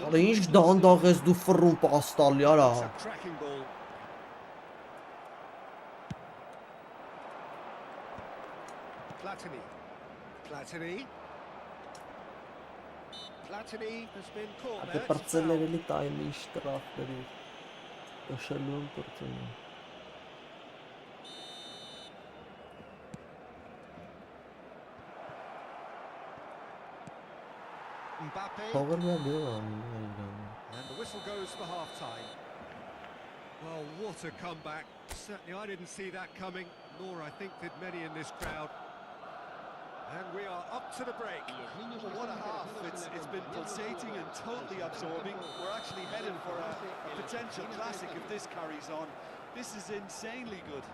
Արա ինչ դանդաղ ես դու ֆռում պաստալի, արա։ It's a cracking ball. Platini. Platini. Platini has been caught Ապե there. It's a պրծելեր foul. էլի տայմի շտրախների։ Կշելու եմ պրծելը։ Mbappe. Թողել մի դիվան։ And the whistle goes for half-time. Well, what a comeback. Certainly I didn't see that coming, nor I think did many in this crowd. And we are up to the break. What a half. It's been pulsating and totally absorbing. We're actually headed for a potential classic if this carries on. This is insanely good.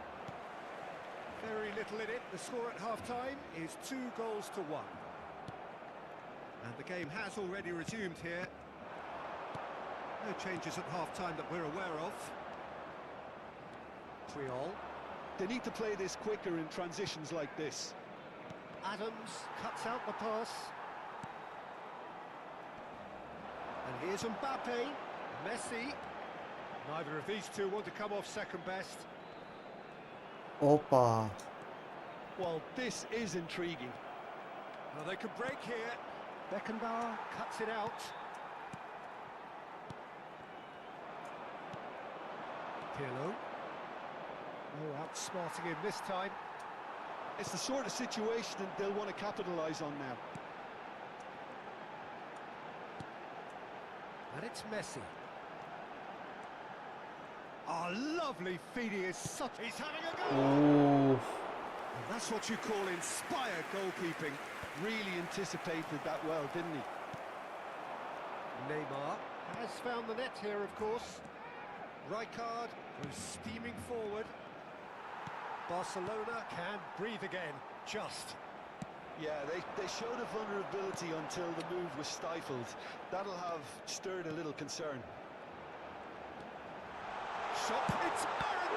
Very little in it. The score at half-time is 2-1. And the game has already resumed here. No changes at half-time that we're aware of. Puyol. They need to play this quicker in transitions like this. Adams cuts out the pass. And here's Mbappe. Messi. Neither of these two want to come off second best. Օպա։ Well, this is intriguing. Well, they could break here. Beckenbauer cuts it out. Pirlo. Oh, outsmarting him this time. It's the sort of situation that they'll want to capitalise on now. And it's Messi. Oh, lovely feed. He is such... He's having a go! Ուֆ։ And that's what you call inspired goalkeeping. Really anticipated that well, didn't he? Neymar has found the net here, of course. Rijkaard goes steaming forward. Barcelona can breathe again, just. Yeah, they showed a vulnerability until the move was stifled. That'll have stirred a little concern. Shot, it's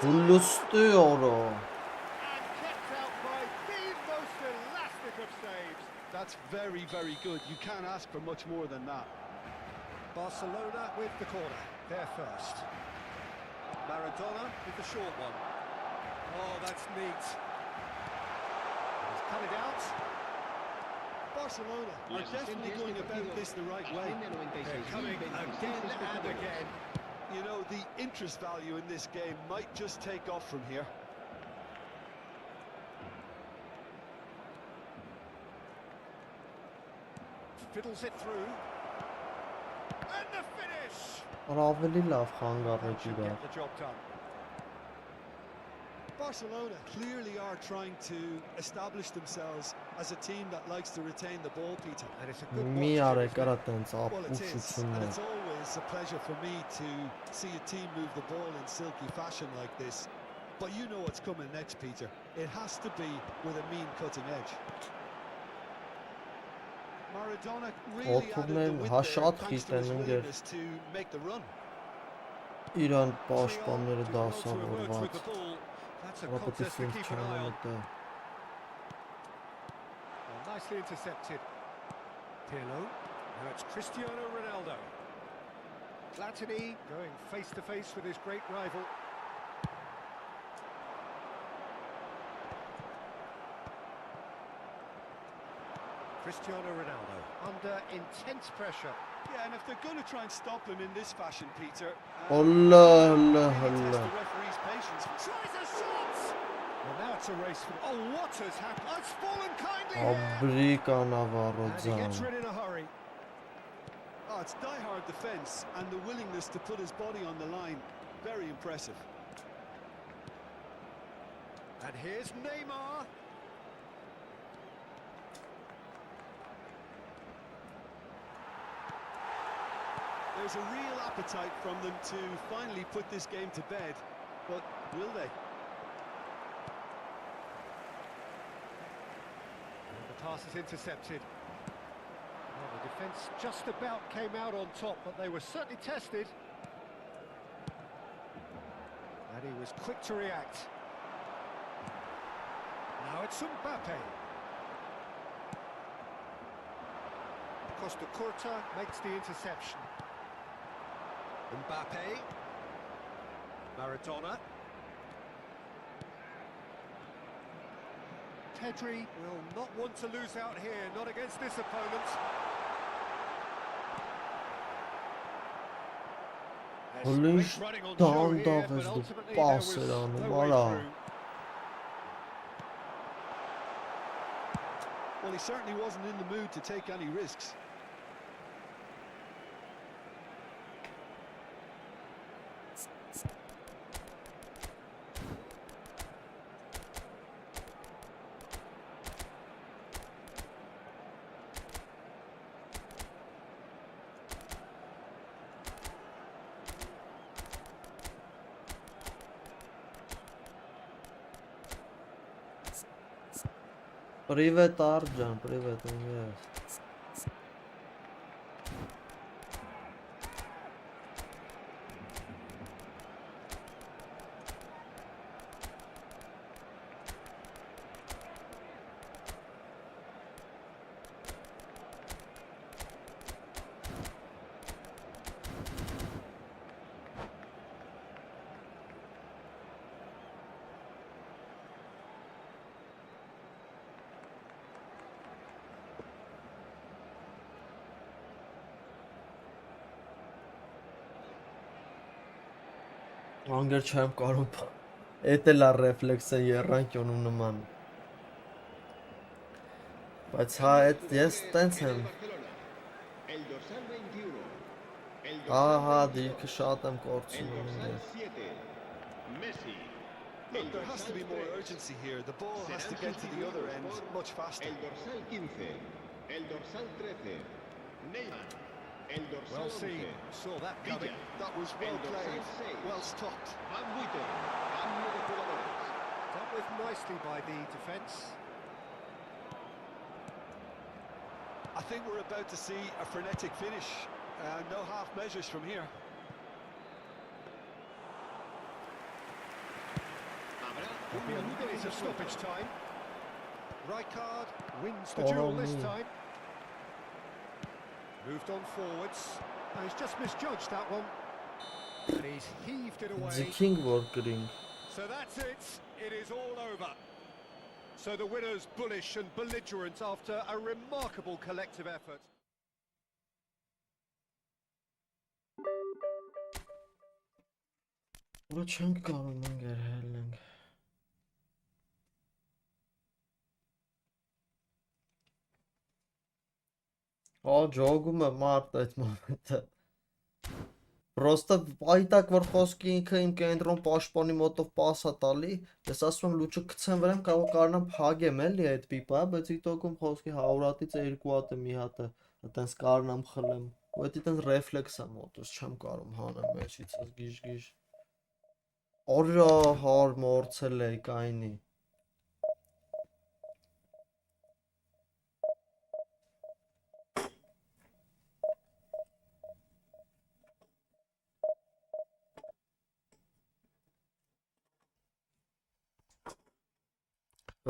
Ulusluyor. and kept out by the most elastic of saves. That's very, very good. You can't ask for much more than that. Barcelona with the corner, they're first. Maradona with the short one. Oh, that's neat. He's cut it out. Barcelona are definitely going about this the right way. They're coming again and again. You know, the interest value in this game might just take off from here. Fiddles it through. And the finish! Ավելի լավ խանգարեց Should իրար։ get the job done. Barcelona clearly are trying to establish themselves as a team that likes to retain the ball, Peter. And it's a good Մի watch. արեք արա տենց Well, it is, and ապուշություններ։ it's always a pleasure for me to see a team move the ball in silky fashion like this. But you know what's coming next, Peter. It has to be with a mean cutting edge. Maradona really added the width there, thanks to his willingness to make the run. Իրան պաշտպանները Well, works with դասավորված։ the ball. That's a Որպեսզի contest to ինձ keep an eye on. չանամտե։ Well, nicely intercepted. Pirlo. Now it's Cristiano Ronaldo. Platini going face to face with his great rival. Cristiano Ronaldo under intense pressure. Yeah, and if they're going to try and stop him in this fashion, Peter, Allah, really Allah, test the Allah. referee's patience. Tries a shot! Well, now it's a race for... Oh, what has happened? Oh, it's fallen kindly here! Աբրի And he կանավառոձան։ gets rid in a hurry. Oh, it's die-hard defence and the willingness to put his body on the line. Very impressive. And here's Neymar. There's a real appetite from them to finally put this game to bed, but will they? And the pass is intercepted. Well, the defence just about came out on top, but they were certainly tested. And he was quick to react. Now it's Mbappe. Costa Curta makes the interception. Mbappe. Maradona. Pedri will not want to lose out here, not against this opponent. Հոլիշ դանդաղ ես դու պասեր անում, արա։ Well, he certainly wasn't in the mood to take any risks. Привет, Арджан, привет, привет. Անգեր չեմ կարող։ Էդ էլ է ռեֆլեքսը երրանկյունու նման։ Բայց հա, ես տենց եմ։ El dorsal 21. El Ահա, dorsal դիրքը շատ եմ 22. El կորցնում dorsal ինձ։ 7. Messi. El There has to be more urgency here. The ball has to get to the other end much faster. El dorsal 15. El dorsal 13. Neymar. El dorsal Well 11. seen. Saw that coming. Villa. That was well El dorsal played, 6. well stopped. Van Buiten. Cambio de jugadores. Dealt with nicely by the defence. I think we're about to see a frenetic finish. No half measures from here. Could be a minute of stoppage time. Rijkaard wins the duel this time. Moved on forwards. And he's just misjudged that one. And he's heaved it away. Ձգինք որ գրինք։ So that's it. It is all over. So the winner's bullish and belligerent after a remarkable collective effort. Ուրը չենք կարող մնգեր հելենք։ Ջոգում է մարդ այդ մոմենտը։ Պրոստը այտակ որ խոսքի ինքը իմ կենտրոն պաշտպանի մոտով պասա տալի, ես ասում եմ լուչը գցեմ վրան կարող կարողանամ փագեմ էլի այդ պիպա, բայց TikTok-ում խոսքի 100 հատից 2 հատ է մի հատը, այտենց կարողանամ խլեմ։ Ու դա այտենց ռեֆլեքս է մոտս, չեմ կարող հանեմ մեջից, գիժ։ Օրա հար մորցել է կայնի։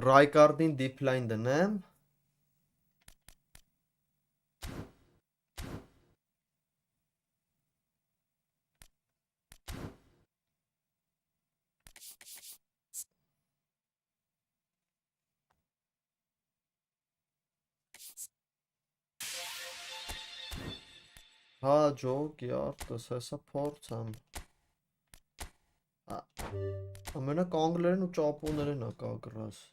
Ռայկարդին դիփլայն դնեմ։ Հա ջոկ յարտս, հեսա փորձ եմ։ Ամենակ անգլերեն ու ճապոներեն է կագրած։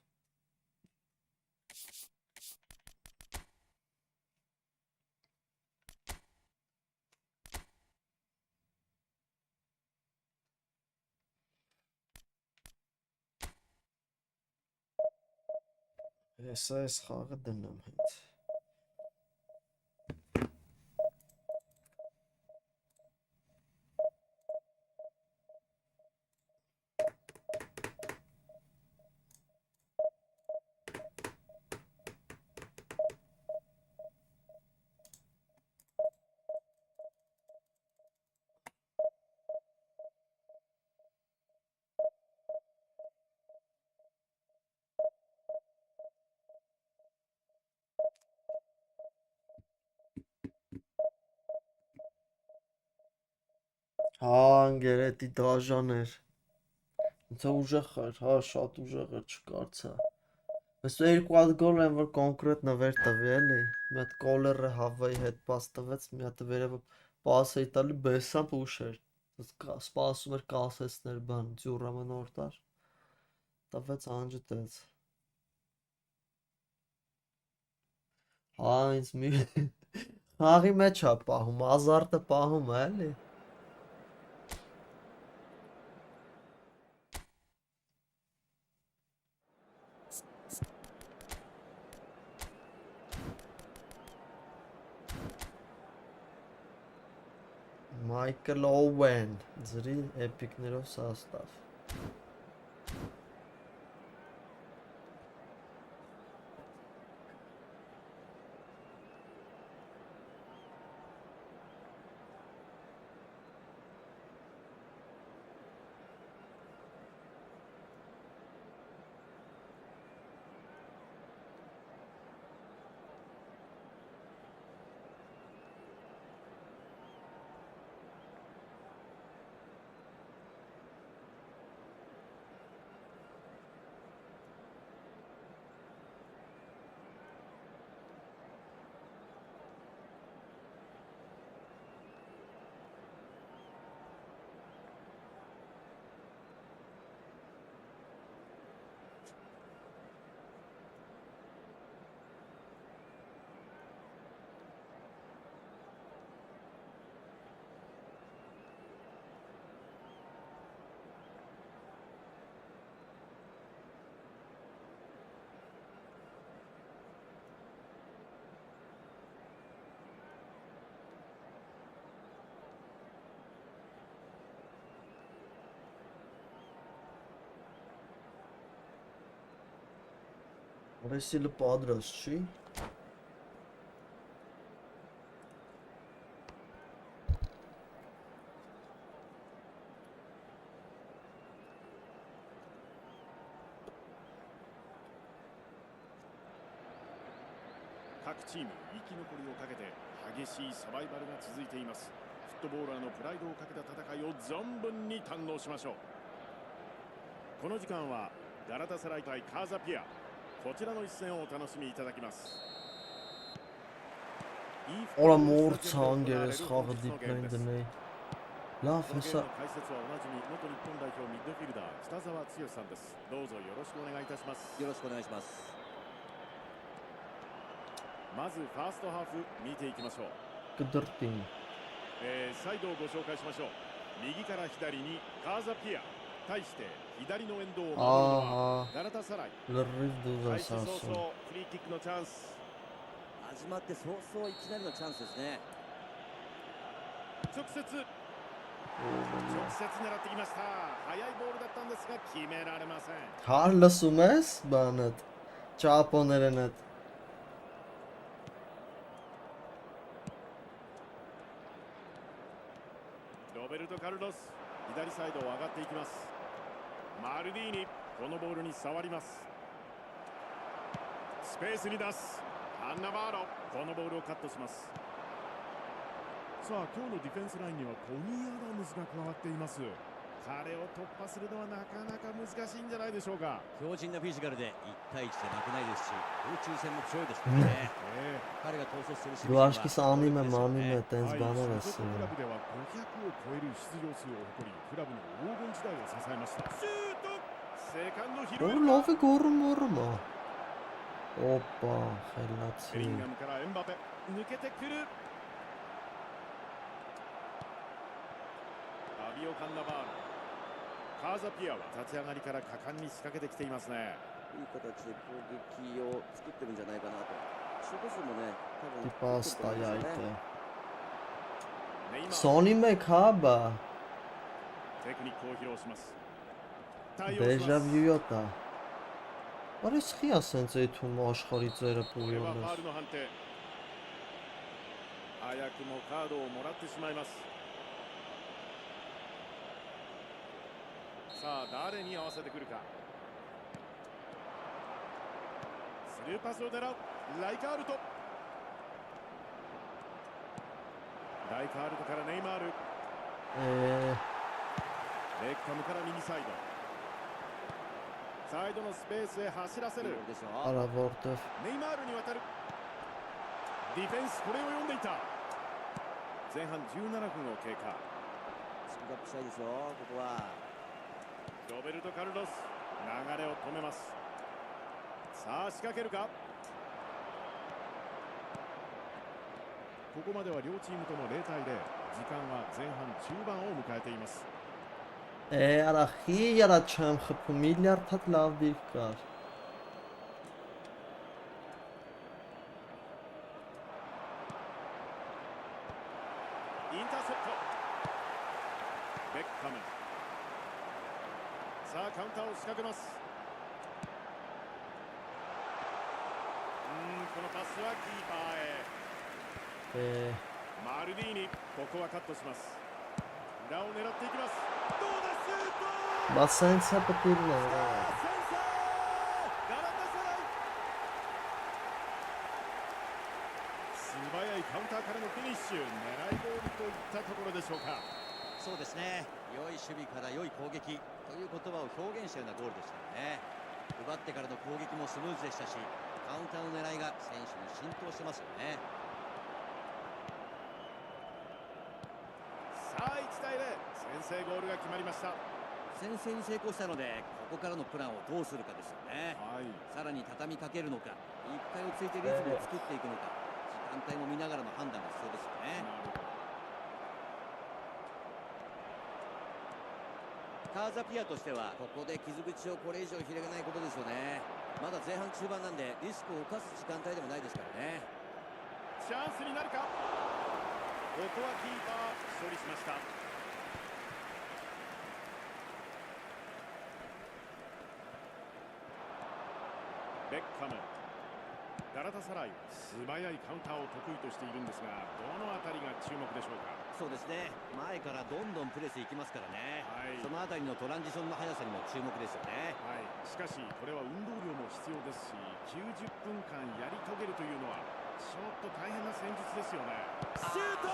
Հեսա այս խաղը դնեմ հենց։ Հա անգերետի դաժան էր։ Ինձ ուժեղ էր, հա շատ ուժեղ էր, չկարծա։ Բայց 2 հատ գոլ են որ կոնկրետ նվեր տվի էլի։ Մի հատ կոլերը Հավայի հետ պաս տվեց, մի հատ վերևը պաս էի տալի բեսամբ ուշ էր։ Սպասում էր կասեցներ բան, ձյուրամը նոր տար։ Տվեց անջտեց։ Հա ինձ մի խաղի մեջ է պահում, ազարտը պահում է էլի։ Michael Owen, ձրի էպիկներով սաստավ։ Ռեսիլը պատրաստ չի։各チーム生き残りをかけて激しいサバイバルが続いています。フットボーラーのプライドをかけた戦いを存分に堪能しましょう。この時間はガラタサライ対カーザピア、こちらの一戦をお楽しみいただきます。Ola մոր ցանգեր ես խաղը դիպլայն դնեի։ Լավ հեսա 解説はおなじみ元日本代表ミッドフィルダー北澤剛さんです。どうぞよろしくお願いいたします。よろしくお願いします。まずファーストハーフ見ていきましょう。 կդրտին サイドをご紹介しましょう。右から左にカーザピア、対して左のエンドを守るのはガラタサライ。 լրիվ դուզ 開 ես 始早 ասում 々フリーキックのチャンス。始まって早々いきなりのチャンスですね。直接狙ってきました。速いボールだったんですが決められません。 Հար լսում ես բանդ ճապոներենդ ロベルト・カルロス、左サイドを上がっていきます。マルディーニ、このボールに触ります。スペースに出す。アンナバーロ、このボールをカットします。さあ、今日のディフェンスラインにはトニー・アダムズが加わっています。彼を突破するのはなかなか難しいんじゃないでしょうか。強靭なフィジカルで1対1で負けないですし、空中戦も強いですからね。彼が統率する守 Դու 備陣 աշկիս は անում եմ տենց はい、 բաներ 所 ես 属クラブでは500を超える出場数を誇り、クラブの黄金時代を支えました。シュート、セカンド拾 Որ える լավ か。 է գորում Օպա ベリ խելացի ンガムからエンバペ、抜けてくる。アビオ・カンナバール、カーザピアは立ち上がりから果敢に仕掛けてきていますね。いい形で攻撃を作ってるんじゃないかなと。シュート数もね、多分 Տիպաստա作ってると思うん այդ ですよ է ね。ネイマール、 Սոնի մեկ հա բա テクニックを披露します。対応し Դեժա ます。 վյույա տա Արես խի ասենց էթում աշխարի ծերը これはファー պույոնես ルの判定。早くもカードをもらってしまいます。さあ、誰に合わせてくるか。スルーパスを狙うライカールト。ライカールトからネイマール、ベッカムから右サイド、サイドのスペースへ走らせる。いいボールですよ。 Արա որտև ネイマールに渡る。ディフェンスこれを読んでいた。前半17分を経過。スピードアップしたいですよ、ここは。ロベルト・カルロス、流れを止めます。さあ仕掛けるか。ここまでは両チームとも0対0。時間は前半中盤を迎えています。 արա խի яրա չեմ խփում միլիարդ հատ լավ դիրք կար インターセプト。ベッカム、さあカウンターを仕掛けます。このパスはキーパーへ。マルディーニ、ここはカットします。裏を狙っていきます。どうだ、シュート。 Բա սենց է պետք է լինի 先制ガラタサライ。素早いカウンターからのフィニッシュ。狙い通りといったところでしょうか。そうですね。良い守備から良い攻撃という言葉を表現したようなゴールでしたよね。奪ってからの攻撃もスムーズでしたし、カウンターの狙いが選手に浸透してますよね。さあ1対0、先制ゴールが決まりました。先制に成功したので、ここからのプランをどうするかですよね。さらに畳みかけるのか、一回落ち着いてリズムを作っていくのか、時間帯も見ながらの判断が必要ですよね。カーザピアとしてはここで傷口をこれ以上広げないことですよね。まだ前半中盤なんでリスクを冒す時間帯でもないですからね。チャンスになるか。ここはキーパー処理しました。ベッカム。ガラタサライは素早いカウンターを得意としているんですが、どのあたりが注目でしょうか。そうですね、前からどんどんプレスいきますからね、はい、そのあたりのトランジションの速さにも注目ですよね。はい、しかしこれは運動量も必要ですし、90分間やり遂げるというのはちょっと大変な戦術ですよね。シュート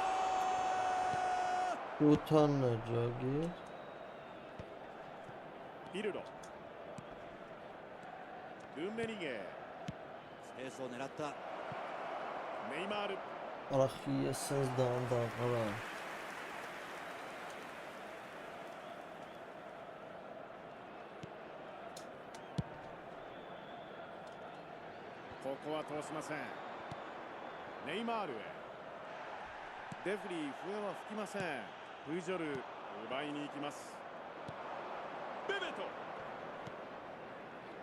Utanacak. ビルド。ルンメニゲ。スペースを狙った。ネイマール。 Arxiyəsiz dandaqara. ここは通しません。ネイマールへ。レフリー笛は吹きません。プジョル奪いに行きます。ベベト。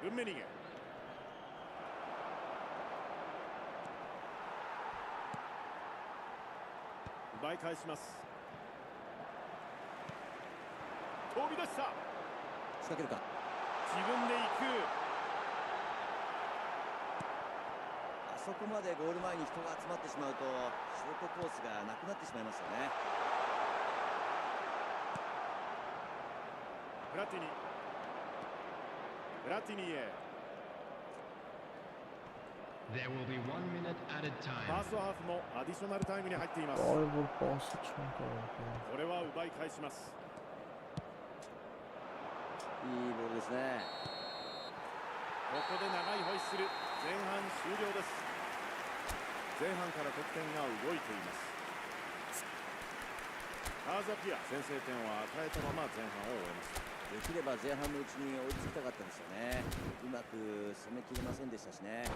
ルンメニゲ。奪い返します。飛び出した。仕掛けるか。自分で行く。あそこまでゴール前に人が集まってしまうとショートコースがなくなってしまいますよね。プラティニ。プラティニへ。 There will be 1 minute added フ time. ァーストハーフもアディショナルタイムに入っています。 Ay bu bası çok ağır. これは奪い返します。いいボールですね。ここで長いホイッスル。前半終了です。前半から得点が動いています。カーザピア、先制点を与えたまま前半を終えました。できれば前半のうちに追いつきたかったですよね。うまく攻めきれませんでしたしね。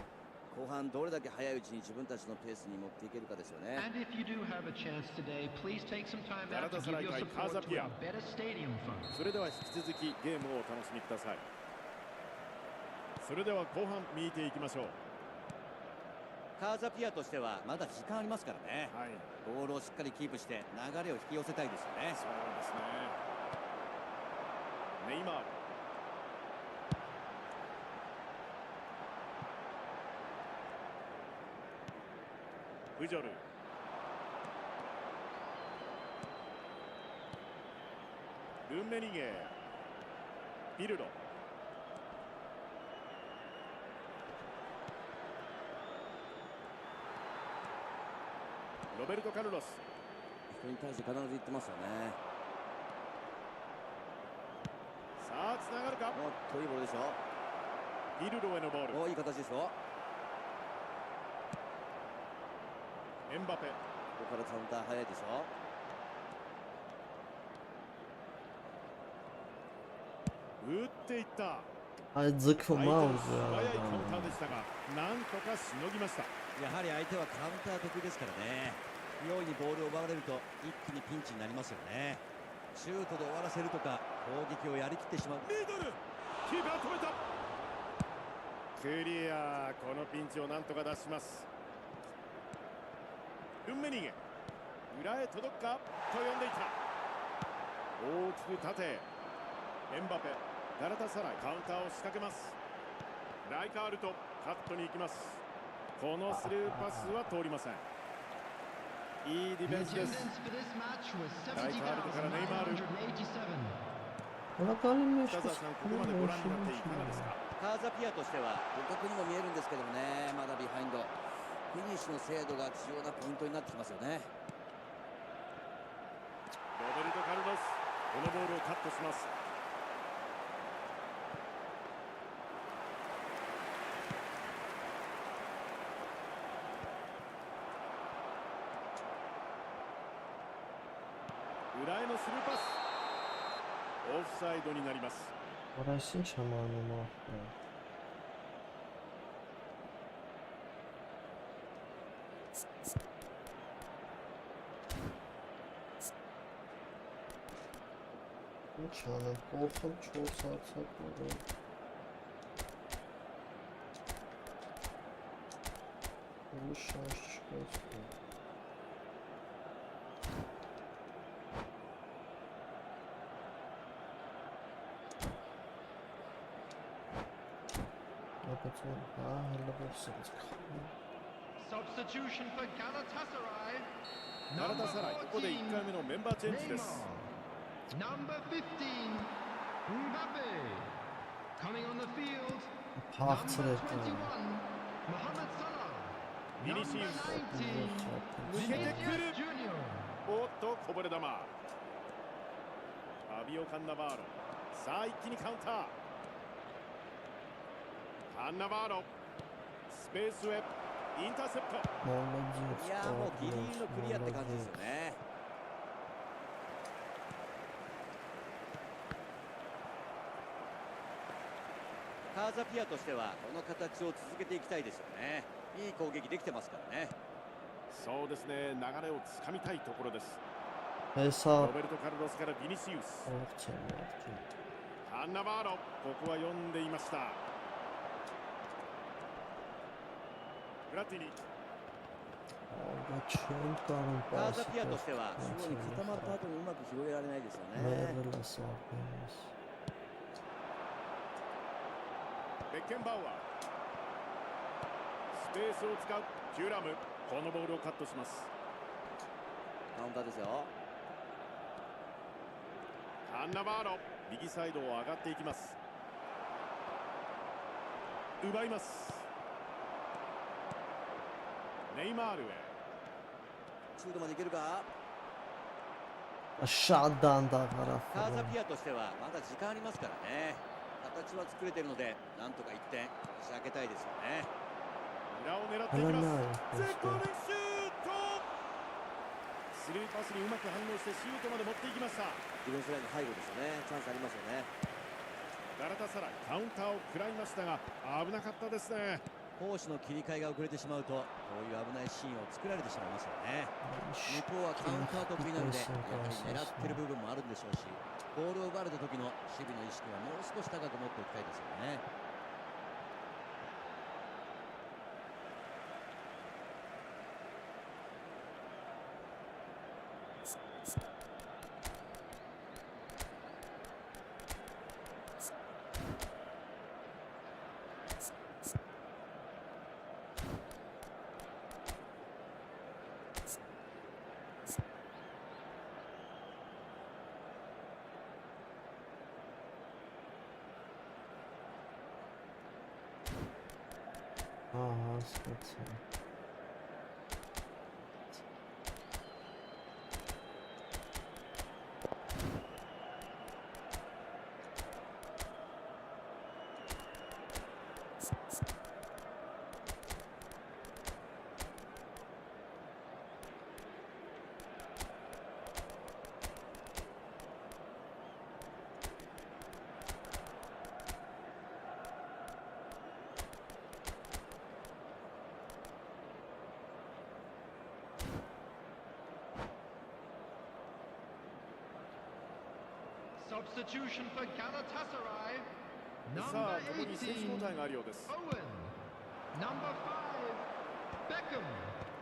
後半どれだけ早いうちに自分たちのペースに持っていけるかですよね。 And if you do have a chance today, please take some time out to give your support to a better stadium fund. それでは引き続きゲームをお楽しみください。それでは後半見ていきましょう。カーザピアとしてはまだ時間ありますからね。はい、ボールをしっかりキープして流れを引き寄せたいですよね。そうですね。ネイマール。プジョル。ルンメニゲ。ビルド。ロベルト・カルロス。人に対して必ず言ってますよね。さあつながるか。おっといいボールですよ。ビルドへのボール。おいい形ですよ。エンバペ。ここからカウンター早いですよ。打っていった。 Ay 相手 zıkma の oldu 素早いカウンター ya. でしたが、なんとかしのぎました。やはり相手はカウンター得意ですからね。不用意にボールを奪われると一気にピンチになりますよね。シュートで終わらせるとか攻撃をやりきってしまう。ミドル。キーパー止めた。クリア。このピンチをなんとか出します。ルンメニゲ。裏へ届くかと呼んでいた。大きく縦。エンバペ。ガラタサライカウンターを仕掛けます。ライカールとカットに行きます。このスルーパスは通りません。いいディフ The ェンスです。 attendance for this match was ライカールとからネイマール。 70,987. Ona kalın 北澤さん、ここまでご覧になっていかがですか。カーザピアとしては互角にも見えるんですけどもね、まだビハインド。フィニッシュの精度が重要なポイントになってきますよね。ロベルト・カルロス。このボールをカットします。裏へのスルーパス。オフサイドになります。 Orası çamanıma. Canım korkum çok sarsak olur. Bu şans çıkıyor. Substitution for Galatasaray. ガラタサライ、ここで1回目のメンバーチェンジです。 Number 15, Mbappe. Coming on the field, Փախցրել number է 21, Mohamed Salah. ビニシウ Number ス 19, 抜けてくる Vinicius Junior. おっとこぼれ球ファビオ・カンナバーロさあ一気にカウンターカンナバーロスペースへインターセプトいやーもうギリギリのクリアって感じですよね。カーザピアとしてはこの形を続けていきたいですよね。いい攻撃できてますからね。そうですね、流れをつかみたいところです。 Հեսա ロベルト・カルロスからビニシウス Ողջույն։ カンナバーロここは読んでいました。フラティニ Չեն կարող カーザピアとしてはすごい固まった後にうまく広げられないですよね。 Մերել է սարքերս։ ベッケンバウアースペースを使うテューラムこのボールをカットします。カウンターですよ。カンナバーロ右サイドを上がっていきます。奪います。ネイマールへシュートまでいけるか。 Շատ դանդաղ カーザ հարավ։ ピアとしてはまだ時間ありますからね。形は作れてるのでなんとか1点仕上げたいですよね。裏を狙っていきます。絶好のシュートスルーパスにうまく反応してシュートまで持っていきました。ディフェンスラインの背後ですよね。チャンスありますよね。ガラタサライカウンターを食らいましたが危なかったですね。攻守の切り替えが遅れてしまうとこういう危ないシーンを作られてしまいますよね。向こうはカウンター得意なのでやはり狙ってる部分もあるんでしょうし、ボールを奪われた時の守備の意識はもう少し高く持っておきたいですよね。Ահա, ստացա։ Substitution for Galatasaray. さあ Number 共に選手交 18, 代があるようです。 Owen. Number 5, Beckham.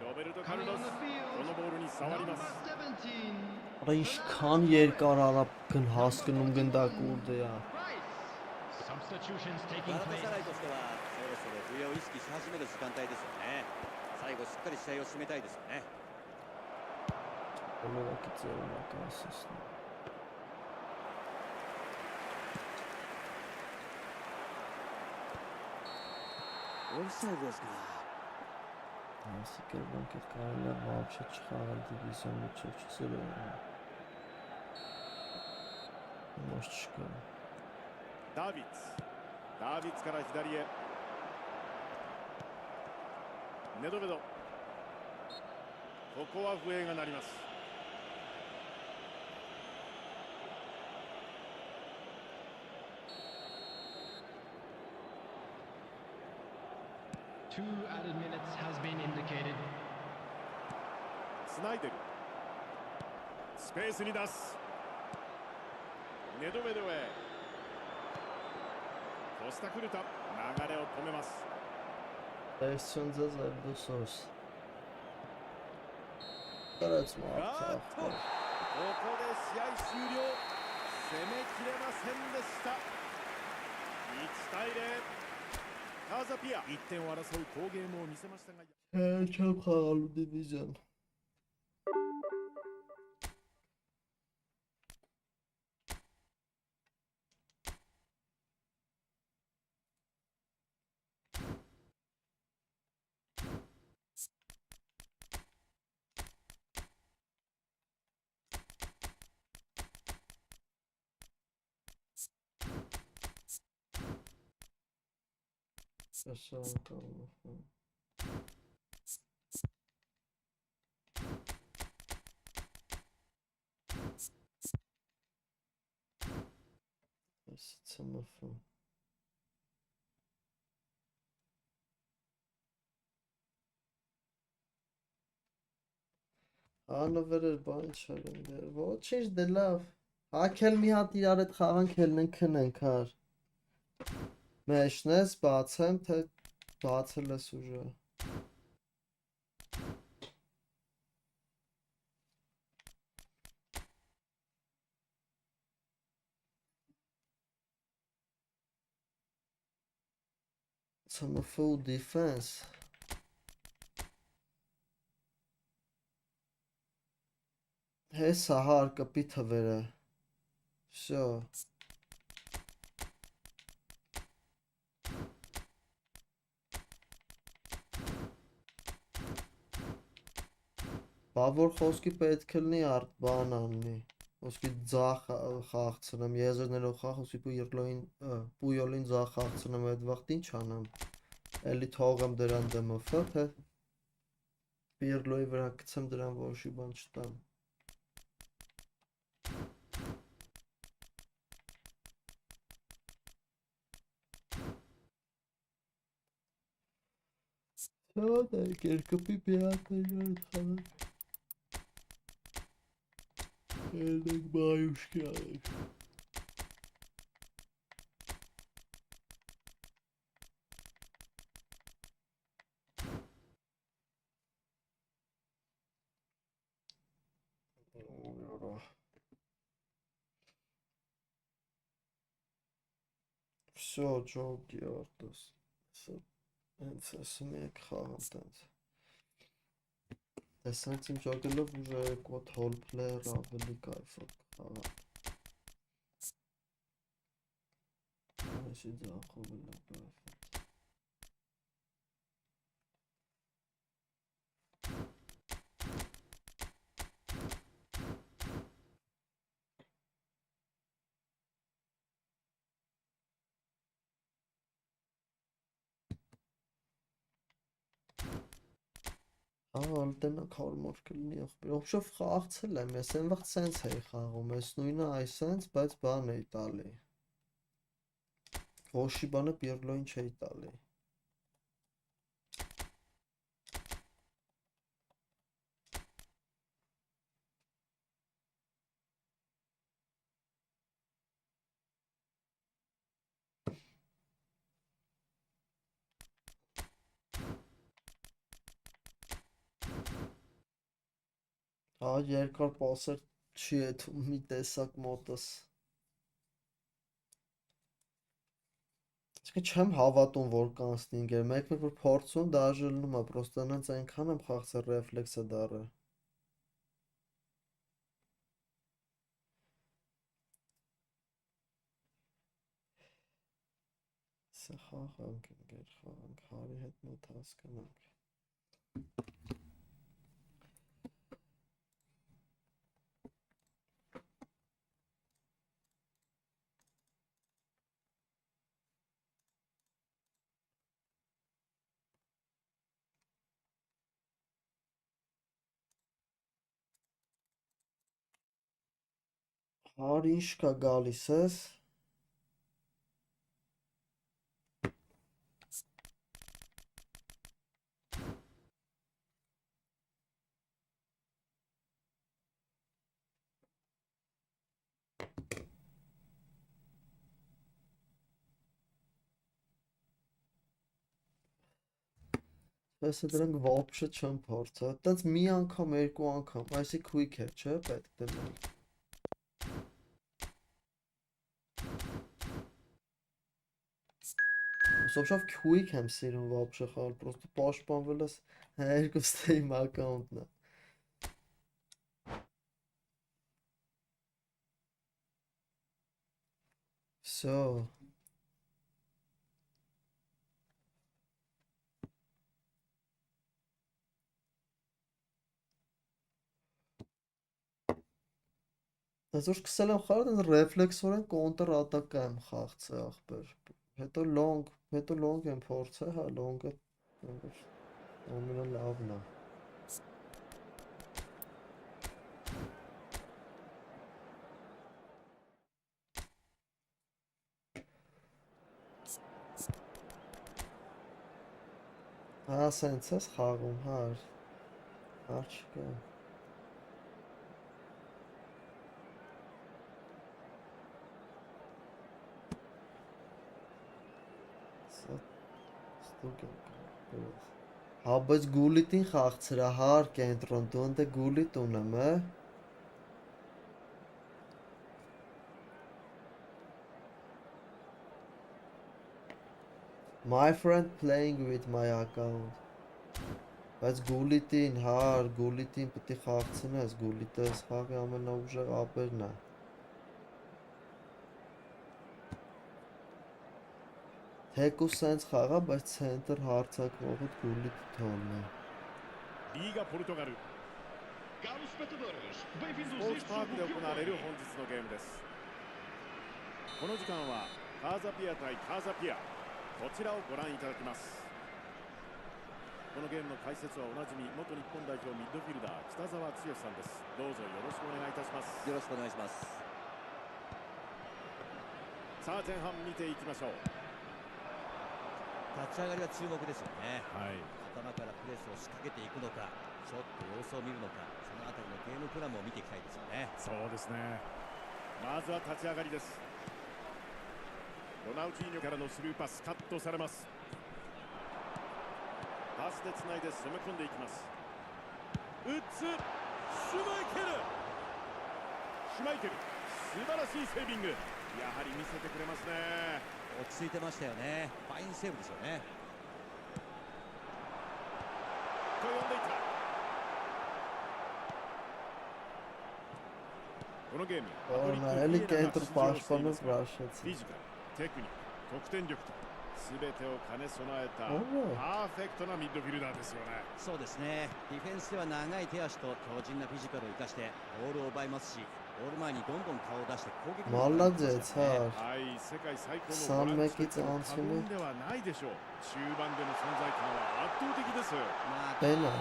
ロベルト・カル Coming ロ on ス the こ field, のボールに触り number ます。 17, Արա ինչքան երկար արab հասկնում գնդակուրդ է։ Rice. Substitutions ガ taking ラタ place. サライとしてはそろそろ上を意識し始める時間帯ですよね。最後しっかり試合を締めたいですよね。 Բոլորակի ծերունակ ասեսն։ オフサイドですか。 Այսինքն ոք է կարելի է вообще չխաղալ դիվիզիոն միջև չծրել։ Ոչ չկա։ ダービッツから左へネドベドここは笛が鳴ります。 2 added minutes has been indicated. つないでるスペースに出すネドベドへコスタクルタ流れを止めます。 Տեսություն ձեզ այլ դուսոս։ Կարած あーっとこ մա։ こで試合終了攻めきれませんでした。1対0 こカーザピア1点を争う好ゲームを見せましたが Չեմ խաղալու դիվիզիոն Սասան կարող Սմֆ Անվերեր բան չար են դեր Ոչինչ դե լավ Հակել մի հատ իրար հետ խաղանք ելնենք քնենք հար Մեջն ես բացեմ թե բացել ես ուժը Սմֆ ու defense Հեսա հար կպի թվերը Всё Բավոր խոսքի պետք է լինի արդ բան աննի Ոսկի ձախ խաղցնեմ եզրներով խաղ ոսկի պույոլին ձախ խաղցնեմ այդ վաղտ ինչ անեմ Էլի թողեմ դրան դմֆ թե Պիրլոյի վրա կցեմ դրան որոշի բան չտամ Շատ է կերկպի պիրատներ խաղանք Ելնենք բայուշկի արեք Всё, ջոկի արտոս Հենց ասում եք խաղամ տենց Տեսանց իմ ջոկելով ուժը կոտ հոլ պլեր ավելի կայֆոտ խաղամ Այսի ձախով էլ կայֆոտ Ալտենակ հարմար կլինի ողբերով խաղացել եմ ես այն վաղտ սենց էի խաղում ես նույնը այս սենց բայց բան էի տալի Ոշի բանը պիրլոյին չէի տալի Երկար պասեր չի էթում մի տեսակ մոտս Չեմ հավատում որ կանցնի ինգեր մեկ-մեկ որ փորձում դաժը լնում է պրոստը նենց այնքան եմ խաղցել ռեֆլեքսը դարը Սա խաղանք ինգեր խաղանք հարի հետ մոտ հասկանանք Հարի ինչ կա գալիս ես Ես դրանք ոобще չեմ փորձել Տենց մի անգամ երկու անգամ այսի quick է չէ պետք դնել Սովորաբար quick եմ սիրում вообще խաղալ, просто պաշտպանվել ես երկուսը իմ account-ն է։ Всё. Այսօր սկսել եմ խաղալ, ռեֆլեքսորեն կոնտր ատակա եմ խաղացել ախպեր։ Հետո long եմ փորձել, հա, long-ը ամենալավն է։ Հա, սենց ես խաղում, հա։ Հարց չկա։ Հա, բայց գուլիտին խաղցրա հար կենտրոն, դու ընդ գուլիտ ունեմ, է։ My friend playing with my account. Բայց գուլիտին, հար, գուլիտին պետք է խաղցնես, գուլիտը այս խաղի ամենաուժեղ ապերն է։ Թեկու սենց խաղա, բայց ցենտր հարցակվողդ գուլիտ թողն է։ Liga Portugal Caros espectadores, bem-vindos a スポーツ este パークで jogo 行 que われる ocorre. 本日のゲームです。この時間はカーザピア対カーザピア、こちらをご覧いただきます。このゲームの解説はおなじみ元日本代表ミッドフィルダー北澤剛さんです。どうぞよろしくお願いいたします。よろしくお願いします。さあ前半見ていきましょう。立ち上がりは注目ですよね。はい。頭からプレスを仕掛けていくのか、ちょっと様子を見るのか、そのあたりのゲームプランも見ていきたいですよね。そうですね。まずは立ち上がりです。ロナウジーニョからのスルーパスカットされます。パスでつないで攻め込んでいきます。打つシュマイケル素晴らしいセービング。やはり見せてくれますね。落ち着いてましたよね。ファインセーブですよね。と呼んでいた。このゲームパトリック・ビエラが出場していますが、フィジカル、テクニック、得点力と全てを兼ね備えたパーフェクトなミッドフィルダーですよね。そうですね。ディフェンスでは長い手足と強靭なフィジカルを生かしてボールを奪いますし、ゴール前にどんどん顔を出して攻撃にマラゼツはい、世界最高のボランチと言っても過言ではないでしょう。中盤での存在感は圧倒的です。ペナ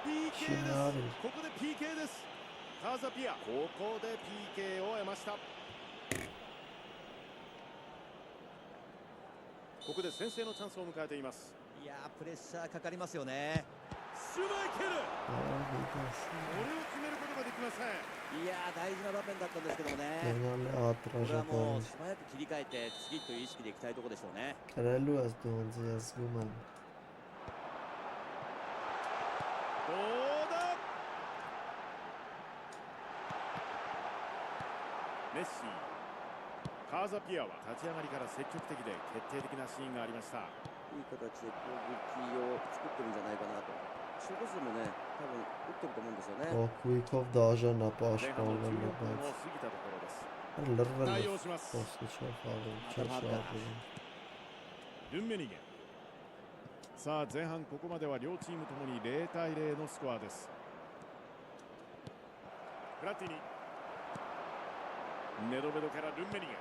PK です。ここで PK です。カーザピア、ここで PK を得ました。ここで先制のチャンスを迎えています。いやー、プレッシャーかかりますよね。シュマイケル、これを決めることができません。いやー、大事な場面だったんですけどもね。ここれはもう素早く切り替えて次という意識でいきたいところでしょうね。どうだ。メッシ、カーザピアは立ち上がりから積極的で決定的なシーンがありました。いい形で攻撃を作ってるんじゃないかなと。シュート数もね、多分打ってると思うんですよね。クイコフダージャナパシ前半の14分を過ぎたところです。対応します。ルンメニゲン。さあ前半ここまでは両チームともに0対0のスコアです。プラティニ、ネドベドからルンメニゲン。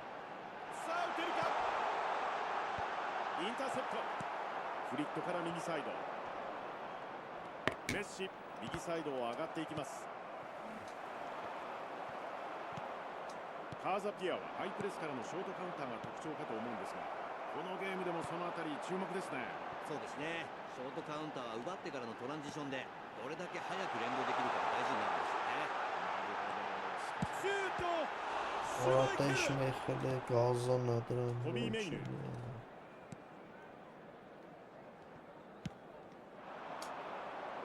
さあ打てるか。インターセプト。フリットから右サイド。メッシ、右サイドを上がっていきます。カーザピアはハイプレスからのショートカウンターが特徴かと思うんですが、このゲームでもそのあたり注目ですね。そうですね。ショートカウンターは奪ってからのトランジションでどれだけ早く連動できるかが大事になるんですよね。シュート。コビー・メイヌ。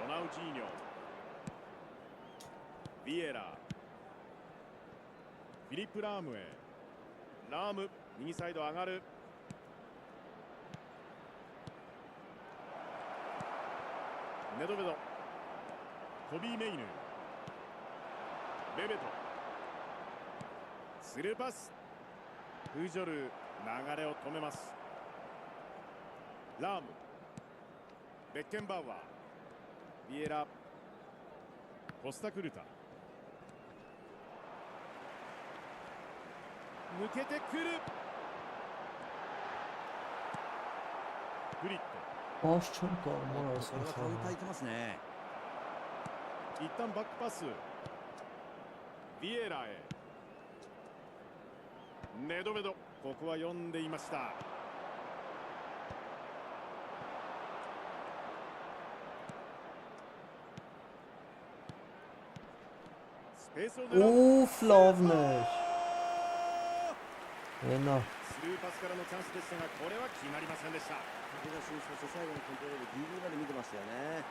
ロナウジーニョ、ビエラ、フィリップ・ラームへ。ラーム、右サイド上がる。ネドベド、コビー・メイヌ、ベベト、スルーパス、フジョル、流れを止めます。ラーム、ベッケンバウアー、ビエラ、コスタクルタ、抜けてくる、フリット、 Baş çok normal これは aslında カウンター sana. いってますね。一旦バックパス、ビエラへ、ネドベド、ここは読んでいました。スペースを狙う。 Uf Lavner. Fena. スルーパスからのチャンスでしたが、これは決まりませんでした。飛び出し、そして最後のコントロールギリギリまで見てましたよね。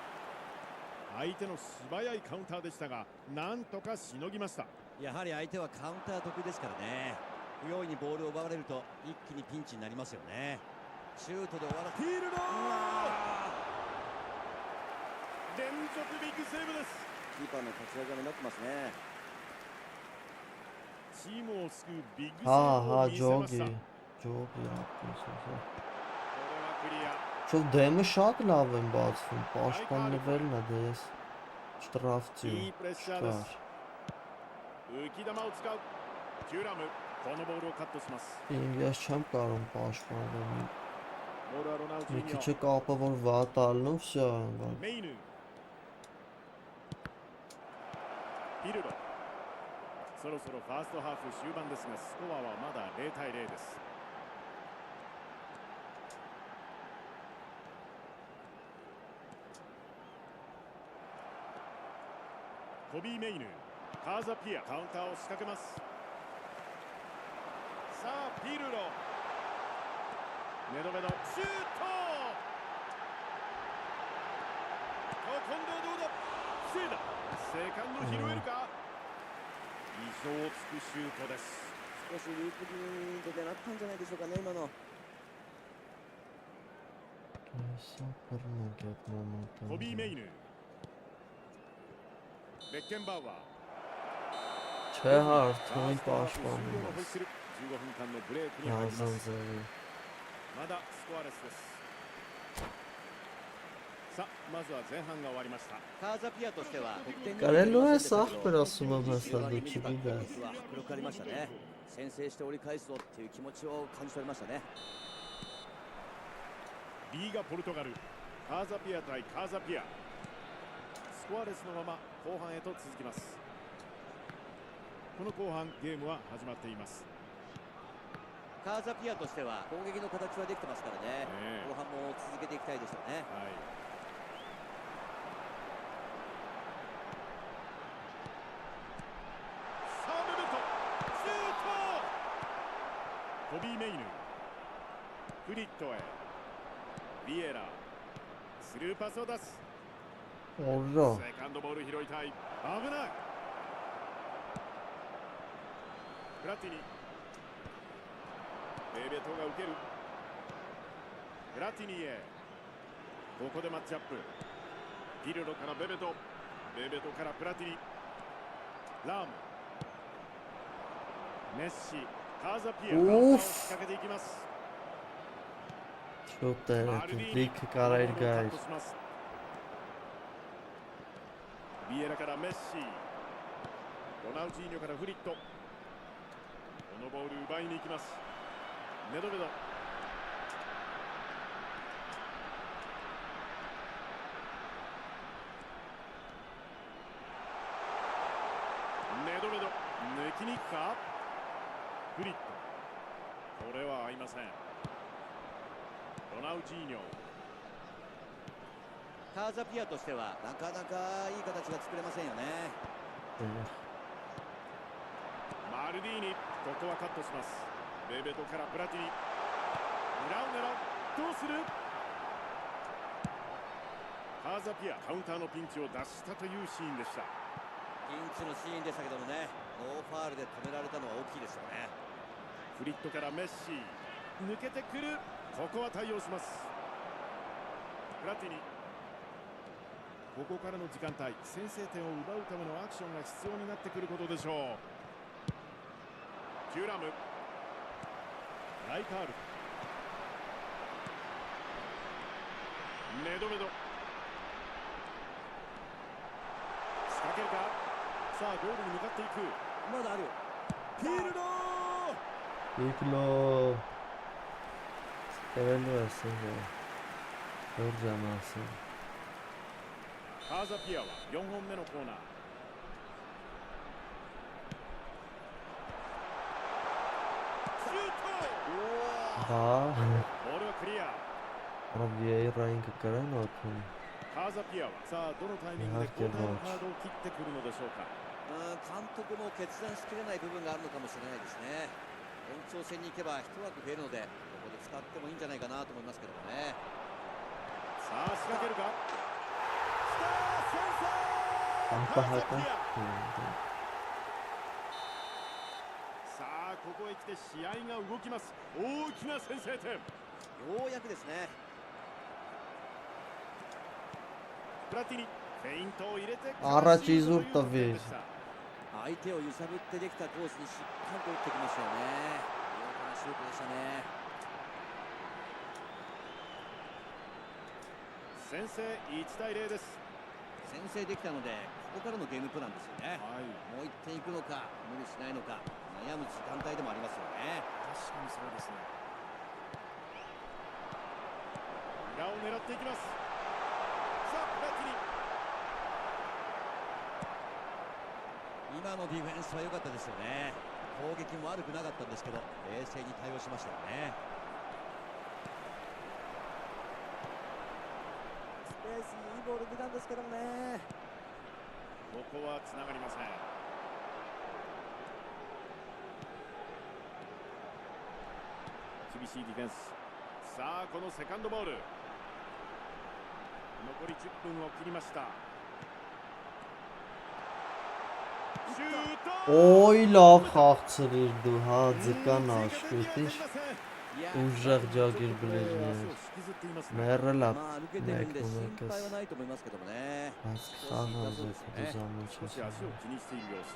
相手の素早いカウンターでしたが、なんとかしのぎました。やはり相手はカウンター得意ですからね。不用意にボールを奪われると一気にピンチになりますよね。シュートで終わらせフィールド、うわ連続ビッグセーブです。キーパーの活躍が目立ってますね。チームを救うビッグセーブ Ha を ha 見せました。 çok iyi. Çok iyi yaptın. これはクリア。 Çok deme շատ լավ են բացվում, պաշտպանվելն է դες շտրաֆցի いいプレッシャーで շտար す。浮き球を使う。テュラム、このボールをカットします。 Ինգես չեմ կարում պաշտպանվել ボールはロナウジ մի ーニ քիչ ョ。 է կապը որ վատ ալնում վсё են メイヌ、ピルロ、そろそろファーストハーフ終盤ですが、スコアはまだ0対0です。コビー・メイヌ、カーザピア、カウンターを仕掛けます。さあピルロ、メドベド、シュート、今度はどうだ、防いだ、セカンド拾えるか、意表をつくシュートです。少しループ気味で狙ったんじゃないでしょうかね、今の。 コビー・メイヌ、ベッケンバウアー、 Չէ հարթում պաշտպանում ホイッスル、15分間のブレークに入ります。 Հազանձերի まだスコアレスです。さあまずは前半が終わりました。カーザピアとしては得点に Կարելու է սաղ պրասում եմ հաստատ դու չի գիտես は迫力ありましたね。先制して折り返すぞっていう気持ちを感じ取れましたね。 リーガポルトガル、カーザピア対カーザピア、スコアレスのまま後半へと続きます。この後半ゲームは始まっています。カーザピアとしては攻撃の形はできてますからね。後半も続けていきたいですよね。はい、さあベベト、シュート、コビー・メイヌ、フリットへ、ビエラ、スルーパスを出す。 Օրra セカンドボール拾いたい、危ない。プラティニ、ベベトが受ける。プラティニへ、ここでマッチアップ。ピルロからベベト、ベベトからプラティニ、ラーム、メッシ、カーザピア、カウンターを仕掛けていきます。 Շատ է դիք կարայր գայր ビエラからメッシ、ロナウジーニョからフリット、このボール奪いに行きます。ネドベド、ネドベド、抜きに行くか、フリット、これは合いません。ロナウジーニョ、カーザピアとしてはなかなかいい形が作れませんよね。マルディーニ、ここはカットします。ベベトからプラティニ、裏を狙う、どうする。カーザピア、カウンターのピンチを脱したというシーンでした。ピンチのシーンでしたけどもね、ノーファールで止められたのは大きいですよね。フリットからメッシ、抜けてくる、ここは対応します。プラティニ、ここからの時間帯、先制点を奪うためのアクションが必要になってくることでしょう。テュラム、ライカール、メドメド、仕掛けるか。さあゴールに向かっていく。まだある。フィールド。 Biglo. Severlo así, por llamarse. カーザピアは4本目のコーナー。シュート。 हाँ ボールはクリア。 अब यही rank करें ना तुम カーザピアはさあどのタイミングで交代のカードを切ってくるのでしょうか。監督も決断しきれない部分があるのかもしれないですね。延長戦に行けば一枠増えるので、ここで使ってもいいんじゃないかなと思いますけどもね。さあ仕掛けるか。हम कहाँ का さあここへ来て試合が動きます。大きな先制点。ようやくですね。プラティニ、フェイントを入れて Arachizur tabii 相手を揺さぶってできたコースにしっかりと打ってきましたよね。見事なシュートでしたね。先制1対0です。先制できたので、ここからのゲームプランですよね。はい、もう1点いくのか、無理しないのか、悩む時間帯でもありますよね。確かにそうですね。裏を狙っていきます。さあプラティニ。今のディフェンスは良かったですよね。攻撃も悪くなかったんですけど、冷静に対応しましたよね。スペースにいいボール出たんですけどもね。ここはつながりません。厳しいディフェンス。さあこのセカンドボール。残り10分を切りました。シュート。 Oy laf խաղցրիր դու, հա ձկան աշկետիշ ուժեղ ջագիր բլեջներ մերել ա まあ抜けてるんで心 մեկում 配は եկես ないと思いますけどもね。 բայց խաղան ձեկ դու 少し զամոչես 足を気にしている様子。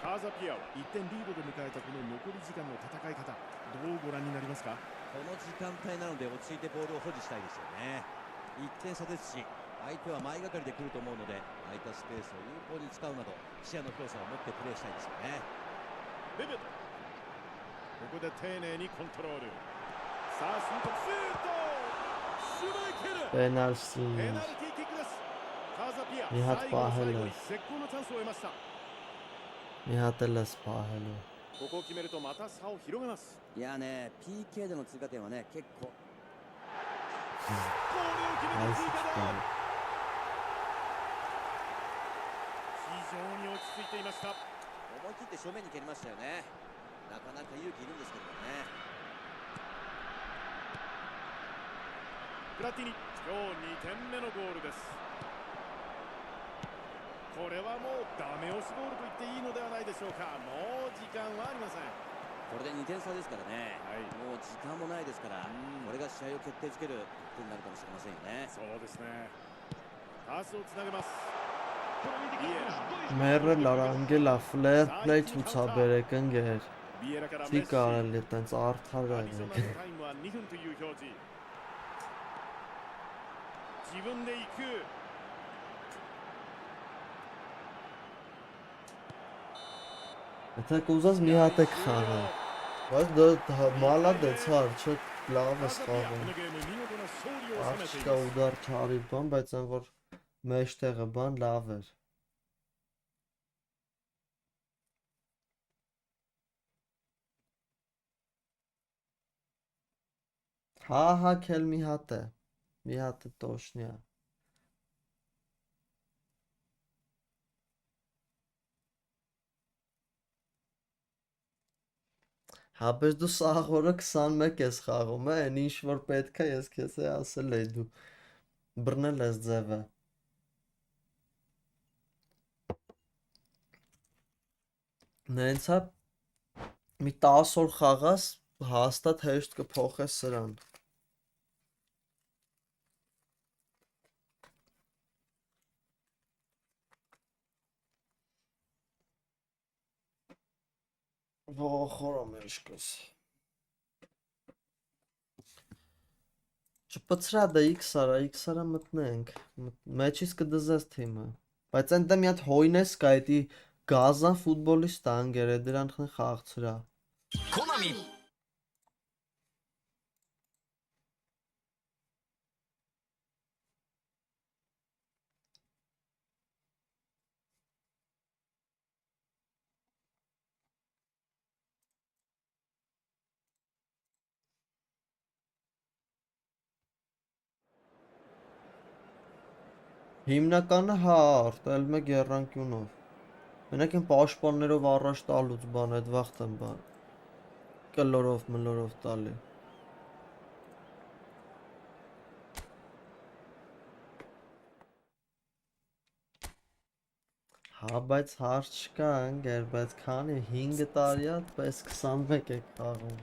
カーザピアは1点リードで迎えたこの残り時間の戦い方、どうご覧になりますか。この時間帯なので落ち着いてボールを保持したいですよね。1点差ですし、相手は前がかりで来ると思うので、空いたスペースを有効に使うなど視野の広さを持ってプレーしたいですよね。ベベト、ここで丁寧にコントロール。さあシュート、シュート、シュメイケル。 Penalty ペナルティーキックです。カーザピア、二発最後の最後にパーヘル絶好のチャンスを得ました。 մի հատ էլ ես պահելու ここを決めるとまた差を広げます。いやね、PK での追加点はね、結構。ゴールを決める追加点。非常に落ち着いていました。思い切って正面に蹴りましたよね。なかなか勇気いるんですけどね。プラティニ、今日2点目のゴールです。これはもうダメ押しゴールと言っていいのではないでしょうか。もう時間はありません。これで2点差ですからね、はい、もう時間もないですから、これが試合を決定づける点になるかもしれませんよね。そうですね。パスをつなげます。 մերը լարանգել ա ֆլեր պլեյ ցուցաբերեք ընկեր ビエラから չի կարելի տենց արդար アディショナ եք ルタイムは2分という表示。自分で行く。 Եթե կուզած մի հատ եք խաղալ բայց դա մալադեց հար չէ լավ ես こ խաղում のゲーム見事な勝利を収めてい աղջկա ます。 ուդար չարի բան բայց այն որ մեջտեղը բան լավ էր հա հակել մի հատ է տոշնյա Հա բայց դու սաղ օրը 21 ես խաղում այն ինչ որ պետք է ես քեզ ասել էի դու բռնել ես ձևը նենց հա մի 10 օր խաղաս հաստատ հեշտ կփոխես սրան Ողորոմ էշկս։ Չպցրա դա X-արա մտնենք։ Մեջից կդզես թիմը։ Բայց այնտեղ մի հատ հոյնես կա, էդի գազան ֆուտբոլիստ անգերը դրանքն խաղցրա։ Konami. Հիմնականը հա, արտել մեկ երանկյունով։ Մենակ են պաշտպաններով առաջ տալուց բան այդ վաղտ եմ բան։ Կլորով մլորով տալի։ Հա, բայց հարց չկա անգեր, բայց քանի 5 տարի է, պես 21 է խաղում։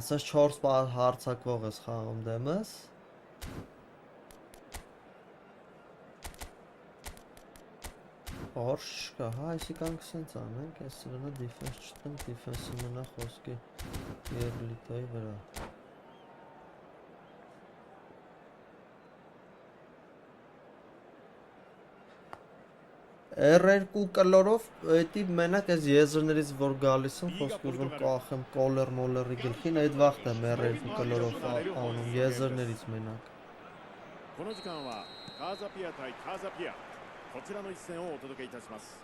Ասած 4 հարցակվող ես խաղում դեմս։ Արշ չկա, հա, այսի կանք սենց անենք, ես սրանը դիֆենս չտեմ, դիֆենսի մնա խոսքի երլիտայի վրա։ R2 կլորով, էդի մենակ ես եզրներից որ գալիս եմ, խոսքի ուզում կախեմ կոլեր մոլերի գլխին, այդ վաղտ եմ R2 կլորով անում, եզրներից մենակ։ この時間はカーザピア対カーザピアこちらの一戦をお届けいたします。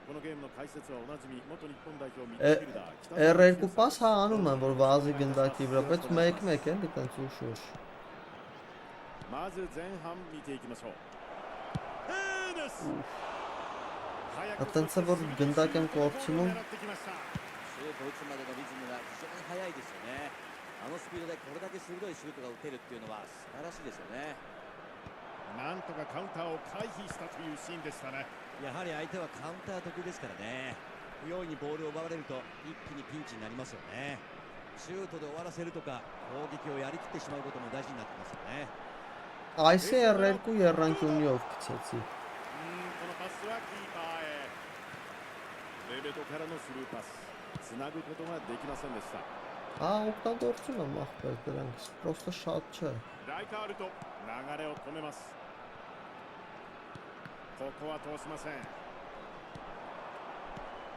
このゲームの解説はおなじみ元日本代表ミッドフィルダー R2 պաս հա անում եմ, որ վազի գնդակի վրա, բայց մեկ էլի տենց ուշ։ まず前半見ていきましょう。Տենց է որ գնդակ եմ կորցնում։ シュート打つまでのリズムが非常に速いですよね。あのスピードでこれだけ鋭いシュートが打てるっていうのは素晴らしいですよね。なんとかカウンターを回避したというシーンでしたね。やはり相手はカウンター得意ですからね。不用意にボールを奪われると一気にピンチになりますよね。シュートで終わらせるとか攻撃をやりきってしまうことも大事になってますよね。Այս է R2 երանկյունիով գցեցի։ このパスはキーパーへ。レベトからのスルーパスつなぐことができませんでした。 Ահա օգտագործում եմ ախպեր դրանք, պրոստը շատ չէ։ ライカールと流れを止めます。ここは通しません。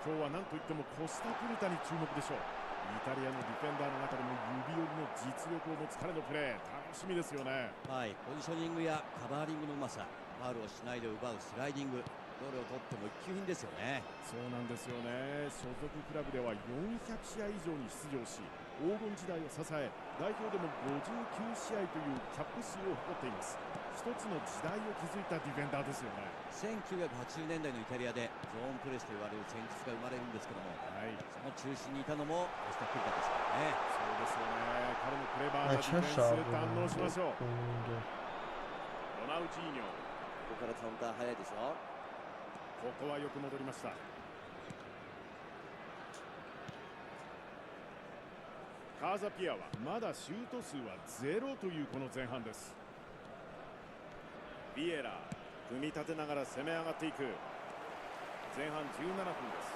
今日は何といってもコスタクルタに注目でしょう。イタリアのディフェンダーの中でも指折りの実力を持つ彼のプレー楽しみですよね。はい、ポジショニングやカバーリングのうまさ、ファウルをしないで奪うスライディング、どれをとっても一級品ですよね。そうなんですよね。所属クラブでは400試合以上に出場し、黄金時代を支え、代表でも59試合というキャップ数を誇っています。一つの時代を築いたディフェンダーですよね。1980年代のイタリアでゾーンプレスと言われる戦術が生まれるんですけども、その中心にいたのもコスタクルタですからね。そうですよね。彼のクレバーなディフェンス堪能しましょう。ロナウジーニョ。ここからカウンター早いでしょ。ここはよく戻りました。カーザピアはまだシュート数は0というこの前半です。ビエラ組み立てながら攻め上がっていく。前半17分です。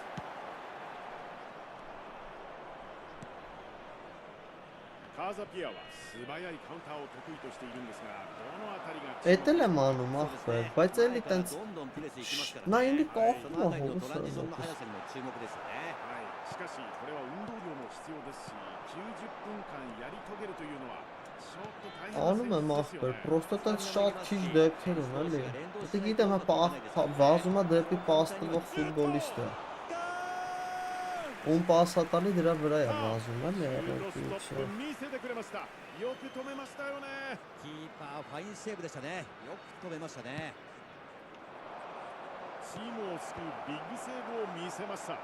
カーザピアは素早いカウンターを得意としているんですが、どのあたりが Էդել եմ անում ախպեր, բայց էլի տենց նա ինձ կողմ է トランジションの հուսը։ 速さにも注目ですよね。しかしこれは運動量も必要ですし、90分間やり遂げるというのはちょっと大変な Անում եմ ախպեր, պրոստը տենց շատ քիչ դեպքեր ունեն, էլի։ Դե գիտեմ, հա վազում է դեպի պաս տվող ֆուտբոլիստ է։ Ում պասա տալի դրա վրա է վազում, էլի R2-ը։ よく止めましたよね。キーパーファインセーブでしたね。よく止めましたね。チームを救うビッグセーブを見せました。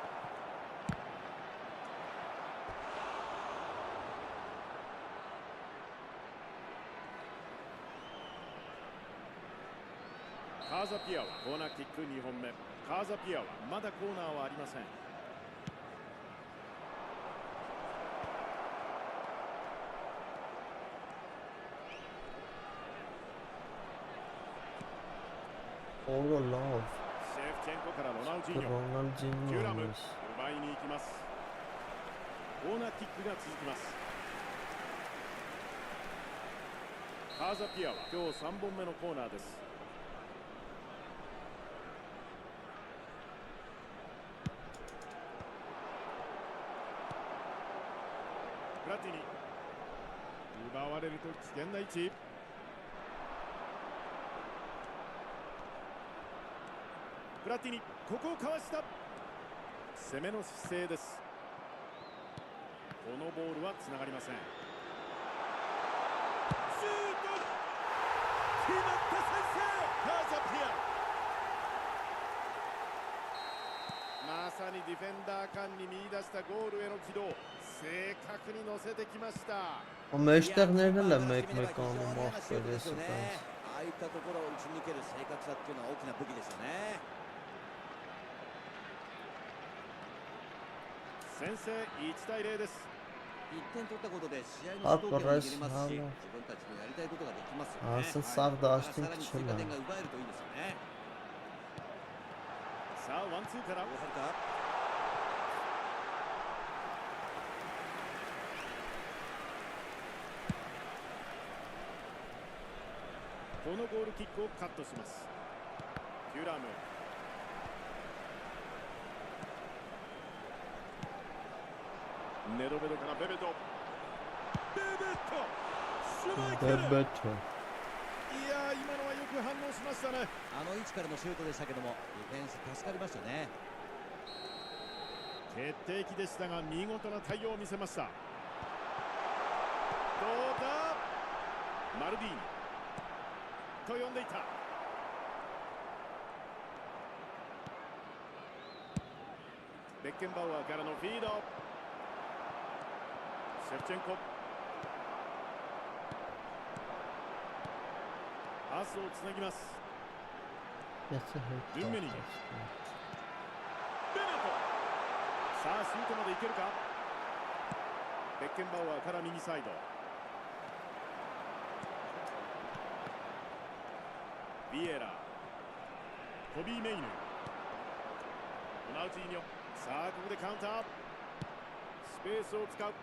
カーザピアはコーナーキック2本目。カーザピアはまだコーナーはありません。Օրը լավ։ セーフチェンコからロナウジーニョ。 Ronaldinho テュラム です。奪いに行きます。コーナーキックが続きます。カーザピアは今日3本目のコーナーです。プラティニ、奪われると危険な位置。プラティニ、ここをかわした。攻めの姿勢です。このボールはつながりません。シュート、決まった先制。カーザピア、まさにディフェンダー間に見出したゴールへの軌道、正確に乗せてきました。 Մեջտեղներն էլ է մեկ-մեկ անում ախպեր ես ու տենց։ ああいったところを打ち抜ける正確さっていうのは大きな武器ですよね。先制1対0です。1点取ったことで試合の主導権を握れますし、自分たちのやりたいことができますよね。 Ասեն սաղ さら դաշտին に追加 քչել 点 է։ が奪えるといいですよね。さあワンツーからどうするか。このゴールキックをカットします。テュラム、ネドベドからベベト、シュマイケル。 Դեբեթը։ いやー、今のはよく反応しましたね。あの位置からのシュートでしたけども、ディフェンス助かりましたね。決定機でしたが見事な対応を見せました。どうだ、マルディーニと呼んでいた。ベッケンバウアーからのフィード、シェフチェンコ、パスをつなぎます。 Եթե հետ Դու մենի տա։ ベネト、さあシュートまでいけるか。ベッケンバウアーから右サイド、ビエラ、トビー・メイヌ、ロナウジーニョ、さあここでカウンター、スペースを使う。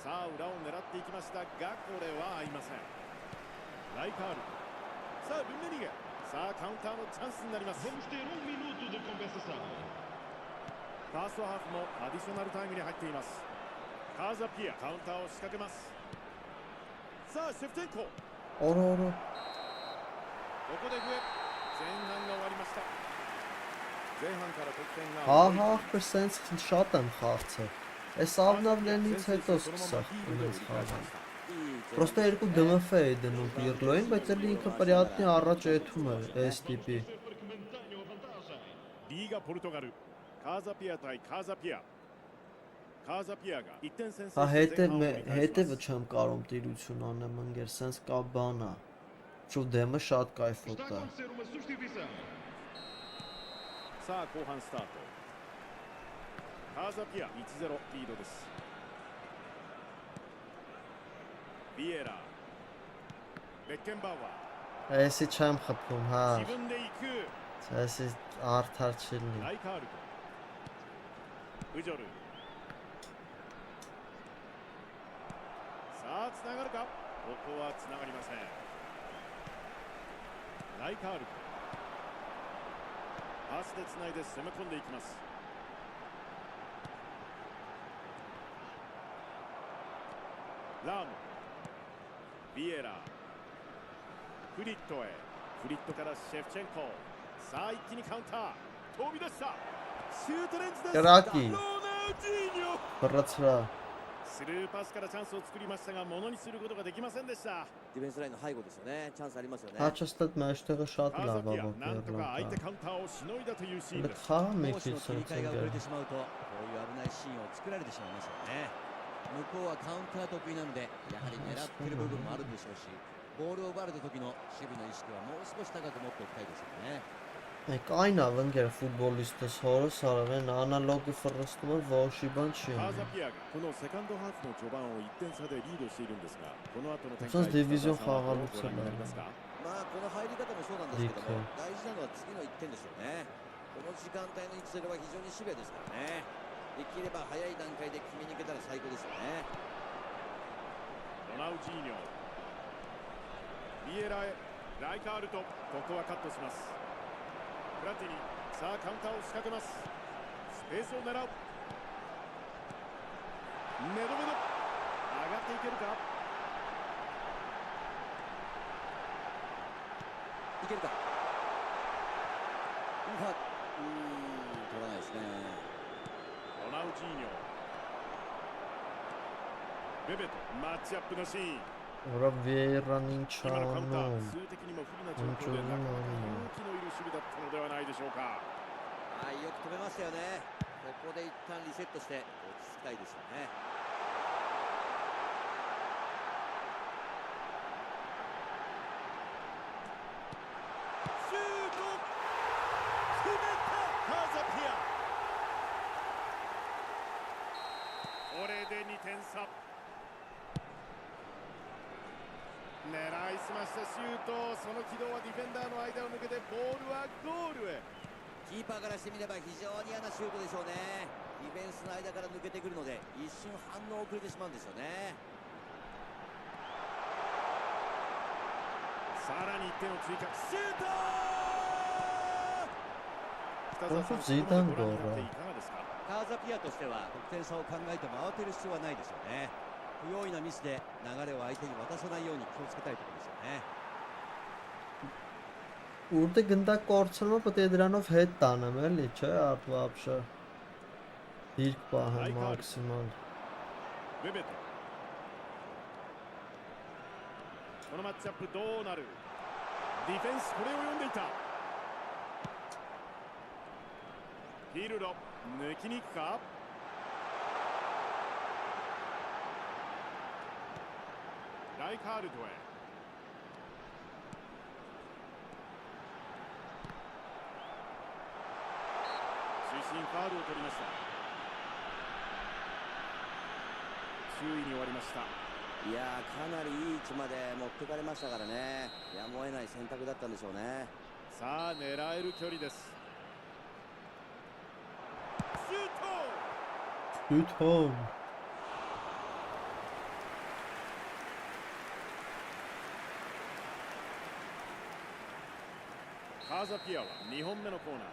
さあ裏を狙っていきましたがこれは合いません。ライカール、さあルンメニゲ、さあカウンターのチャンスになります。ファーストハーフもアディショナルタイムに入っています。カーザピア、カウンターを仕掛けます。さあシェフチェンコ、 Օրորո։ ここで笛、前半が終わりました。前半から得点が Ահա ախպեր սենց շատ եմ խաղցել։ Այս ավնավներնից հետո սկսա ինձ խաղալ։ Պրոստը երկու DMF էի դնում Պիրլոյին, բայց էլի ինքը պրյատնի առաջ էթում էր այս տիպի։ リーガポルトガル、カーザピア対カーザピア。カーザピアが1点先制 Հա して前半を折り返し հետևը ます。 չեմ կարում տիրություն անեմ ընկեր, սենց կա բան է։ Շու դեմը շատ կայֆոտ է։ さあ後半スタート。カーザピア 1-0 リードです。ビエラ、ベッケンバウア Այսի չեմ խփում, ー、 հա։ 自分で行く。 Այսի արդար չի ラ լինի։ イカール、ウジョル、さあつながるか。ここはつながりません。ライカール、パスでつないで攻め込んでいきます。ラーム、ビエラ、フリットへ、フリットからシェフチェンコ、さあ一気にカウンター、飛び出した、シュートレンジです。 Կրակի ロナウジーニョ、 Բռացրա։ スルーパスからチャンスを作りましたがものにすることができませんでした。ディフェンスラインの背後ですよね。チャンスありますよね。 Հաճստատ մեջտեղը շատ カーザ լավ ピ է ア、なんとか相手 Պիրլոյը։ カウンターをしのいだというシーン Դե です。 խաղը 攻 մեկ 守 քիչ の切り սենց 替えが遅れ ընկեր։ てしまうと、こういう危ないシーンを作られてしまいますよね。向こうはカウンター得意なので、やはり狙っている部分もあるでしょうし、ボールを奪われた時の守備の意識はもう少し高く持っておきたいですよね。 Մեկ այն ավ ընկեր ֆուտբոլիստս հորս արավեն անալոգը ֆռստում է ոչի բան չի カー անում։ ザピアがこのセカンドハーフの序盤を1点差でリードしているんですが、この後の展 Ոնց 開、 դիվիզիոն 北澤さんはどうご覧 խաղալուց にな էլ りますか。まあこの入り方もそうなんですけども、大事なのは次の1点でしょうね。この時間帯の1-0は非常にシビアですからね。できれば早い段階で決めに行けたら最高ですよね。ロナウジーニョ、ビエラへ、ライカールト、ここはカットします。プラティニ、さあカウンターを仕掛けます。スペースを狙う。メドベド、上がっていけるか。いけるか。取らないですね。ロナウジーニョ、ベベとマッチアップのシーン。 Ora Vieiranin 今のカウンター、 Chano. 数的にも不利な状況でなかなか勇気のいる守備だったのではないでしょうか。はい、よく止めましたよね。ここで一旦リセットして落ち着きたいですよね。シュート、決めたカーザピア。これで2点差。狙いすましたシュート、その軌道はディフェンダーの間を抜けてボールはゴールへ。キーパーからしてみれば非常に嫌なシュートでしょうね。ディフェンスの間から抜けてくるので一瞬反応遅れてしまうんですよね。さらに1点を追加。シュート。ここジーダンゴーラ。いかがですか。カーザピアとしては得点差を考えても慌てる必要はないでしょうね。不用意なミスで流れを相手に渡さないように気をつけたいところですよね。Urte gնդակ կորցնում պետք է դրանով հետ տանեմ էլի, չէ, արդ вообще։ Դիրք պահեմ մաքսիմալ։ ベベト、このマッチアップどうなる。ディフェンスこれを読んでいた。フィールド抜きに行くか。ライカールトへ。主審ファウルを取りました。注意に終わりました。いやー、かなりいい位置まで持ってかれましたからね。やむを得ない選択だったんでしょうね。さあ狙える距離です。シュート。 Good home。カーザピアは2本目のコーナー。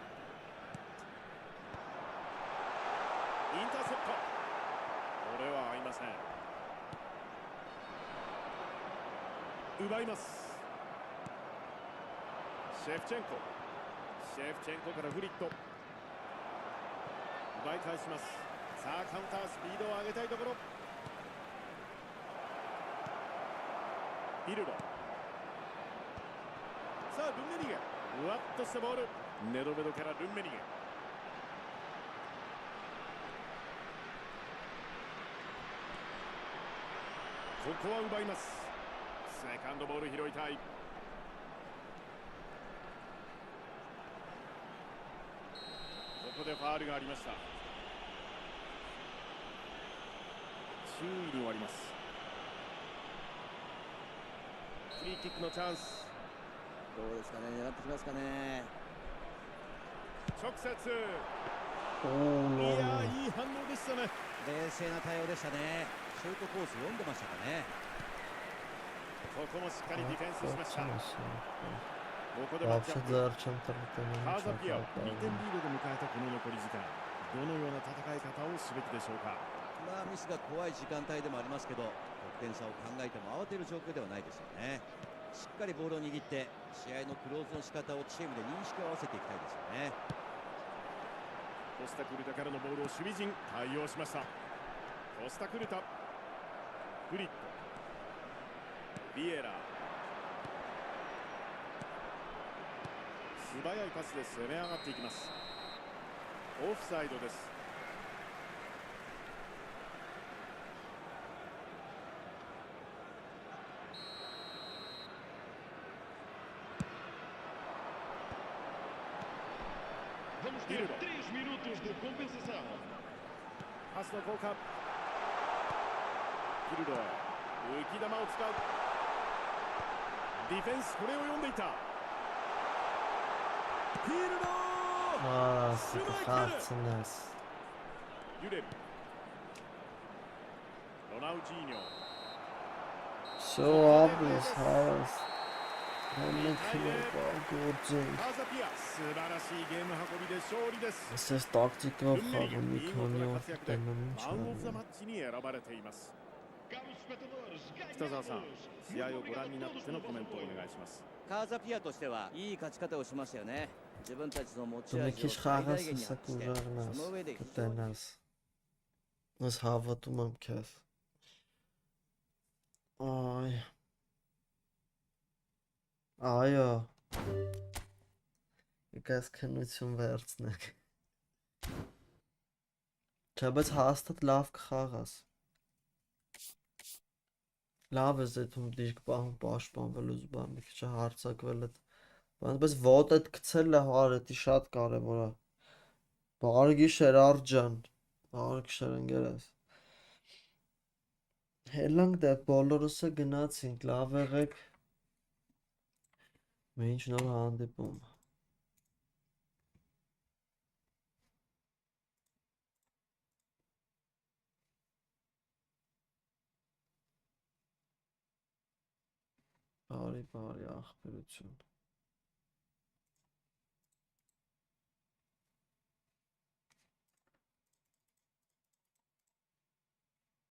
インターセプト。これは合いません。奪います。シェフチェンコからフリット。奪い返します。さあカウンタースピードを上げたいところ。ビルド。さあルンメニゲ、ふわっとしたボール。ネドベドからルンメニゲ。ここは奪います。セカンドボール拾いたい。ここでファウルがありました。注意に終わります。フリーキックのチャンス。どうですかね、狙ってきますかね。直接。おいー、やー、いい反応でしたね。冷静な対応でしたね。シュートコース読んでましたかね。ここもしっかりディフェンスしました。ここで Вообще マッチアッ зачем プ。 там カーザピアは2点リ это ードで迎えたこの残り時間、どのような戦い方をすべきでしょうか。まあミスが怖い時間帯でもありますけど、得点差を考えても慌てる状況ではないですよね。しっかりボールを握って試合のクローズの仕方をチームで認識を合わせていきたいですよね。コスタクルタからのボールを守備陣対応しました。コスタクルタ、フリット、ビエラ。素早いパスで攻め上がっていきます。オフサイドです。ビルド。パスの交換。ビルドへ浮き球を使う。ディフェンスこれを読んでいた。フィールド。Ասի կխարցնես։ Յուրել։ Ռոնալդինյո։ Всё, ապրես, հարս։ Մենք գործենք։ Սբարասի գեմը հակոբի դե շորի դես։ Ասես տակտիկով խաղում մի քանի օր տենում ինչ Մալով անում։ զամատցինի է ռաբարեթե իմաս։ Caros espectadores, Ստազասան, սիայո գորան մինատտենո կոմենտո օնեգայցմաս։ カーザピアとしてはいい勝ち方をしましたよね。自分たちの持ち Դու մի 味を քիչ 最大 խաղաս 限に հսա 発揮して、 կուժաղնաս, その上で非常に կտենաս։ Ես հավատում եմ քեզ։ Այ։ Այո։ Եկես քնություն վերցնեք։ Չէ, բայց հաստատ լավ կխաղաս։ Լավ ես դեպքում դիրք պահում պաշտպանվելուց բան մի քիչ հարցակվել այդ բայց ոտ այդ գցելը հարետի շատ կարևոր է։ Բարի գիշեր Արջան։ Բարի գիշեր ընկերս։ Հելանք դե բոլորսը գնացինք, լավ եղեք։ Մինչ նոր հանդիպում։ Բարի աղբերություն։